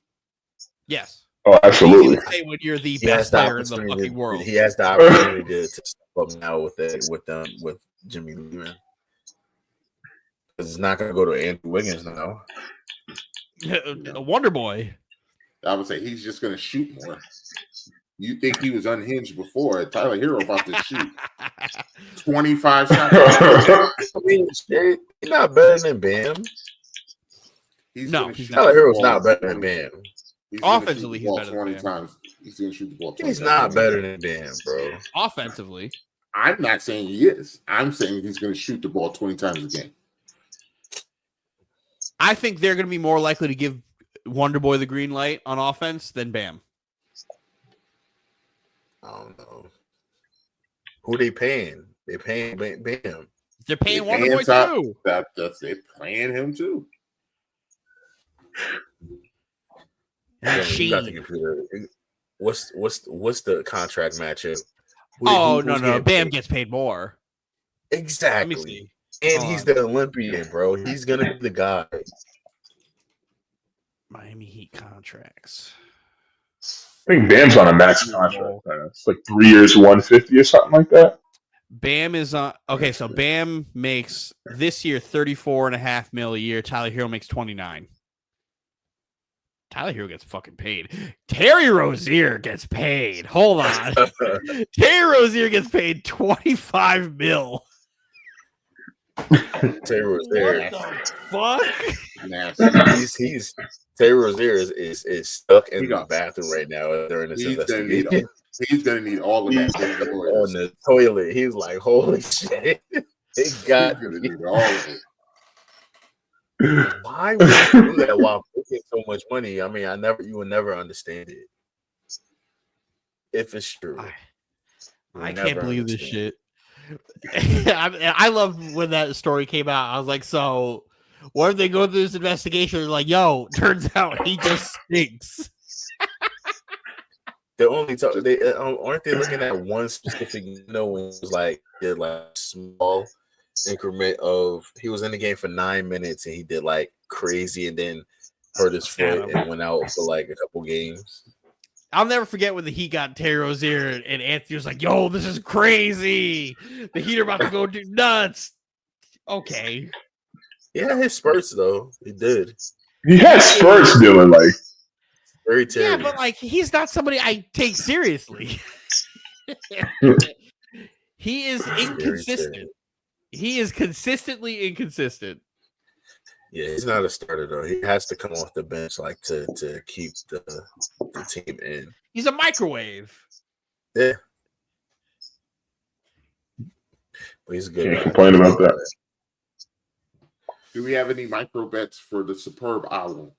Yes.
Oh, absolutely.
Say when you're the best player in the fucking world.
He has the opportunity to step up now with Jimmy leaving. It's not going to go to Andrew Wiggins now.
A Wonder Boy.
I would say he's just going to shoot more. You think he was unhinged before? Tyler Hero about to shoot 25 shots.
I mean, he's not better than Bam. Tyler Hero's not better than Bam.
Offensively, he's better than Bam.
Times. He's going to shoot the ball 20
He's not better than Bam, bro.
Offensively.
I'm not saying he is. I'm saying he's going to shoot the ball 20 times a game.
I think they're going to be more likely to give Wonder Boy the green light on offense than Bam.
I don't know. Who they paying? They paying Bam.
They're paying Wonder Boy too.
They're paying him too.
You got the computer. What's the contract matchup?
No. Bam gets paid more.
Exactly.
Let me see.
And he's the Olympian, bro. He's gonna be the guy.
Miami Heat contracts.
I think Bam's on a max contract. It's like 3 years, 150 or something like that.
Bam is on. Okay, so Bam makes this year $34.5 million a year. Tyler Hero makes 29. Tyler Hero gets fucking paid. Terry Rozier gets paid. Hold on. Terry Rozier gets paid $25 million.
Terry Rozier.
Fuck.
He's Terry Rozier is stuck in the bathroom right now during this investigation.
He's gonna need all of that
on the toilet. He's like, holy shit. They got me.
All of it.
Why would you do that while making so much money? I mean, you will never understand it. If it's true.
I can't believe this shit. I love when that story came out. I was like, so what if they go through this investigation? They're like, yo, turns out he just stinks.
They only talk. They aren't they looking at one specific? When it was like did like small increment of he was in the game for 9 minutes and he did like crazy and then hurt his foot and went out for like a couple games.
I'll never forget when the Heat got Terry Rozier and Anthony was like, "Yo, this is crazy. The Heat are about to go do nuts." Okay.
He had his spurts though. He did.
He had spurts doing like.
Very Terry.
Yeah, but like he's not somebody I take seriously. He is inconsistent. He is consistently inconsistent.
Yeah, he's not a starter though. He has to come off the bench like to keep the team in.
He's a microwave.
Yeah. But he's a good.
Can't complain about that.
Do we have any micro bets for the Superb album?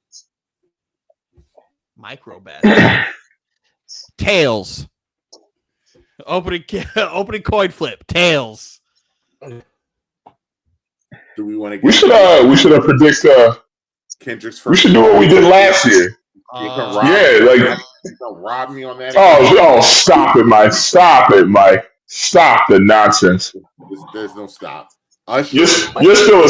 Micro bet. Tails. Opening coin flip. Tails.
Do we want to?
We should predict.
Kendrick's first.
We should do what we did last year.
You can rob me on that.
Oh, stop it, Mike! Stop it, Mike! Stop the nonsense.
There's no stop. Usher,
you're still a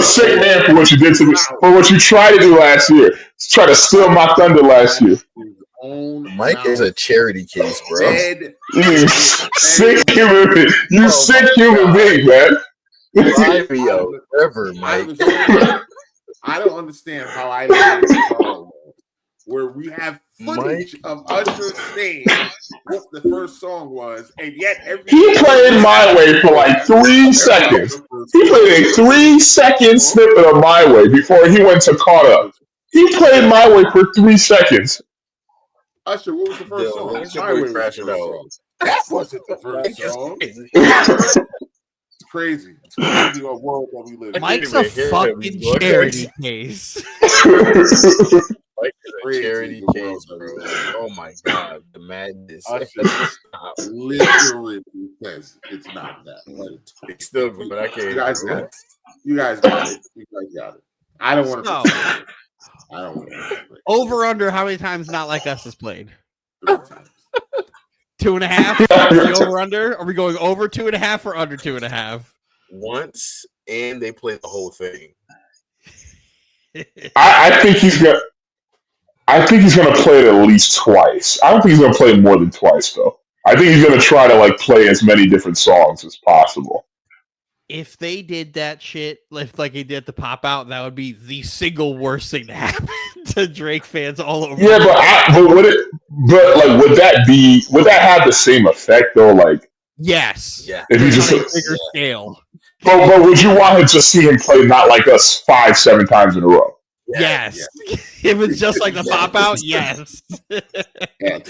sick man for what you did to me, for what you tried to do last year. Try to steal my thunder last year.
Mike is a charity case, bro.
You sick human being. You sick human being, man.
Forever, Mike.
I don't understand how I live in this song where we have footage of Usher saying what the first song was, and yet
he played My Way for like 3 seconds. He played a 3-second snippet of My Way before he went to Caught Up. He played My Way for 3 seconds.
Usher, what was the first song?
My Way was the first song.
That wasn't the first song. It's crazy. It's crazy what world that we live in.
Mike's a fucking charity case.
Mike is a charity case, bro. Oh my god, the madness.
Literally says it's not that. But
it's still good, but I can't.
You guys got it. You guys got it. I don't want to. I don't want to.
Over under how many times Not Like Us is played? 3 times. 2.5? Over under? Are we going over 2.5 or under 2.5?
Once, and they played the whole thing.
I think he's gonna. I think he's gonna play it at least twice. I don't think he's gonna play it more than twice, though. I think he's gonna try to like play as many different songs as possible.
If they did that shit, like he did the pop out, that would be the single worst thing to happen to Drake fans all over.
Yeah, would that have the same effect though? Like,
yes,
yeah.
If you just
on a bigger scale.
But would you want to just see him play Not Like Us 5-7 times in a row?
Yes. If it's just like the pop out, yes.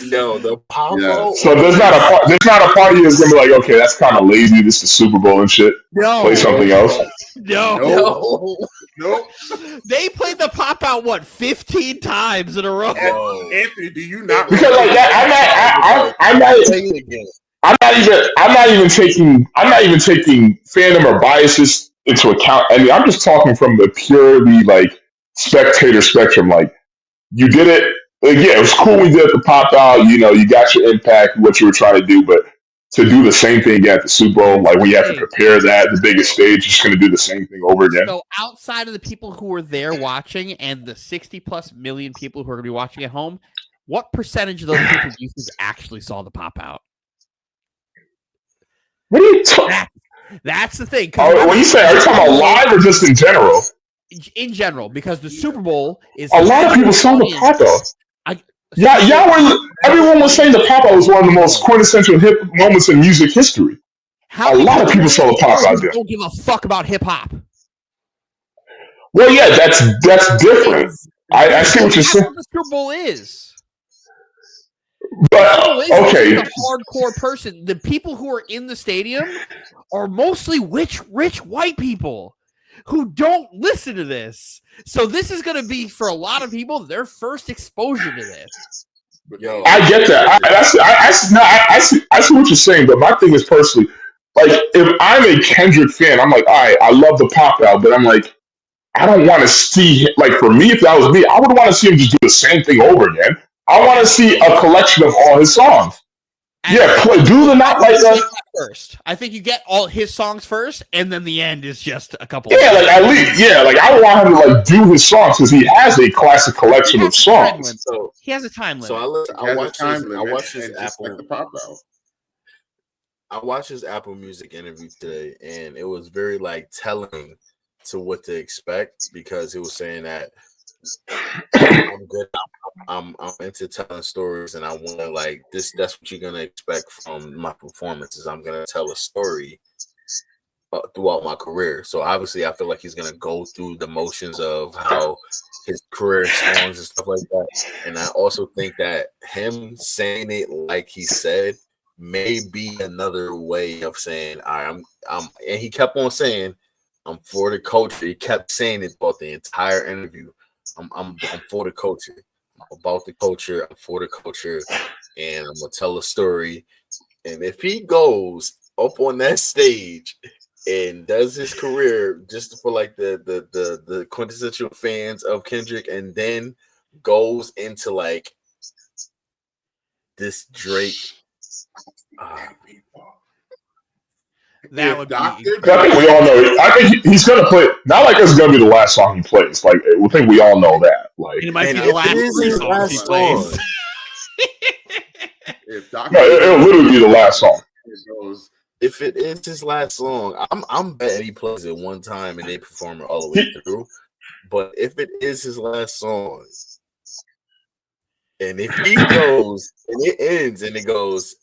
No, the pop out.
So there's not a party that's gonna be like, okay, that's kind of lazy. This is the Super Bowl and shit.
No.
Play something else.
No. They played the pop out 15 times in a row.
Anthony, do you not?
Because like that, I'm not even taking fandom or biases into account. I mean, I'm just talking from the purely like spectator spectrum. Like, you did it. Like, yeah, it was cool when you did the pop out. You know, you got your impact, what you were trying to do, but to do the same thing again at the Super Bowl, like when you have to prepare that, the biggest stage, you're just going to do the same thing over again.
So outside of the people who were there watching and the 60+ million people who are going to be watching at home, what percentage of those people do you think actually saw the pop out?
What are you talking?
That's the thing.
When you say, are you talking about live or just in general?
In general, because the Super Bowl is
a lot of people saw the pop out. Everyone was saying the pop out was one of the most quintessential hip moments in music history. A lot of people saw the pop out there.
Don't give a fuck about hip hop.
Well, yeah, that's different. I see what you're saying.
That's what the Super Bowl is.
But okay,
the hardcore person. The people who are in the stadium are mostly rich white people who don't listen to this. So this is going to be, for a lot of people, their first exposure to this.
Yo,
I get that. I see what you're saying, but my thing is personally, like, if I'm a Kendrick fan, I'm like, all right, I love the pop out, but I'm like, I don't want to see, like, for me, if that was me, I would want to see him just do the same thing over again. I want to see a collection of all his songs. Do the not like
first. I think you get all his songs first, and then the end is just a couple.
Yeah, like at least, like I would want him to like do his songs because he has a classic collection of songs.
So he has a time limit.
So I watched his
Apple. Like the pop out.
I watched his Apple Music interview today, and it was very like telling to what to expect because it was saying that I'm good. I'm into telling stories, and I want to like this. That's what you're gonna expect from my performances. I'm gonna tell a story throughout my career. So obviously, I feel like he's gonna go through the motions of how his career songs and stuff like that. And I also think that him saying it like he said may be another way of saying I'm. And he kept on saying, "I'm for the culture." He kept saying it throughout the entire interview. I'm for the culture. I'm about the culture. I'm for the culture, and I'm gonna tell a story. And if he goes up on that stage and does his career just for like the quintessential fans of Kendrick, and then goes into like this Drake.
That would be.
I think we all know. I think he's gonna play. Not like it's gonna be the last song he plays. Like we think we all know that. Like
it might be the last songs he plays.
It'll literally be the last song.
If it is his last song, I'm betting he plays it one time and they perform it all the way through. But if it is his last song, and if he goes and it ends and it goes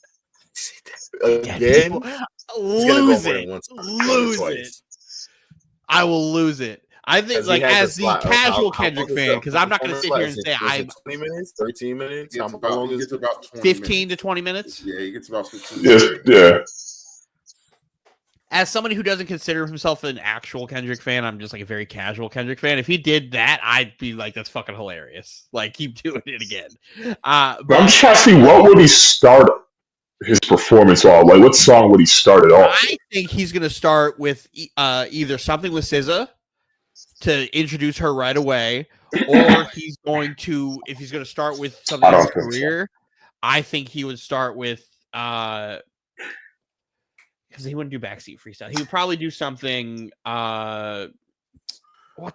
again,
lose it. I will lose it. I think, like, as the casual Kendrick fan, because I'm not going to sit here and say I'm
20 minutes, 13 minutes.
How long is it? About
15 to 20 minutes.
Yeah, he gets about 15.
Yeah.
As somebody who doesn't consider himself an actual Kendrick fan, I'm just like a very casual Kendrick fan. If he did that, I'd be like, that's fucking hilarious. Like, keep doing it again.
But I'm just trying to see, what would he start his performance off? Like, what song would he start it off?
I think he's going to start with either something with SZA to introduce her right away, or he's going to, if he's going to start with something in his career, I think he would start with because he wouldn't do backseat freestyle. He would probably do something. What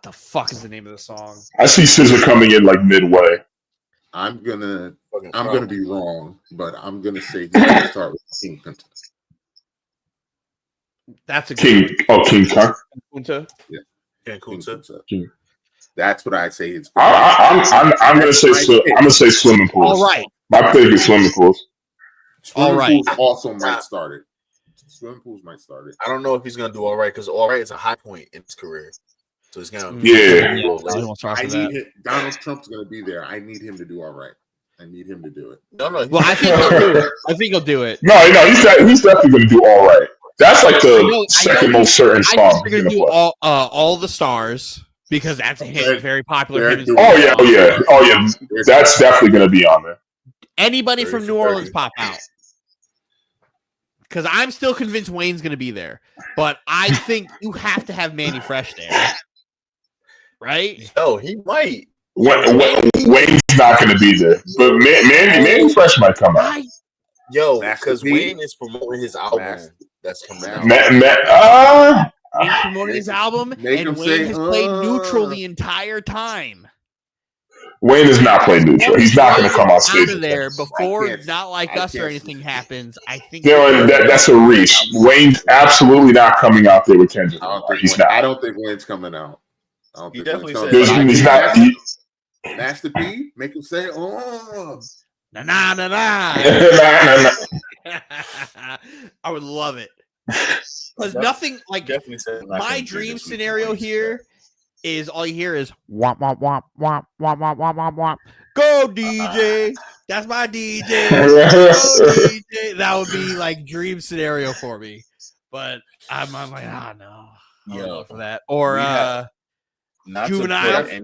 the fuck is the name of the song?
I see SZA coming in like midway.
I'm gonna be wrong, but I'm gonna say he's gonna start with King Kunta.
That's a
King. King
Kunta.
Yeah,
King Kunta.
That's what I'd say. It's.
I'm gonna say. I'm gonna say Swimming Pools.
All right.
My pick is Swimming Pools.
Swimming Pools also might start it. Swimming Pools might start it.
I don't know if he's gonna do all right because all right is a high point in his career. So he's gonna
I need him. Donald Trump's gonna be there. I need him to do all right. I need him to do it.
No.
Well, I think he'll do it. I think he'll do it.
No, he's definitely gonna do all right. That's like the second most certain song.
I think they're gonna do all the stars because that's a hit, very popular.
Oh yeah. That's definitely gonna be on there.
Anybody from New Orleans pop out. Because I'm still convinced Wayne's going to be there. But I think you have to have Manny Fresh there. Right?
Oh, he might.
Wayne's not going to be there. But Manny Fresh might come out.
Because Wayne is promoting his album that's coming out.
Wayne's promoting his album, and Wayne has played neutral the entire time.
Wayne is not playing neutral. He's not going to come out stage
there before Not Like Us or anything happens. I think
that's a reach. Wayne's absolutely not coming out there with Kendrick.
I don't think Wayne's coming out.
He definitely said
he's not.
Master P, make him say, "Oh,
nah." I would love it. Because nothing like
definitely said
my dream scenario here is all you hear is womp womp womp womp womp womp womp womp womp. Go DJ. That's my DJ. Go DJ. That would be like dream scenario for me. But I'm like, no. I don't know for that. Or
not
Juvenile.
to put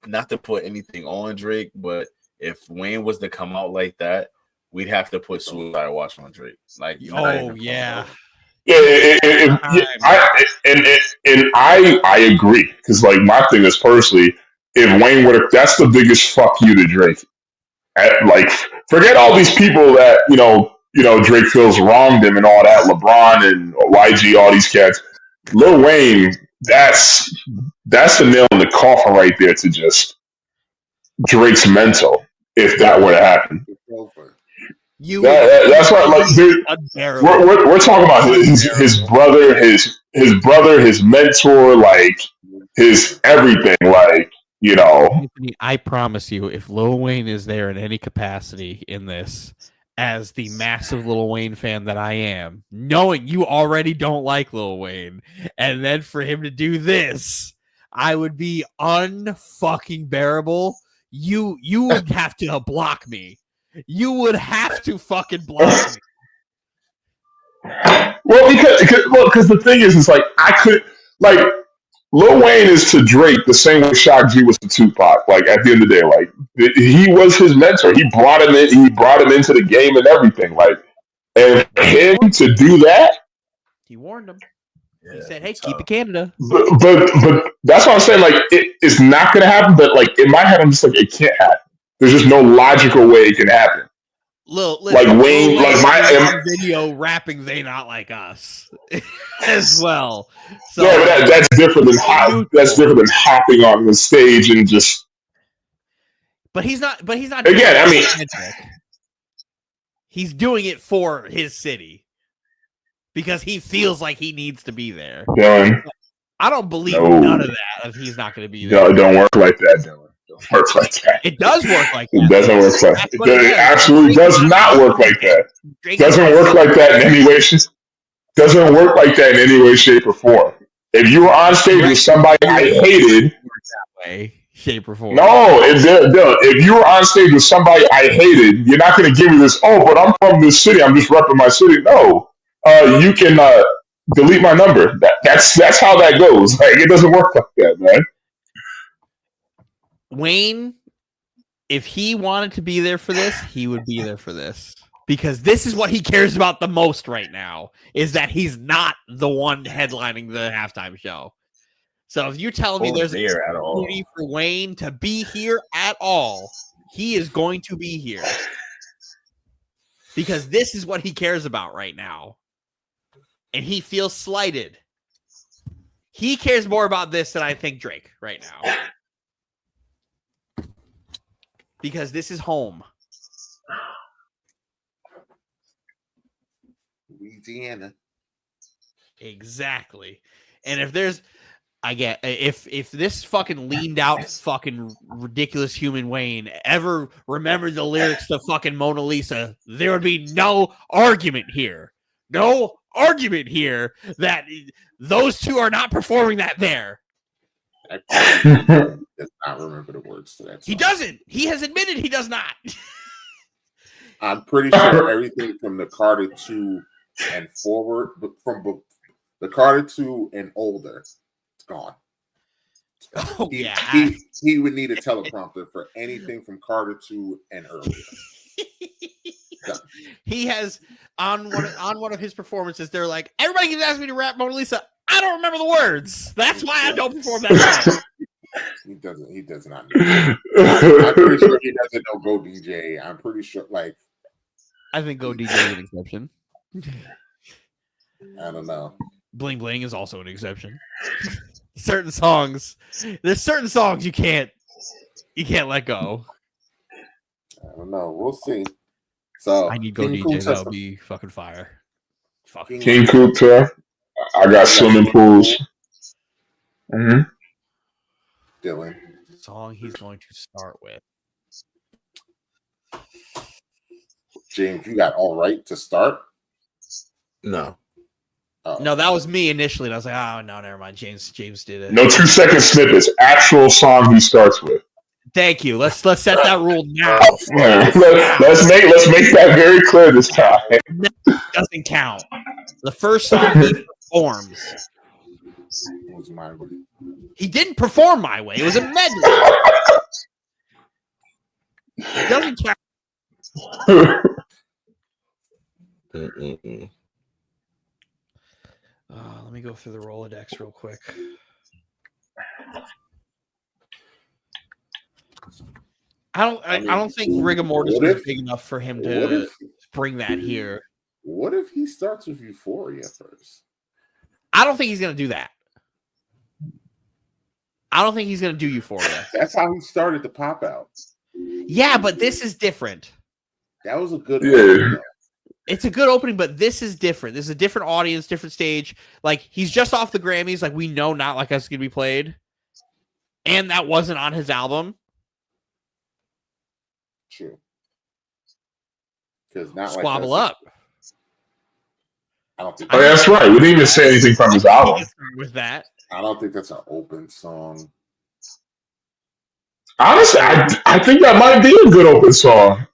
not to put anything on Drake, but if Wayne was to come out like that, we'd have to put Suicide Watch on Drake. Like,
oh yeah.
I agree because like my thing is personally, if Wayne would have, that's the biggest fuck you to Drake. Like, forget all these people that Drake feels wronged him and all that. LeBron and YG, all these cats. Lil Wayne, that's the nail in the coffin right there to just Drake's mental if that were to happen. That's right. Like, dude, we're talking about his brother, his mentor, like his everything. Like,
Anthony, I promise you, if Lil Wayne is there in any capacity in this, as the massive Lil Wayne fan that I am, knowing you already don't like Lil Wayne, and then for him to do this, I would be unfucking bearable. You would have to block me. You would have to fucking block me.
Well, because the thing is like I could like Lil Wayne is to Drake the same way Shock G was to Tupac. Like at the end of the day, like he was his mentor. He brought him in. He brought him into the game and everything. Like, and him to do that,
he warned him. He said, "Hey, keep it Canada."
But that's what I'm saying. Like, it's not gonna happen. But like in my head, I'm just like, it can't happen. There's just no logical way it can happen.
Listen, like Wayne, like my video rapping, they not like us as well. So
yeah, but that's different than hopping on the stage and just.
But he's not.
Again, I mean,
he's doing it for his city because he feels like he needs to be there.
Dylan,
I don't believe none of that. If he's not going to be there,
don't work like that, Dylan. Don't work like that.
It does work like that.
It doesn't work like that. It absolutely does not work like that. Doesn't work like that in any way. Doesn't work like that in any way, shape, or form. If you were on stage with somebody I hated,
that way, shape, or form.
No, if you were on stage with somebody I hated, you're not going to give me this. Oh, but I'm from this city. I'm just repping my city. No, you can delete my number. That's how that goes. Like, it doesn't work like that, man.
Wayne, if he wanted to be there for this, he would be there for this. Because this is what he cares about the most right now, is that he's not the one headlining the halftime show. So if you're telling me there's an opportunity for Wayne to be here at all, he is going to be here. Because this is what he cares about right now. And he feels slighted. He cares more about this than I think Drake right now. Because this is home.
Louisiana.
Exactly. And if there's if this fucking leaned out fucking ridiculous human Wayne ever remembered the lyrics to fucking Mona Lisa, there would be no argument here. No argument here that those two are not performing that there.
Does not remember the words to that song.
He doesn't. He has admitted he does not.
I'm pretty sure everything from the Carter 2 and forward, from the Carter 2 and older, it's gone.
Oh,
He would need a teleprompter for anything from Carter 2 and earlier.
He has on one of his performances. They're like, everybody keeps asking me to rap Mona Lisa. I don't remember the words. That's why I don't perform that song.
He does not know. I'm pretty sure he doesn't know Go DJ. I'm pretty sure,
I think Go DJ is an exception.
I don't know.
Bling Bling is also an exception. There's certain songs you can't let go.
I don't know. We'll see. So
I need Go DJ. That would be fucking fire.
Fucking King Kuta. I got swimming pools. Mm-hmm.
Dylan.
The song he's going to start with.
James, you got all right to start?
No.
No, that was me initially. And I was like, oh no, never mind. James did it.
No 2-second snippets. Actual song he starts with.
Thank you. Let's set that rule now.
Yeah. Let's make that very clear this time.
Doesn't count. The first song he performs.
Was My Way.
He didn't perform My Way. It was a medley. It doesn't count. Let me go through the Rolodex real quick. I don't think Rigor Mortis was big enough for him to bring that here.
What if he starts with Euphoria first?
I don't think he's going to do that. I don't think he's going to do Euphoria.
That's how he started the pop out.
Yeah, but this is different.
That was a good opening.
It's a good opening, but this is different. This is a different audience, different stage. Like, he's just off the Grammys. Like, we know Not Like Us is going to be played. And that wasn't on his album.
True. Because Not
Squabble
Like Us.
Up.
I don't think that's right. We didn't even say anything from his album.
With that.
I don't think that's an open song.
Honestly, I think that might be a good open song.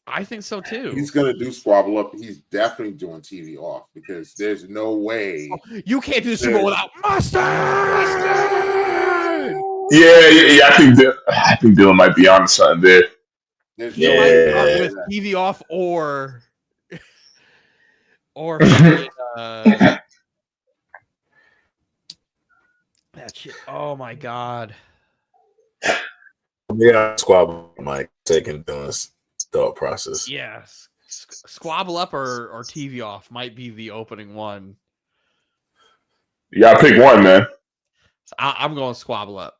I think so too.
He's gonna do Squabble Up. He's definitely doing TV Off because there's no way
you can't do Super Bowl without mustard.
Yeah. I think Dylan might be on something there.
There's
he might start with TV Off or that shit. Oh my god.
Yeah, Squabble Mike taking Dylan's thought process.
Yes. Squabble Up or TV Off might be the opening one.
You gotta pick one, man.
So I'm going Squabble Up.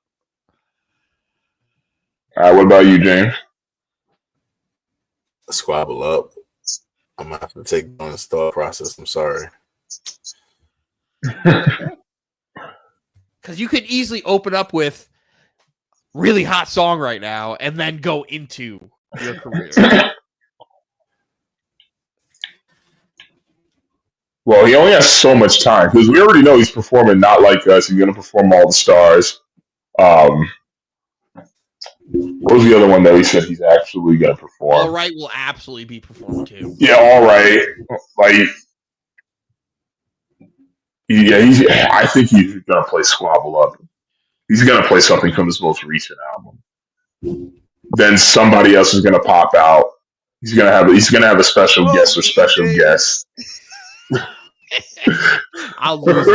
All right, what about you, James?
Squabble Up. I'm gonna have to take Dylan's thought process. I'm sorry.
Because you could easily open up with really hot song right now and then go into your career.
Well, he only has so much time because we already know he's performing Not Like Us. He's going to perform All the Stars. What was the other one that he said he's actually going to perform?
All Right will absolutely be performed too.
Yeah, All Right. Like, I think he's going to play Squabble Up. He's going to play something from his most recent album. Then somebody else is going to pop out. He's going to have a special guest or special guest.
I'll lose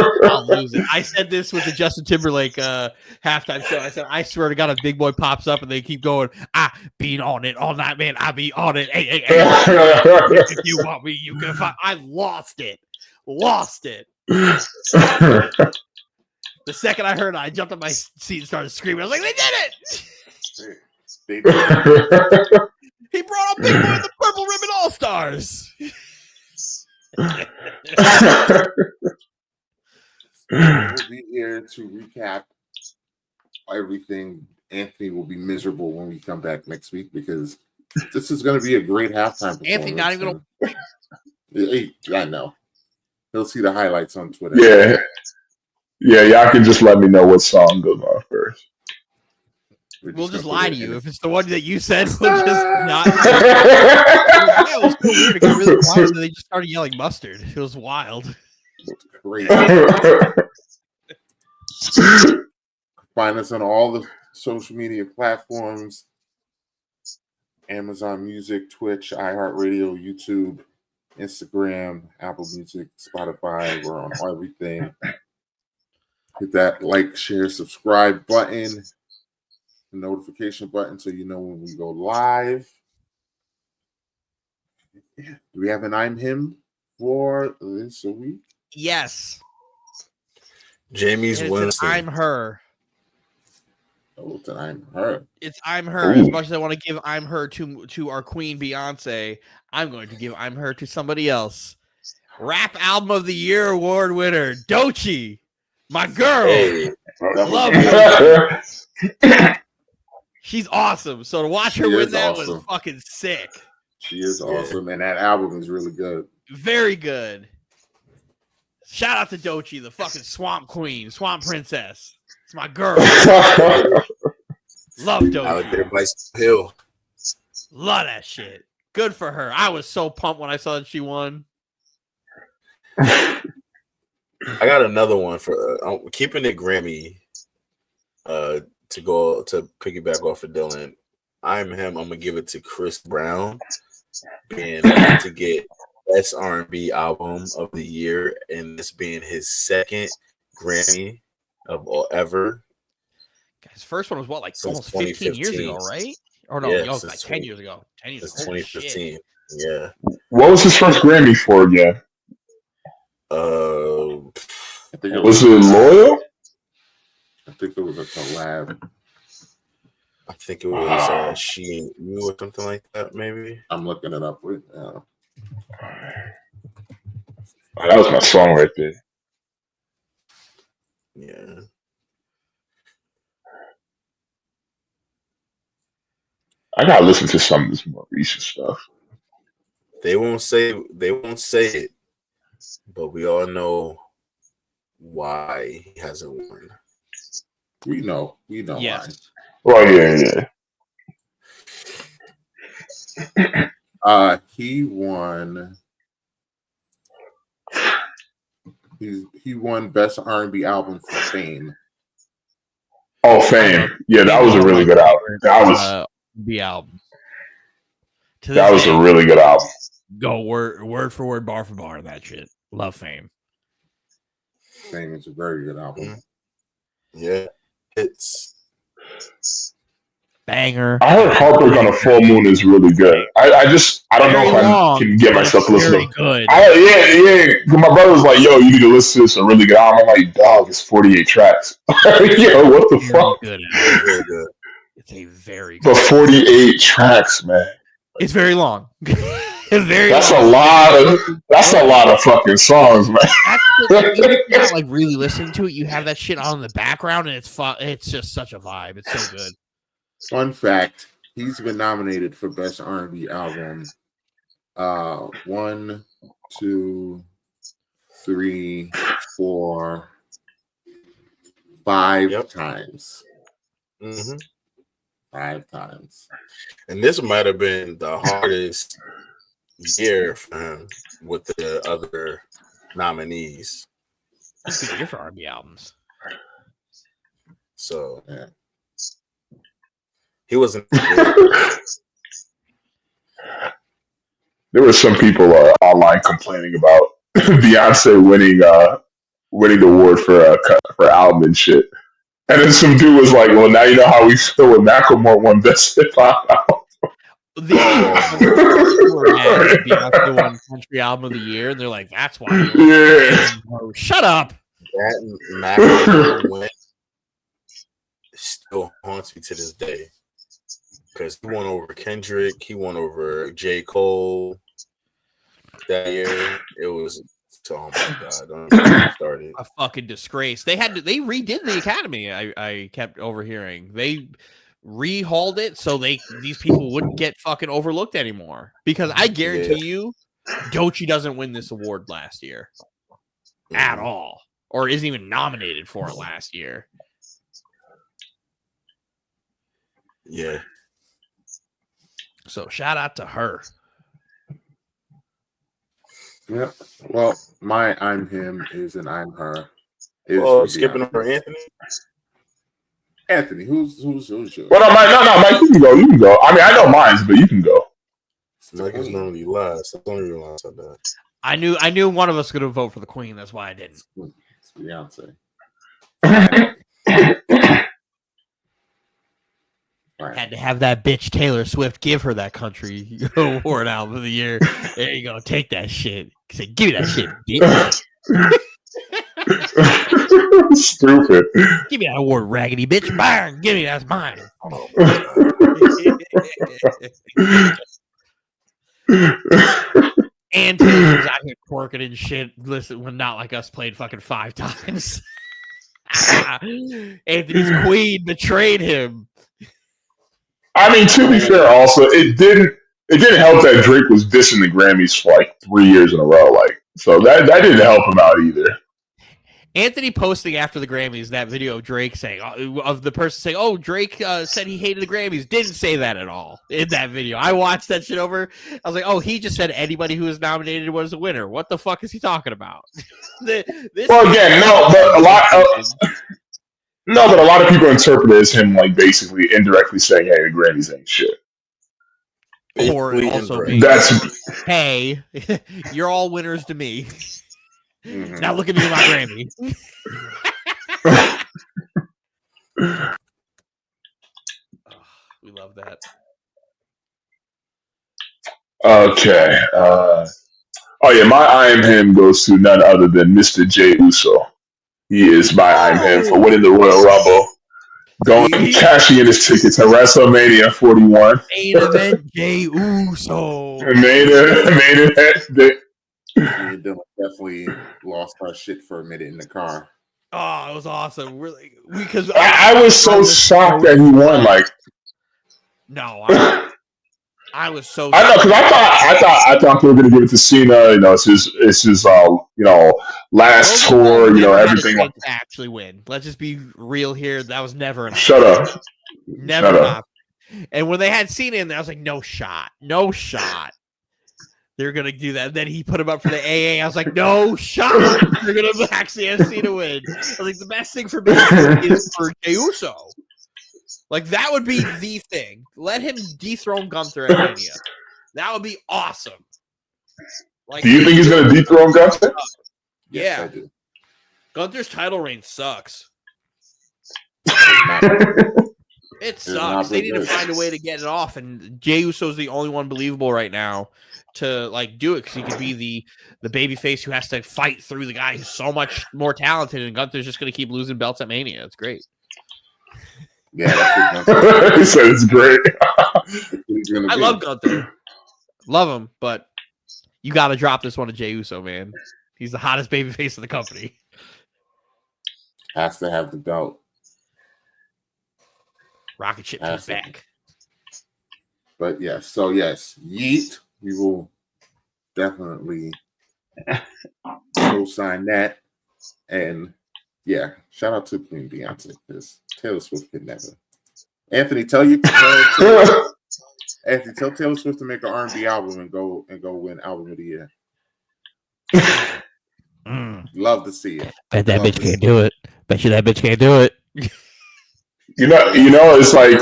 it. I said this with the Justin Timberlake halftime show. I said, I swear to God, if Big Boy pops up and they keep going, I been on it all night, man. I be on it. Hey. If you want me, you can find. I lost it. The second I heard it, I jumped on my seat and started screaming. I was like, they did it!
They did it.
He brought up Big Boy and the Purple Ribbon All-Stars.
We'll be here to recap everything. Anthony will be miserable when we come back next week because this is going to be a great halftime performance.
Anthony not even
I know. He'll see the highlights on Twitter.
Yeah, y'all can just let me know what song goes on first.
We'll just lie to you. If it's the one that you said, we'll just not. It was so weird. It got really quiet, and they just started yelling mustard. It was wild.
It's crazy. Find us on all the social media platforms: Amazon Music, Twitch, iHeartRadio, YouTube, Instagram, Apple Music, Spotify. We're on everything. Hit that like, share, subscribe button, the notification button so you know when we go live. Yeah. Do we have an I'm him for this week?
Yes.
Jamie's Winston.
I'm her.
Oh, it's an I'm her.
It's I'm her. Ooh. As much as I want to give I'm her to our queen Beyonce, I'm going to give I'm her to somebody else. Rap Album of the Year award winner, Doechii. My girl. Hey, love her. She's awesome. So to watch her win that was fucking sick.
She is awesome, and that album is really good.
Very good. Shout out to Doechii, the fucking swamp queen, swamp princess. It's my girl. Love Doechii.
Out there by Hill.
Love that shit. Good for her. I was so pumped when I saw that she won.
I got another one for keeping it Grammy. To piggyback off of Dylan. I'm him. I'm gonna give it to Chris Brown, being to get Best R&B Album of the Year, and this being his second Grammy of all ever.
His first one was what, like
Since
almost 15 years ago, right? Or no, it was like 10 years ago. 10 years
Since
ago.
2015.
Shit.
Yeah.
What was his first Grammy for again? Was it Loyal?
I think it was a collab.
I think it was She and You or something like that, maybe.
I'm looking it up right now.
That was my song right there.
Yeah.
I gotta listen to some of this more recent stuff.
They won't say it, but we all know why he hasn't won.
We know
Yes.
Well, yeah.
He won. He won Best R&B Album for Fame.
Oh, Fame. Yeah, that was a really good album. That was
the album.
That was a really good album.
Go word for word, bar for bar, that shit. Love Fame.
Fame is a very good album.
Yeah, it's
banger.
I heard Heartbreak on a Full Moon is really good. I don't know if I can get myself to listen to it.
Good.
Yeah. My brother was like, "Yo, you need to listen to this. It's a really good album." I'm like, "Dog, it's 48 tracks." Yo, what the fuck?
Good.
very good.
It's a very
good. But 48 tracks, man.
It's very long.
That's a lot of fucking songs, man.
Even if you're not like really listening to it, you have that shit on in the background, and it's just such a vibe. It's so good.
Fun fact: he's been nominated for Best R&B Album 1, 2, 3, 4, 5 times.
Mm-hmm.
5 times.
And this might have been the hardest year for him with the other nominees.
It's a good year for R&B albums.
So
yeah.
He wasn't.
There were some people online complaining about Beyonce winning the award for album and shit. And then some dude was like, "Well, now you know how we feel when Macklemore won Best Hip Hop Album."
Beyonce won Country Album of the Year, and they're like, "That's why." Shut up.
That Macklemore win still haunts me to this day. Because he won over Kendrick, he won over J. Cole that year. It was, oh my god, don't even get started.
A fucking disgrace. They redid the Academy. I kept overhearing they rehauled it so these people wouldn't get fucking overlooked anymore. Because I guarantee you, Doechii doesn't win this award last year at all, or isn't even nominated for it last year.
Yeah.
So shout out to her.
Yep. Well, my I'm him is an I'm her.
Skipping over Anthony.
Anthony, who's yours?
Well, no, Mike, you can go. You can go. I mean, I know mine's, but you can go.
Mike is normally last. That's the only reason I said that.
I knew one of us was going to vote for the Queen. That's why I didn't.
It's Beyonce.
Had to have that bitch Taylor Swift give her that country award album of the year. There you go. Take that shit. Say, give me that shit, bitch.
Stupid.
Give me that award, raggedy bitch. Bang. Give me that's mine. And Taylor was out here twerking and shit. Listen, when Not Like Us played fucking 5 times. Anthony's queen betrayed him.
I mean, to be fair, also it didn't help that Drake was dissing the Grammys for like 3 years in a row. Like So that didn't help him out either.
Anthony posting after the Grammys that video of Drake saying, of the person saying, "Oh, Drake said he hated the Grammys." Didn't say that at all in that video. I watched that shit over. I was like, "Oh, he just said anybody who was nominated was a winner." What the fuck is he talking about? But
a lot of people interpret it as him like basically indirectly saying, "Hey, the Grammys ain't shit."
Or also being, "Hey, you're all winners to me." Mm-hmm. Now look at me in my Grammy. We love that.
Okay. My I Am Him goes to none other than Mr. Jey Uso. He is my I Am Him for winning the Royal Rumble. Cashing in his ticket to WrestleMania 41.
Main event Jey Uso.
Main event.
Me and Dylan definitely lost our shit for a minute in the car.
Oh, it was awesome. Because
I was so shocked that he won. Like,
no, I was so.
I know because I thought they were going to give it to Cena. You know, it's his last tour. You know, everything.
To actually win. Let's just be real here. That was never enough.
Shut up.
Never enough. And when they had Cena in there, I was like, no shot. They're gonna do that. And then he put him up for the AA. I was like, no shot. They're gonna actually have Cena win. I was like, the best thing for me is for Jey Uso. Like, that would be the thing. Let him dethrone Gunther at Mania. That would be awesome. Like,
do you think he's gonna dethrone Gunther?
Yeah.
Yes, I do.
Gunther's title reign sucks. It sucks. They need to find a way to get it off, and Jey Uso's the only one believable right now to like do it because he could be the baby face who has to fight through the guy who's so much more talented, and Gunther's just going to keep losing belts at Mania. It's great.
Yeah, that's what
he said it's great.
I love Gunther. Love him, but you got to drop this one to Jey Uso, man. He's the hottest baby face of the company.
Has to have the belt.
Rocket ship is back.
But yes, so yes, yeet. We will definitely co-sign that. And yeah, shout out to Queen Beyonce because Taylor Swift could never. Anthony, tell Taylor Swift to make an R&B album and go win album of the year. Love to see it.
Bet that bitch can't do it. Bet you that bitch can't do it.
You know, it's like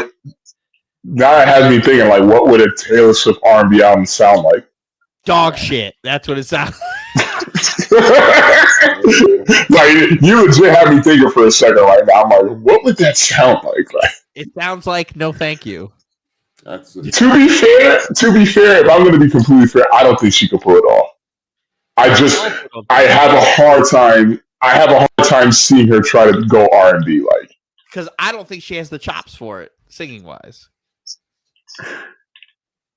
now it has me thinking like, what would a Taylor Swift R&B album sound like?
Dog shit. That's what it sounds
like. You legit have me thinking for a second right now. I'm like, what would that sound like?
It sounds like no thank you.
To be fair, if I'm going to be completely fair, I don't think she could pull it off. I have a hard time seeing her try to go R&B like.
Because I don't think she has the chops for it, singing wise.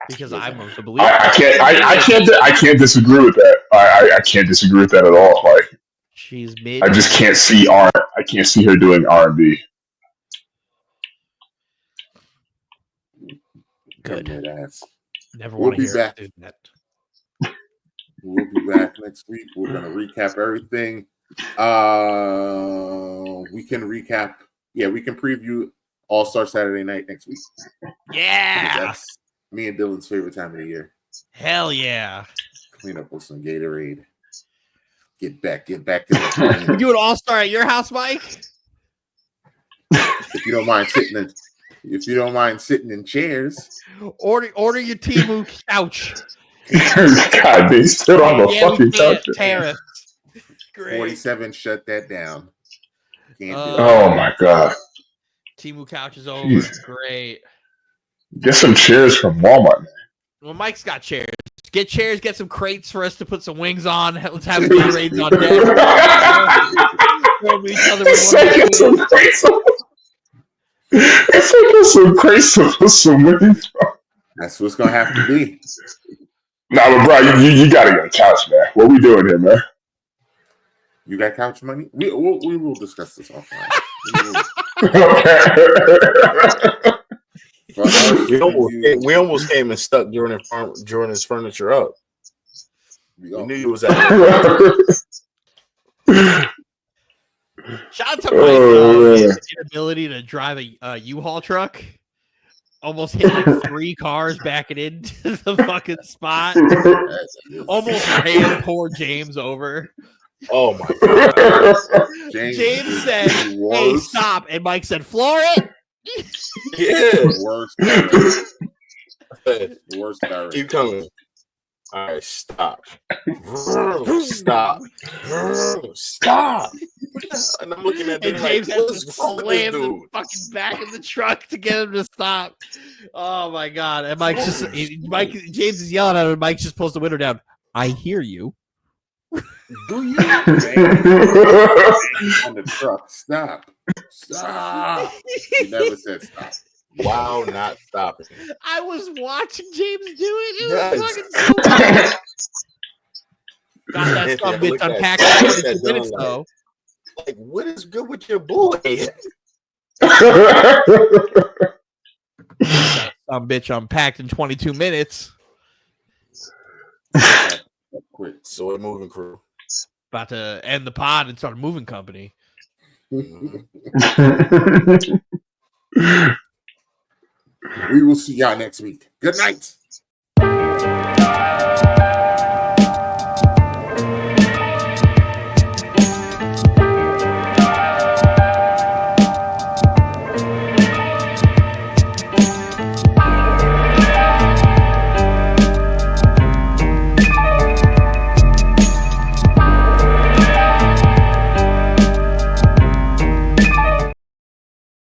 Because I'm of the belief.
I can't disagree with that. I can't disagree with that at all. Like,
she's mid.
I just can't see I can't see her doing R&B.
Good. Never
We'll
want to hear
back.
That.
We'll be back next week. We're gonna recap everything. We can recap. Yeah, we can preview All-Star Saturday Night next week.
Yeah,
that's me and Dylan's favorite time of the year.
Hell yeah!
Clean up with some Gatorade. Get back to the
We do an All-Star at your house, Mike.
If you don't mind sitting in chairs,
order your Temu couch.
God, they stood on the fucking couch.
Tariff. Great.
47 shut that down.
Can't do it. Oh my god.
Temu couch is over. Jeez. Great.
Get some chairs from Walmart, man.
Well, Mike's got chairs. Get chairs, get some crates for us to put some wings on. Let's have Gatorades on deck.
Get some crates. Get some crates to put some wings on.
That's what's gonna have to be.
Nah, but bro, you gotta get a couch, man. What we doing here, man?
You got couch money? We will discuss this offline.
We almost came and stuck Jordan's furniture up. We knew you was at the
Shout out to Mike's inability to drive a U-Haul truck. Almost hit like 3 cars backing into the fucking spot. Almost ran poor James over.
Oh my god.
James said, "Hey, stop," and Mike said, "Floor it."
Yeah.
Worst direct.
Keep coming. All right, stop. Stop. Stop. And I'm looking at
And
him
James
like,
has
what's
to
wrong with
slam
this
the
dude?
fucking back of the truck to get him to stop. Oh my god! And Mike's just James is yelling at him. Mike just pulls the window down. I hear you.
Do you?
On the truck. Stop. He never said stop.
Wow, not stopping.
I was watching James do it. It was
Yes.
fucking so bad. Got that son bitch unpacked in 22 minutes though.
Like, what is good with your boy?
Some bitch unpacked in 22 minutes.
Quick.
So we're moving crew.
About to end the pod and start a moving company.
We will see y'all next week. Good night.